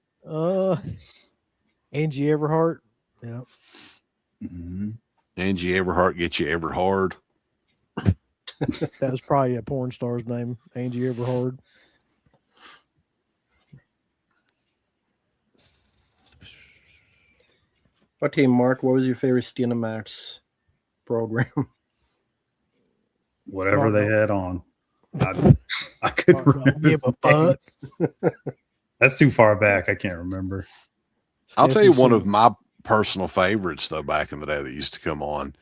Angie Everhart. Yeah. Mm-hmm. Angie Everhart gets you ever hard. That was probably a porn star's name, Angie Everhart. Okay, Mark, what was your favorite Skinamax program? Whatever they had on. I couldn't remember. Give a the fuck. names. That's too far back. I can't remember. I'll tell you one of my personal favorites, though, back in the day that used to come on.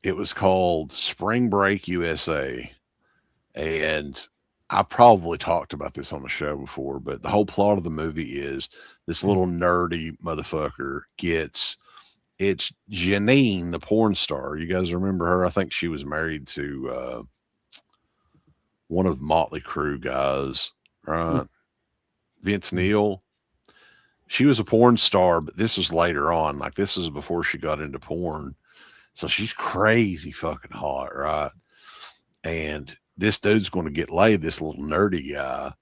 It was called Spring Break USA. And I probably talked about this on the show before, but the whole plot of the movie is this little nerdy motherfucker it's Janine, the porn star. You guys remember her? I think she was married to one of Motley Crue guys, right? Vince Neil. She was a porn star, but this was later on. Like, this was before she got into porn. So she's crazy fucking hot, right? And this dude's going to get laid, this little nerdy guy.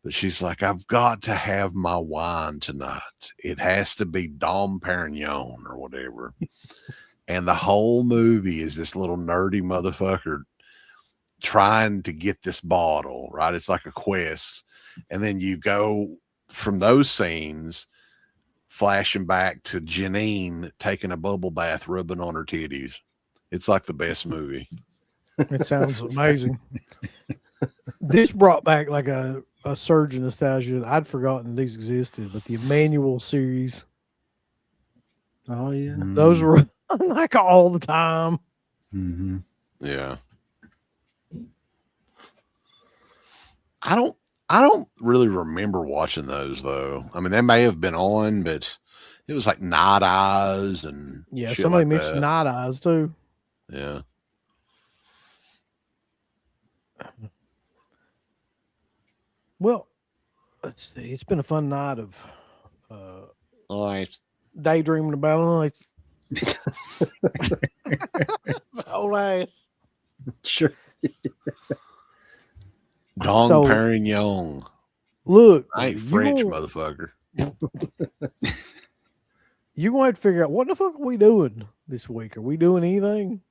But she's like, I've got to have my wine tonight. It has to be Dom Perignon or whatever. And the whole movie is this little nerdy motherfucker trying to get this bottle, right? It's like a quest. And then you go from those scenes flashing back to Janine taking a bubble bath, rubbing on her titties. It's like the best movie. It sounds amazing. This brought back like a surge in nostalgia. I'd forgotten these existed, but the Emmanuel series. Oh yeah, those were like all the time. Mm-hmm. Yeah. I don't really remember watching those though. I mean, they may have been on, but it was like Night Eyes and Yeah, shit somebody like mentioned that. Night Eyes too. Yeah. Well, let's see. It's been a fun night of Life. daydreaming about life. Oh, nice. sure. Dom So- Perignon. Look, I ain't you French, gonna- motherfucker. You're going to have to figure out what the fuck are we doing this week? Are we doing anything?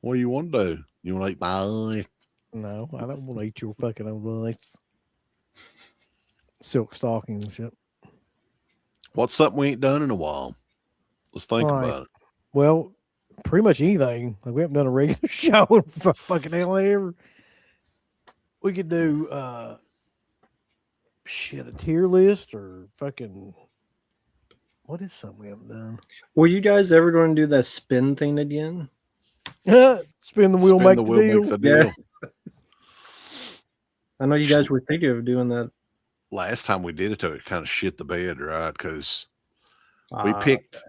What do you want to do? You want to eat my life? No, I don't want to eat your fucking own life. Silk stockings. Yep. What's something we ain't done in a while? Let's think Right. about it. Well, pretty much anything. Like, we haven't done a regular show in fucking hell ever. We could do a tier list or fucking what is something we haven't done? Were you guys ever going to do that spin thing again? Spin the wheel, Spin make the the wheel, deal. make the deal. Yeah. I know you guys were thinking of doing that. Last time we did it, though, it kind of shit the bed, right? Because we picked,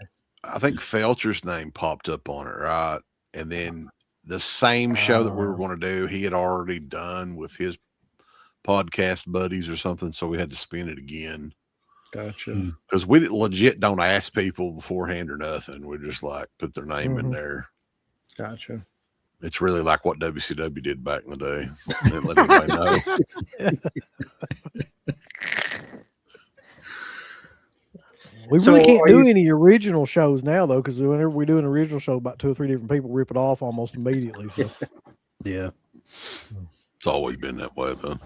I think Felcher's name popped up on it, right? And then the same show that we were going to do, he had already done with his podcast buddies or something. So we had to spin it again. Gotcha. Because we legit don't ask people beforehand or nothing. We just like put their name in there. Gotcha. It's really like what WCW did back in the day. They didn't let anybody know. We So really can't are do you- any original shows now, though, because whenever we do an original show, about 2 or 3 different people rip it off almost immediately. So Yeah. It's always been that way, though.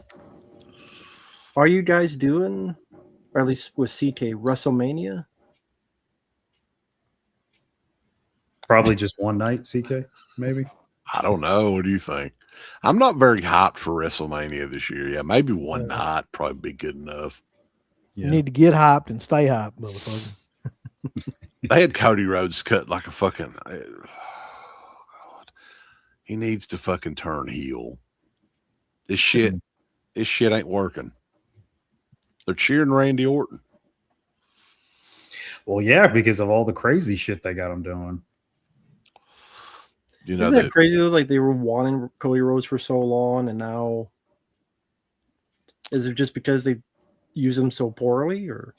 Are you guys doing, or at least with CK, WrestleMania? Probably just one night, CK, maybe. I don't know. What do you think? I'm not very hyped for WrestleMania this year. Yeah, maybe one night probably be good enough. You need to get hyped and stay hyped, motherfucker. They had Cody Rhodes cut like a fucking. God. He needs to fucking turn heel. This shit ain't working. They're cheering Randy Orton. Well, yeah, because of all the crazy shit they got him doing. You know, Isn't that crazy though? Like they were wanting Cody Rhodes for so long, and now is it just because they use him so poorly, or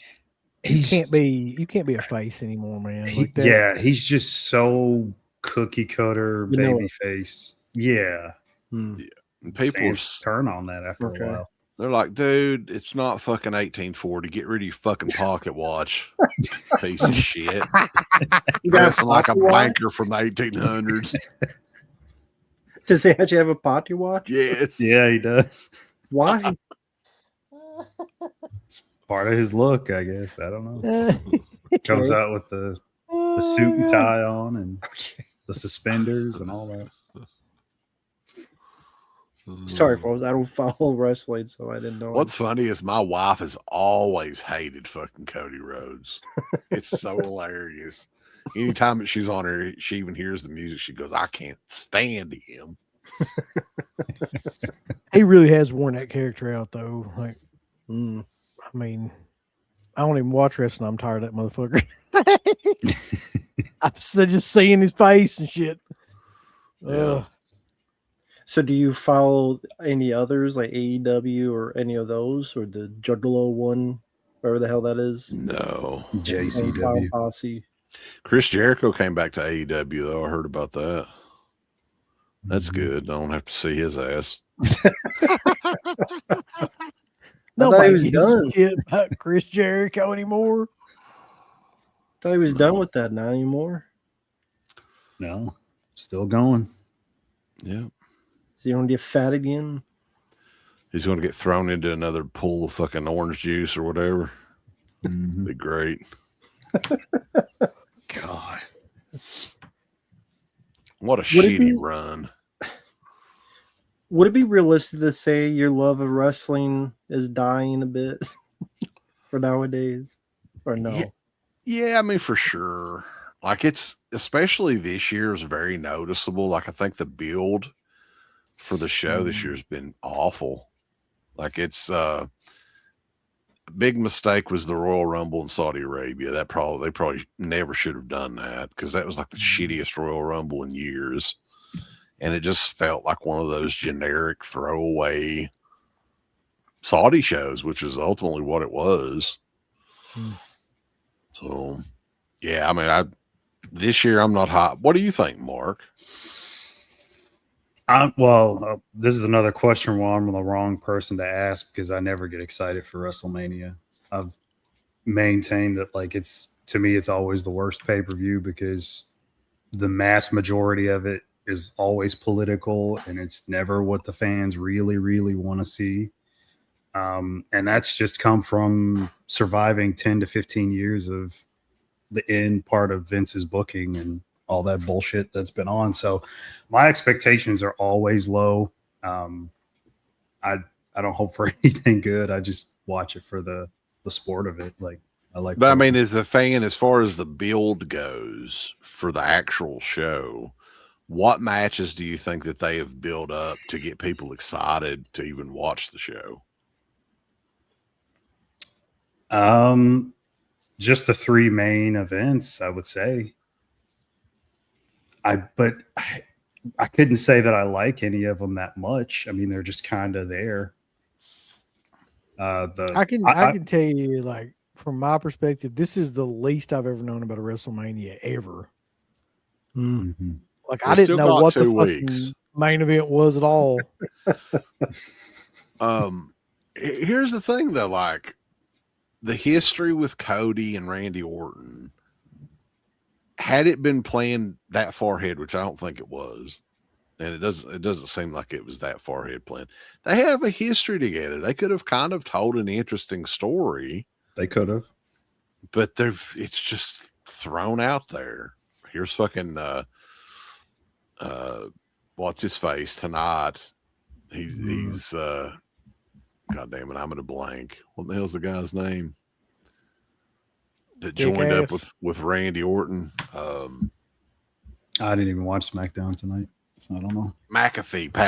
You can't be a face anymore, man. Like that. Yeah, he's just so cookie cutter baby face. Yeah. And people Fans turn on that after a while. They're like, dude, it's not fucking 1840. Get rid of your fucking pocket watch. Piece of shit. Dressing like a banker from the 1800s. Does he actually have a potty watch? Yes. Yeah, he does. Why? It's part of his look, I guess. I don't know. Comes out with the suit and tie on and the suspenders and all that. Sorry, folks. I don't follow wrestling, so I didn't know. What's funny is my wife has always hated fucking Cody Rhodes. It's so hilarious. Anytime that she's on her, she even hears the music, she goes, I can't stand him. He really has worn that character out, though. Like, I mean, I don't even watch wrestling. I'm tired of that motherfucker. I'm just seeing his face and shit. Yeah. So do you follow any others like AEW or any of those, or the Juggalo one, whatever the hell that is? No. JCW. Posse. Chris Jericho came back to AEW, though. I heard about that. That's good. I don't have to see his ass. Nobody was gives done. a shit about Chris Jericho anymore. I thought he was done with that. Not anymore. No, still going. Yeah. Is he going to get fat again? He's going to get thrown into another pool of fucking orange juice or whatever. Be great. God. What a shitty run. Would it be realistic to say your love of wrestling is dying a bit for nowadays? Or no? Yeah, I mean, for sure. Like, it's, especially this year, is very noticeable. Like, I think the build for the show this year has been awful. Like, it's a big mistake was the Royal Rumble in Saudi Arabia. They probably never should have done that, because that was like the shittiest Royal Rumble in years. And it just felt like one of those generic throwaway Saudi shows, which is ultimately what it was. So, yeah, I mean, this year I'm not hot. What do you think, Mark? This is another question where I'm the wrong person to ask, because I never get excited for WrestleMania. I've maintained that, like, to me, it's always the worst pay-per-view, because the mass majority of it is always political, and it's never what the fans really, really want to see. And that's just come from surviving 10 to 15 years of the end part of Vince's booking and all that bullshit that's been on. So my expectations are always low. I don't hope for anything good. I just watch it for the sport of it. Like, but I mean, as a fan, as far as the build goes for the actual show, what matches do you think that they have built up to get people excited to even watch the show? Just the three main events, I would say. I couldn't say that I like any of them that much. I mean, they're just kind of there. I can tell you, like, from my perspective, this is the least I've ever known about a WrestleMania ever. Like, I didn't know what the fucking main event was at all. Here's the thing, though, like, the history with Cody and Randy Orton, had it been planned that far ahead, which I don't think it was, and it doesn't seem like it was that far ahead planned. They have a history together. They could have kind of told an interesting story. They could have, but it's just thrown out there. Here's fucking what's his face tonight. He's God damn it, I'm at a blank. What the hell's the guy's name that joined up with Randy Orton? I didn't even watch SmackDown tonight, so I don't know. Pat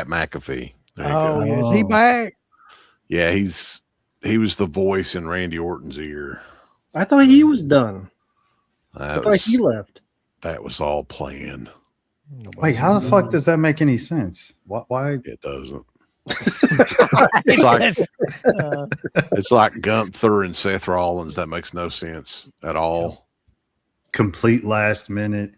McAfee. There you Oh, go. is he back? Yeah, he was the voice in Randy Orton's ear. I thought he was done. I thought he left. That was all planned. Wait, how the fuck does that make any sense? Why? It doesn't. It's like Gunther and Seth Rollins. That makes no sense at all. Complete last minute.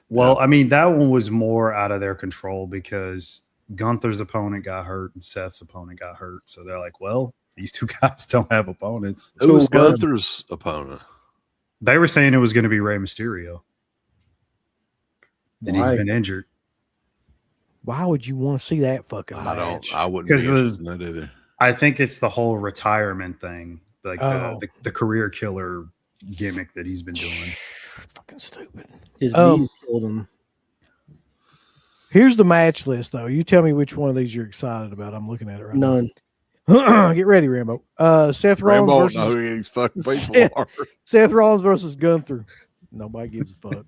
Well, I mean, that one was more out of their control because Gunther's opponent got hurt and Seth's opponent got hurt. So they're like, well, these two guys don't have opponents. Who was Gunther's opponent? They were saying it was going to be Rey Mysterio. And he's been injured. Why would you want to see that fucking match? I wouldn't be interested in that either. I think it's the whole retirement thing, like the career killer gimmick that he's been doing. Fucking stupid. His knees killed him. Here's the match list, though. You tell me which one of these you're excited about. I'm looking at it right None. now. Get ready, Rambo. Seth Rollins versus know who these fucking people are. Seth Rollins versus Gunther. Nobody gives a fuck.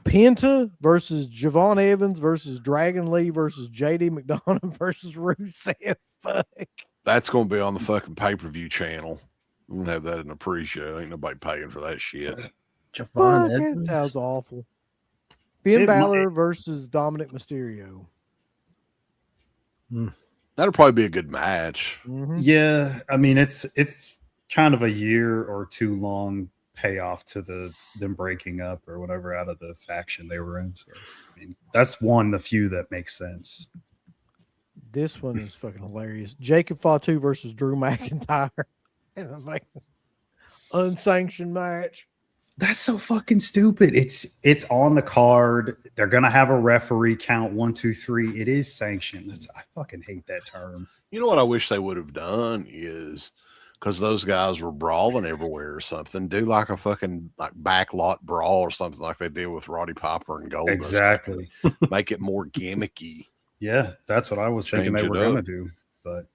Penta versus Javon Evans versus Dragon Lee versus JD McDonough versus Rusev. Fuck. That's going to be on the fucking pay-per-view channel. We're going to have that in a pre-show. Ain't nobody paying for that shit. Javon Evans. That sounds awful. Finn Balor versus Dominic Mysterio. That'll probably be a good match. Mm-hmm. Yeah, I mean, it's kind of a year or two long payoff to them breaking up or whatever out of the faction they were in. So, I mean, that's the few that makes sense. This one is fucking hilarious. Jacob Fatu versus Drew McIntyre. And I'm like, unsanctioned match. That's so fucking stupid. It's on the card. They're gonna have a referee count 1, 2, 3. It is sanctioned. I fucking hate that term. You know what I wish they would have done is, because those guys were brawling everywhere or something, do like a fucking backlot brawl or something like they did with Roddy Piper and Goldust. Exactly. Make it more gimmicky. Yeah, that's what I was thinking they were up. gonna do, but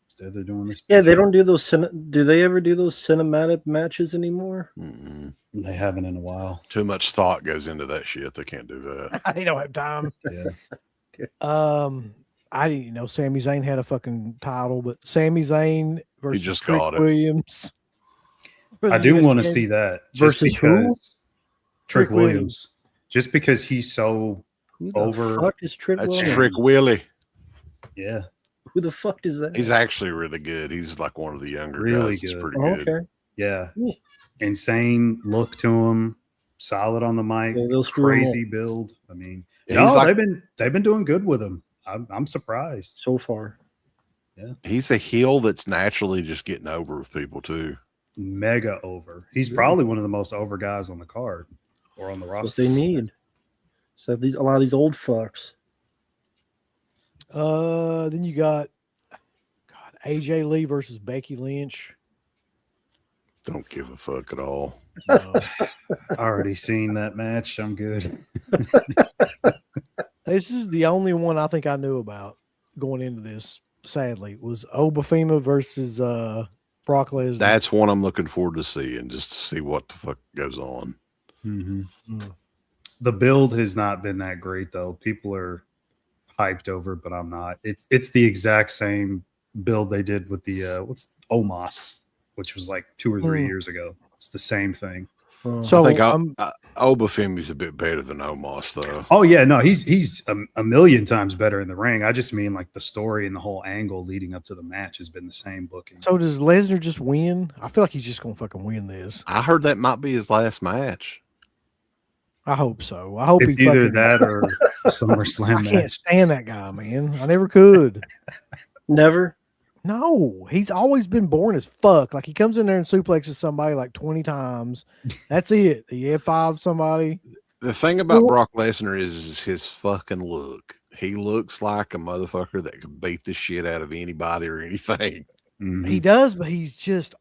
instead they're doing this. Yeah, they don't do those. Do they ever do those cinematic matches anymore? Mm-mm. They haven't in a while. Too much thought goes into that shit. They can't do that. They don't have time. Yeah. I didn't know Sami Zayn had a fucking title, but Sami Zayn versus just Trick got it. Williams. I do want to see that just Versus who? because Trick Williams. Just because he's so Who the over. fuck is Trick That's Williams? Trick Willie. Yeah, Who the fuck is that? He's actually really good. He's like one of the younger Really guys. He's good. pretty Oh, good. okay. yeah. Ooh. Insane look to him. Solid on the mic. Yeah, they'll screw him Crazy build. I mean, Yeah, he's no, like- they've been doing good with him. I'm surprised. So far. He's a heel that's naturally just getting over with people too. Mega over. He's probably one of the most over guys on the card or on the That's what roster. they need. So a lot of these old fucks. Then you got AJ Lee versus Becky Lynch. Don't give a fuck at all. Already seen that match. I'm good. This is the only one I think I knew about going into this. Sadly, was Obafema versus Brock Lesnar. That's one I'm looking forward to seeing, just to see what the fuck goes on. Mm-hmm. Mm. The build has not been that great though. People are hyped over, but I'm not. It's the exact same build they did with the Omos, which was like 2 or 3 years ago. It's the same thing. So I think Obafemi's a bit better than Omos, though. Oh yeah, no, he's a million times better in the ring. I just mean like the story and the whole angle leading up to the match has been the same booking. So does Lesnar just win? I feel like he's just gonna fucking win this. I heard that might be his last match. I hope so. I hope It's he either fucking, that or a I SummerSlam can't match. stand that guy, man. I never could. Never. No, he's always been boring as fuck. Like he comes in there and suplexes somebody like 20 times. That's it. He F5 somebody. The thing about Brock Lesnar is his fucking look. He looks like a motherfucker that could beat the shit out of anybody or anything. Mhm. He does, but he's just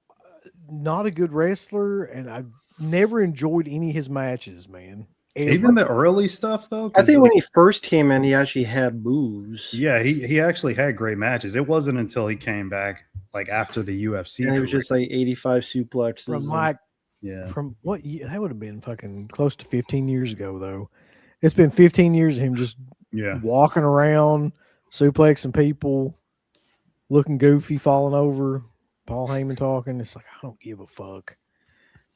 not a good wrestler, and I've never enjoyed any of his matches, man. Even the early stuff though. I think 'cause, when he first came in, he actually had moves. yeah, he actually had great matches. It wasn't until he came back like after the UFC. And it was just like 85 suplexes. from like yeah. from what year? That would have been fucking close to 15 years ago, though. It's been 15 years of him just walking around, suplexing people, looking goofy, falling over. Paul Heyman talking. It's like, I don't give a fuck.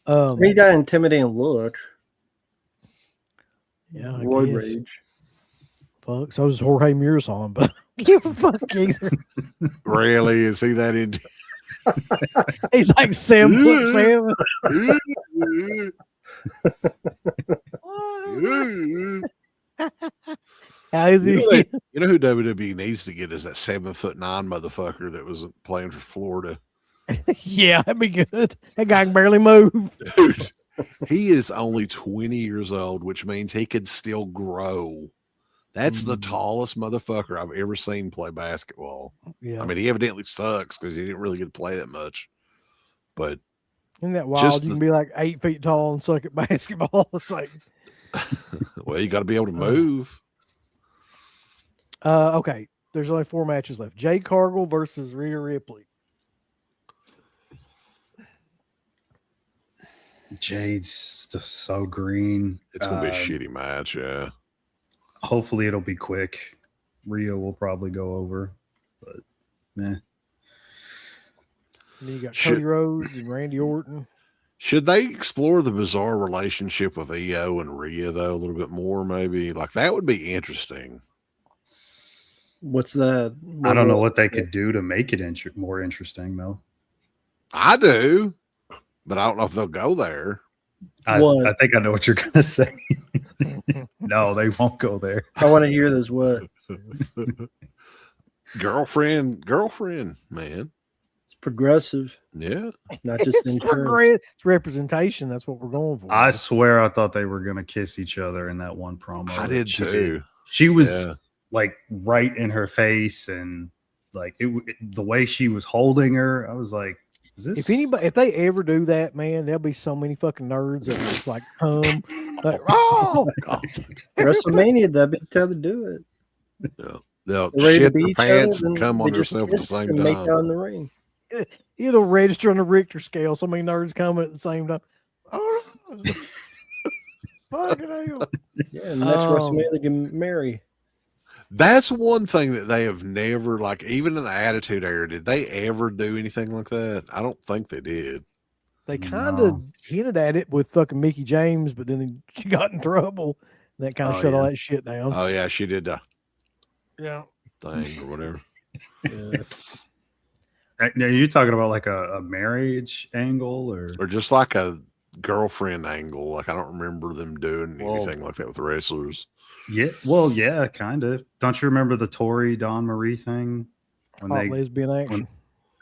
He got an intimidating look. Yeah, I Roid guess. rage. Fuck. So does Jorge Mirasan, but I don't give a fuck either. Really? Is he that into? He's like 7'7". How is he? You know who WWE needs to get is that 7'9" motherfucker that was playing for Florida. Yeah, that'd be good. That guy can barely move. Dude, he is only 20 years old, which means he could still grow. That's the tallest motherfucker I've ever seen play basketball. Yeah. I mean, he evidently sucks because he didn't really get to play that much. But Isn't that wild? You can be like 8 feet tall and suck at basketball. It's like, well, you got to be able to move. okay. There's only 4 matches left. Jade Cargill versus Rhea Ripley. Jade's just so green. It's gonna be a shitty match, yeah. Hopefully it'll be quick. Rhea will probably go over, but And then you got Cody Rhodes and Randy Orton. Should they explore the bizarre relationship with EO and Rhea though a little bit more? Maybe like that would be interesting. What's that? I don't know what they could do to make it more interesting though. I do, but I don't know if they'll go there. I think I know what you're gonna say. No, they won't go there. I want to hear this. What? girlfriend, man. It's progressive. Yeah. Not just It's representation. That's what we're going for. I swear I thought they were gonna kiss each other in that one promo. I did too. She was like right in her face, and like the way she was holding her, I was like, is this... If they ever do that, man, there'll be so many fucking nerds that just like like, oh God. WrestleMania, that'd be the time to do it. Yeah. They'll ready shit to their beat pants each other, and come on they just themselves at the kiss same and make time. out in the ring. It'll register on the Richter scale. So many nerds coming at the same time. Oh, fucking hell. Yeah, and the next WrestleMania they can marry. That's one thing that they have never, like, even in the Attitude Era, did they ever do anything like that? I don't think they did. They kind of hinted at it with fucking Mickey James, but then she got in trouble. And that kind of shut all that shit down. Oh, yeah, she did the thing or whatever. Now you're talking about like a marriage angle or just like a girlfriend angle. Like, I don't remember them doing anything like that with the wrestlers. Yeah, well, yeah, kind of. Don't you remember the Tori Dawn Marie thing? When lesbian action.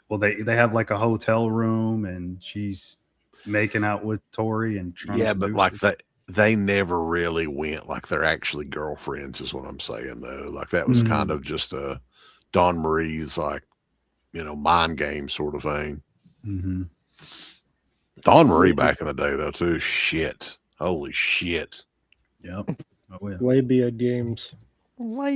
They have like a hotel room and she's making out with Tori and but like they never really went like they're actually girlfriends is what I'm saying though. Like that was kind of just a Dawn Marie's like, mind game sort of thing. Mm-hmm. Dawn Marie back in the day though too. Shit. Holy shit. Yep. Oh, yeah. Labia games. All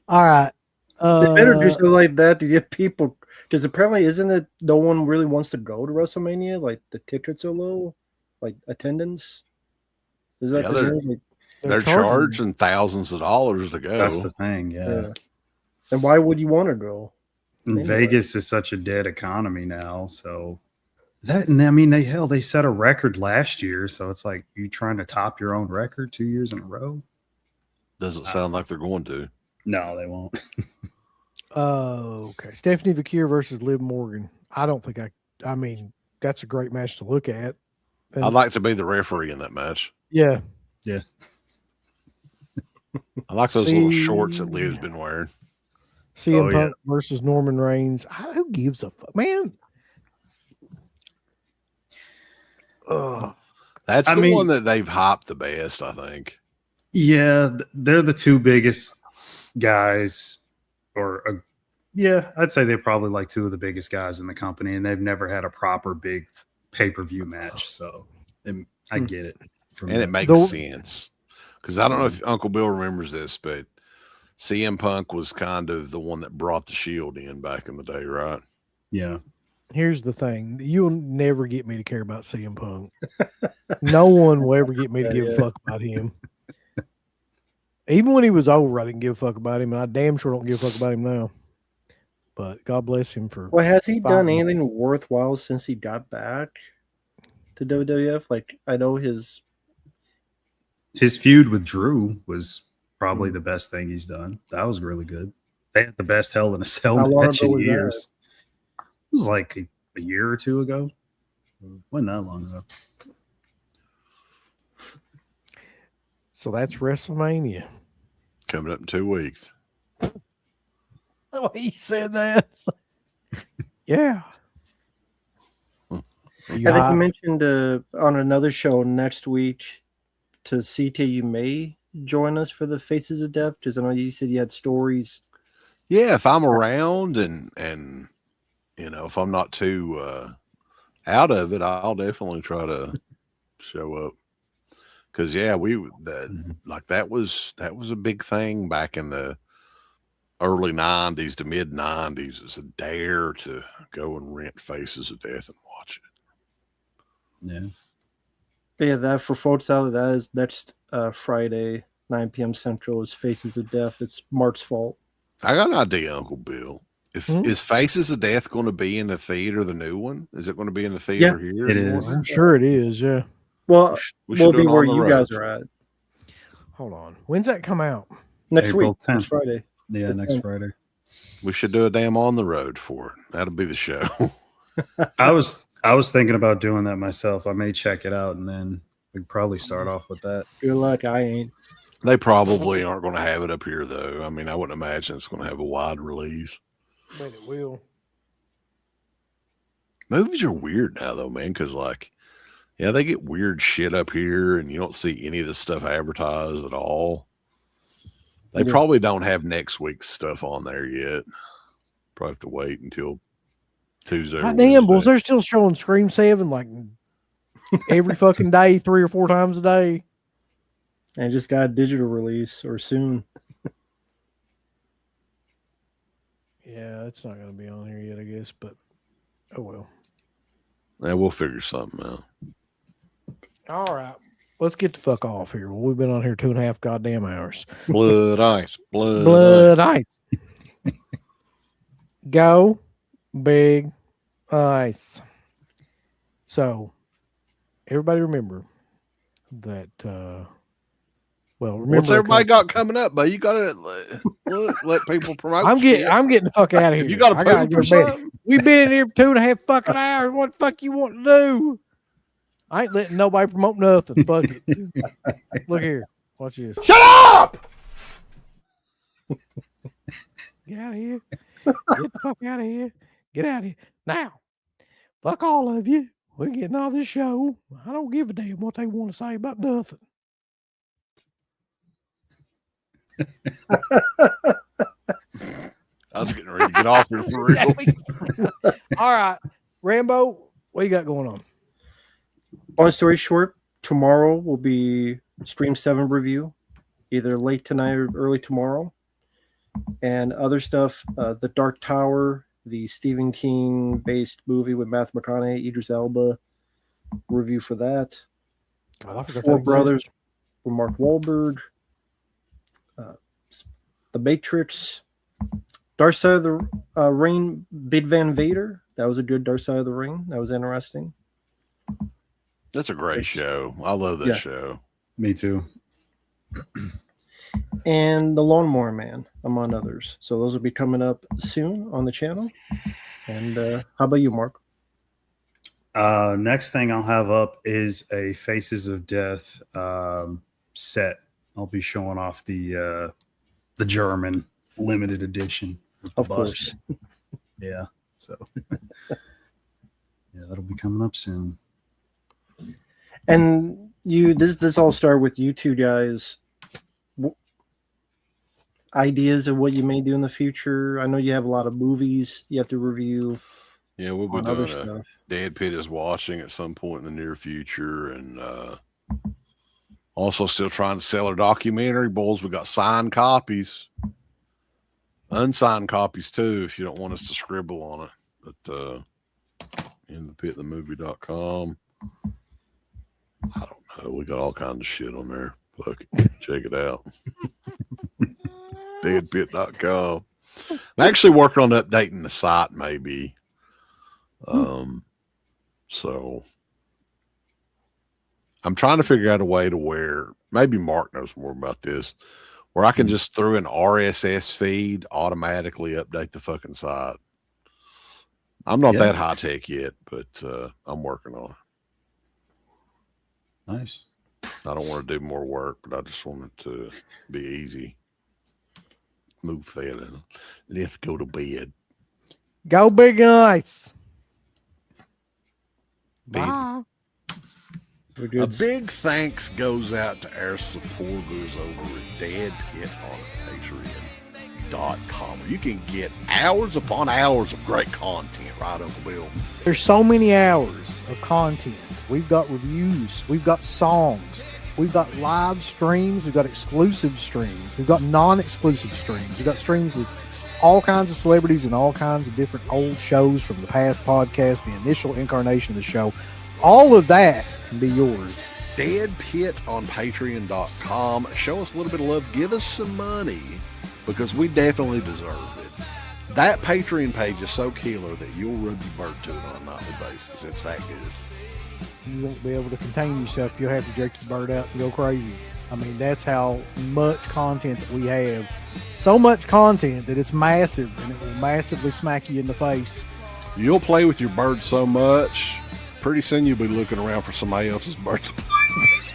right. They better do something like that to get people, because apparently isn't it no one really wants to go to WrestleMania? Like the tickets are low, like attendance. Is that the news? Like, they're charging thousands of dollars to go. That's the thing, yeah. And why would you want to go? And Vegas is such a dead economy now, so they set a record last year, so it's like you trying to top your own record 2 years in a row. Doesn't sound like they're going to. No, they won't. Okay. Stephanie Vakir versus Liv Morgan. I don't think I mean, that's a great match to look at. And I'd like to be the referee in that match. Yeah. Yeah. I like those little shorts that Liv's been wearing. CM Punk versus Norman Reigns. Who gives a fuck, man? That's the one that they've hopped the best, I think. Yeah, they're the two biggest guys, I'd say they're probably like two of the biggest guys in the company, and they've never had a proper big pay-per-view match. So I get it. And it makes sense. Because I don't know if Uncle Bill remembers this, but CM Punk was kind of the one that brought the Shield in back in the day, right? Yeah. Here's the thing. You'll never get me to care about CM Punk. No one will ever get me to give a fuck about him. Even when he was over, I didn't give a fuck about him, and I damn sure don't give a fuck about him now. But God bless him for. Well, has he done anything worthwhile since he got back to WWF? Like, I know his feud with Drew was probably the best thing he's done. That was really good. They had the best Hell in a Cell match in years. It was like a year or two ago. Wasn't that long ago. So that's WrestleMania. Coming up in 2 weeks. Oh, he said that. Yeah. I think you mentioned on another show next week to CT, you may join us for the Faces of Death, because I know you said you had stories. Yeah, if I'm around and you know, if I'm not too out of it, I'll definitely try to show up. Because that was a big thing back in the early 90s to mid 90s. It was a dare to go and rent Faces of Death and watch it. Yeah. Yeah, that for folks out there, that is next Friday, 9 p.m. Central, is Faces of Death. It's Mark's fault. I got an idea, Uncle Bill. Is Faces of Death going to be in the theater, the new one? Is it going to be in the theater here? It is. I'm sure it is, yeah. Well, we'll be where you guys are at. Hold on. When's that come out? Next April week, 10th. next Friday. Yeah, next Friday. We should do a damn on the road for it. That'll be the show. I was thinking about doing that myself. I may check it out, and then we'd probably start off with that. Good luck. I ain't. They probably aren't going to have it up here, though. I mean, I wouldn't imagine it's going to have a wide release. But it will. Movies are weird now, though, man, because, like, yeah, they get weird shit up here, and you don't see any of this stuff advertised at all. They probably don't have next week's stuff on there yet. Probably have to wait until Tuesday. God damn, bulls, they're still showing Scream 7 like every fucking day, 3 or 4 times a day. And just got a digital release or soon. Yeah, it's not going to be on here yet, I guess, but oh well. Yeah, we'll figure something out. All right. Let's get the fuck off here. Well, we've been on here 2.5 goddamn hours. Blood ice. Blood ice. Go big ice. So, everybody remember that, remember. What's everybody got coming up, but you got to let people promote. I'm getting the fuck out of here. You got to pay for something. We've been in here for 2.5 fucking hours. What the fuck you want to do? I ain't letting nobody promote nothing. Fuck it. Look here. Watch this. Shut up! Get out of here. Get the fuck out of here. Get out of here. Now, fuck all of you. We're getting off this show. I don't give a damn what they want to say about nothing. I was getting ready to get off here for real. All right. Rambo, what you got going on? Long story short, tomorrow will be Stream 7 review, either late tonight or early tomorrow. And other stuff, The Dark Tower, the Stephen King-based movie with Matthew McConaughey, Idris Elba, review for that. Four Brothers with Mark Wahlberg. The Matrix. Dark Side of the Ring, Big Van Vader. That was a good Dark Side of the Ring. That was interesting. That's a great show. I love that show. Me too. And The Lawnmower Man, among others. So those will be coming up soon on the channel. And how about you, Mark? Next thing I'll have up is a Faces of Death set. I'll be showing off the German limited edition. Of course. Yeah. So yeah, that'll be coming up soon. And this all started with you two guys. Ideas of what you may do in the future. I know you have a lot of movies you have to review. Yeah, we'll be on other doing a stuff. Dead Pit is Watching at some point in the near future. And also still trying to sell our documentary, boys. We got signed copies. Unsigned copies too, if you don't want us to scribble on it. But inthepitthemovie.com. I don't know. We got all kinds of shit on there. Fuck it. Check it out. Deadpit.com. I'm actually working on updating the site, maybe. So I'm trying to figure out a way to where maybe Mark knows more about this, where I can just through an RSS feed automatically update the fucking site. I'm not that high tech yet, but I'm working on it. Nice. I don't want to do more work, but I just want it to be easy. Move fed and let's go to bed. Go big and ice. Bye. We're A good. big thanks goes out to our supporters over at DEADPIT on Patreon.com. You can get hours upon hours of great content, right, Uncle Bill? There's so many hours of content. We've got reviews. We've got songs. We've got live streams. We've got exclusive streams. We've got non-exclusive streams. We've got streams with all kinds of celebrities and all kinds of different old shows from the past podcast, the initial incarnation of the show. All of that can be yours. DEADPIT on Patreon.com. Show us a little bit of love. Give us some money because we definitely deserve it. That Patreon page is so killer that you'll rub your bird to it on a nightly basis. It's that good. You won't be able to contain yourself. You'll have to jerk your bird out and go crazy. I mean, that's how much content that we have. So much content that it's massive, and it will massively smack you in the face. You'll play with your bird so much, pretty soon you'll be looking around for somebody else's bird to play with.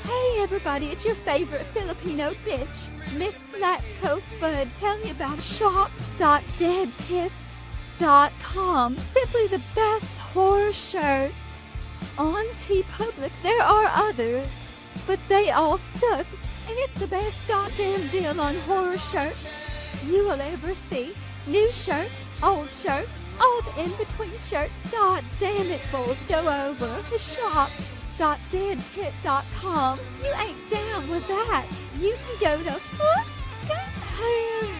Hey everybody, it's your favorite Filipino bitch, Miss Slatko Fudd, telling you about shop.deadpit.com. Simply the best horror shirts. On TeePublic, there are others, but they all suck. And it's the best goddamn deal on horror shirts you will ever see. New shirts, old shirts, all the in-between shirts. God damn it, fools, go over to shop.deadpit.com. You ain't down with that. You can go to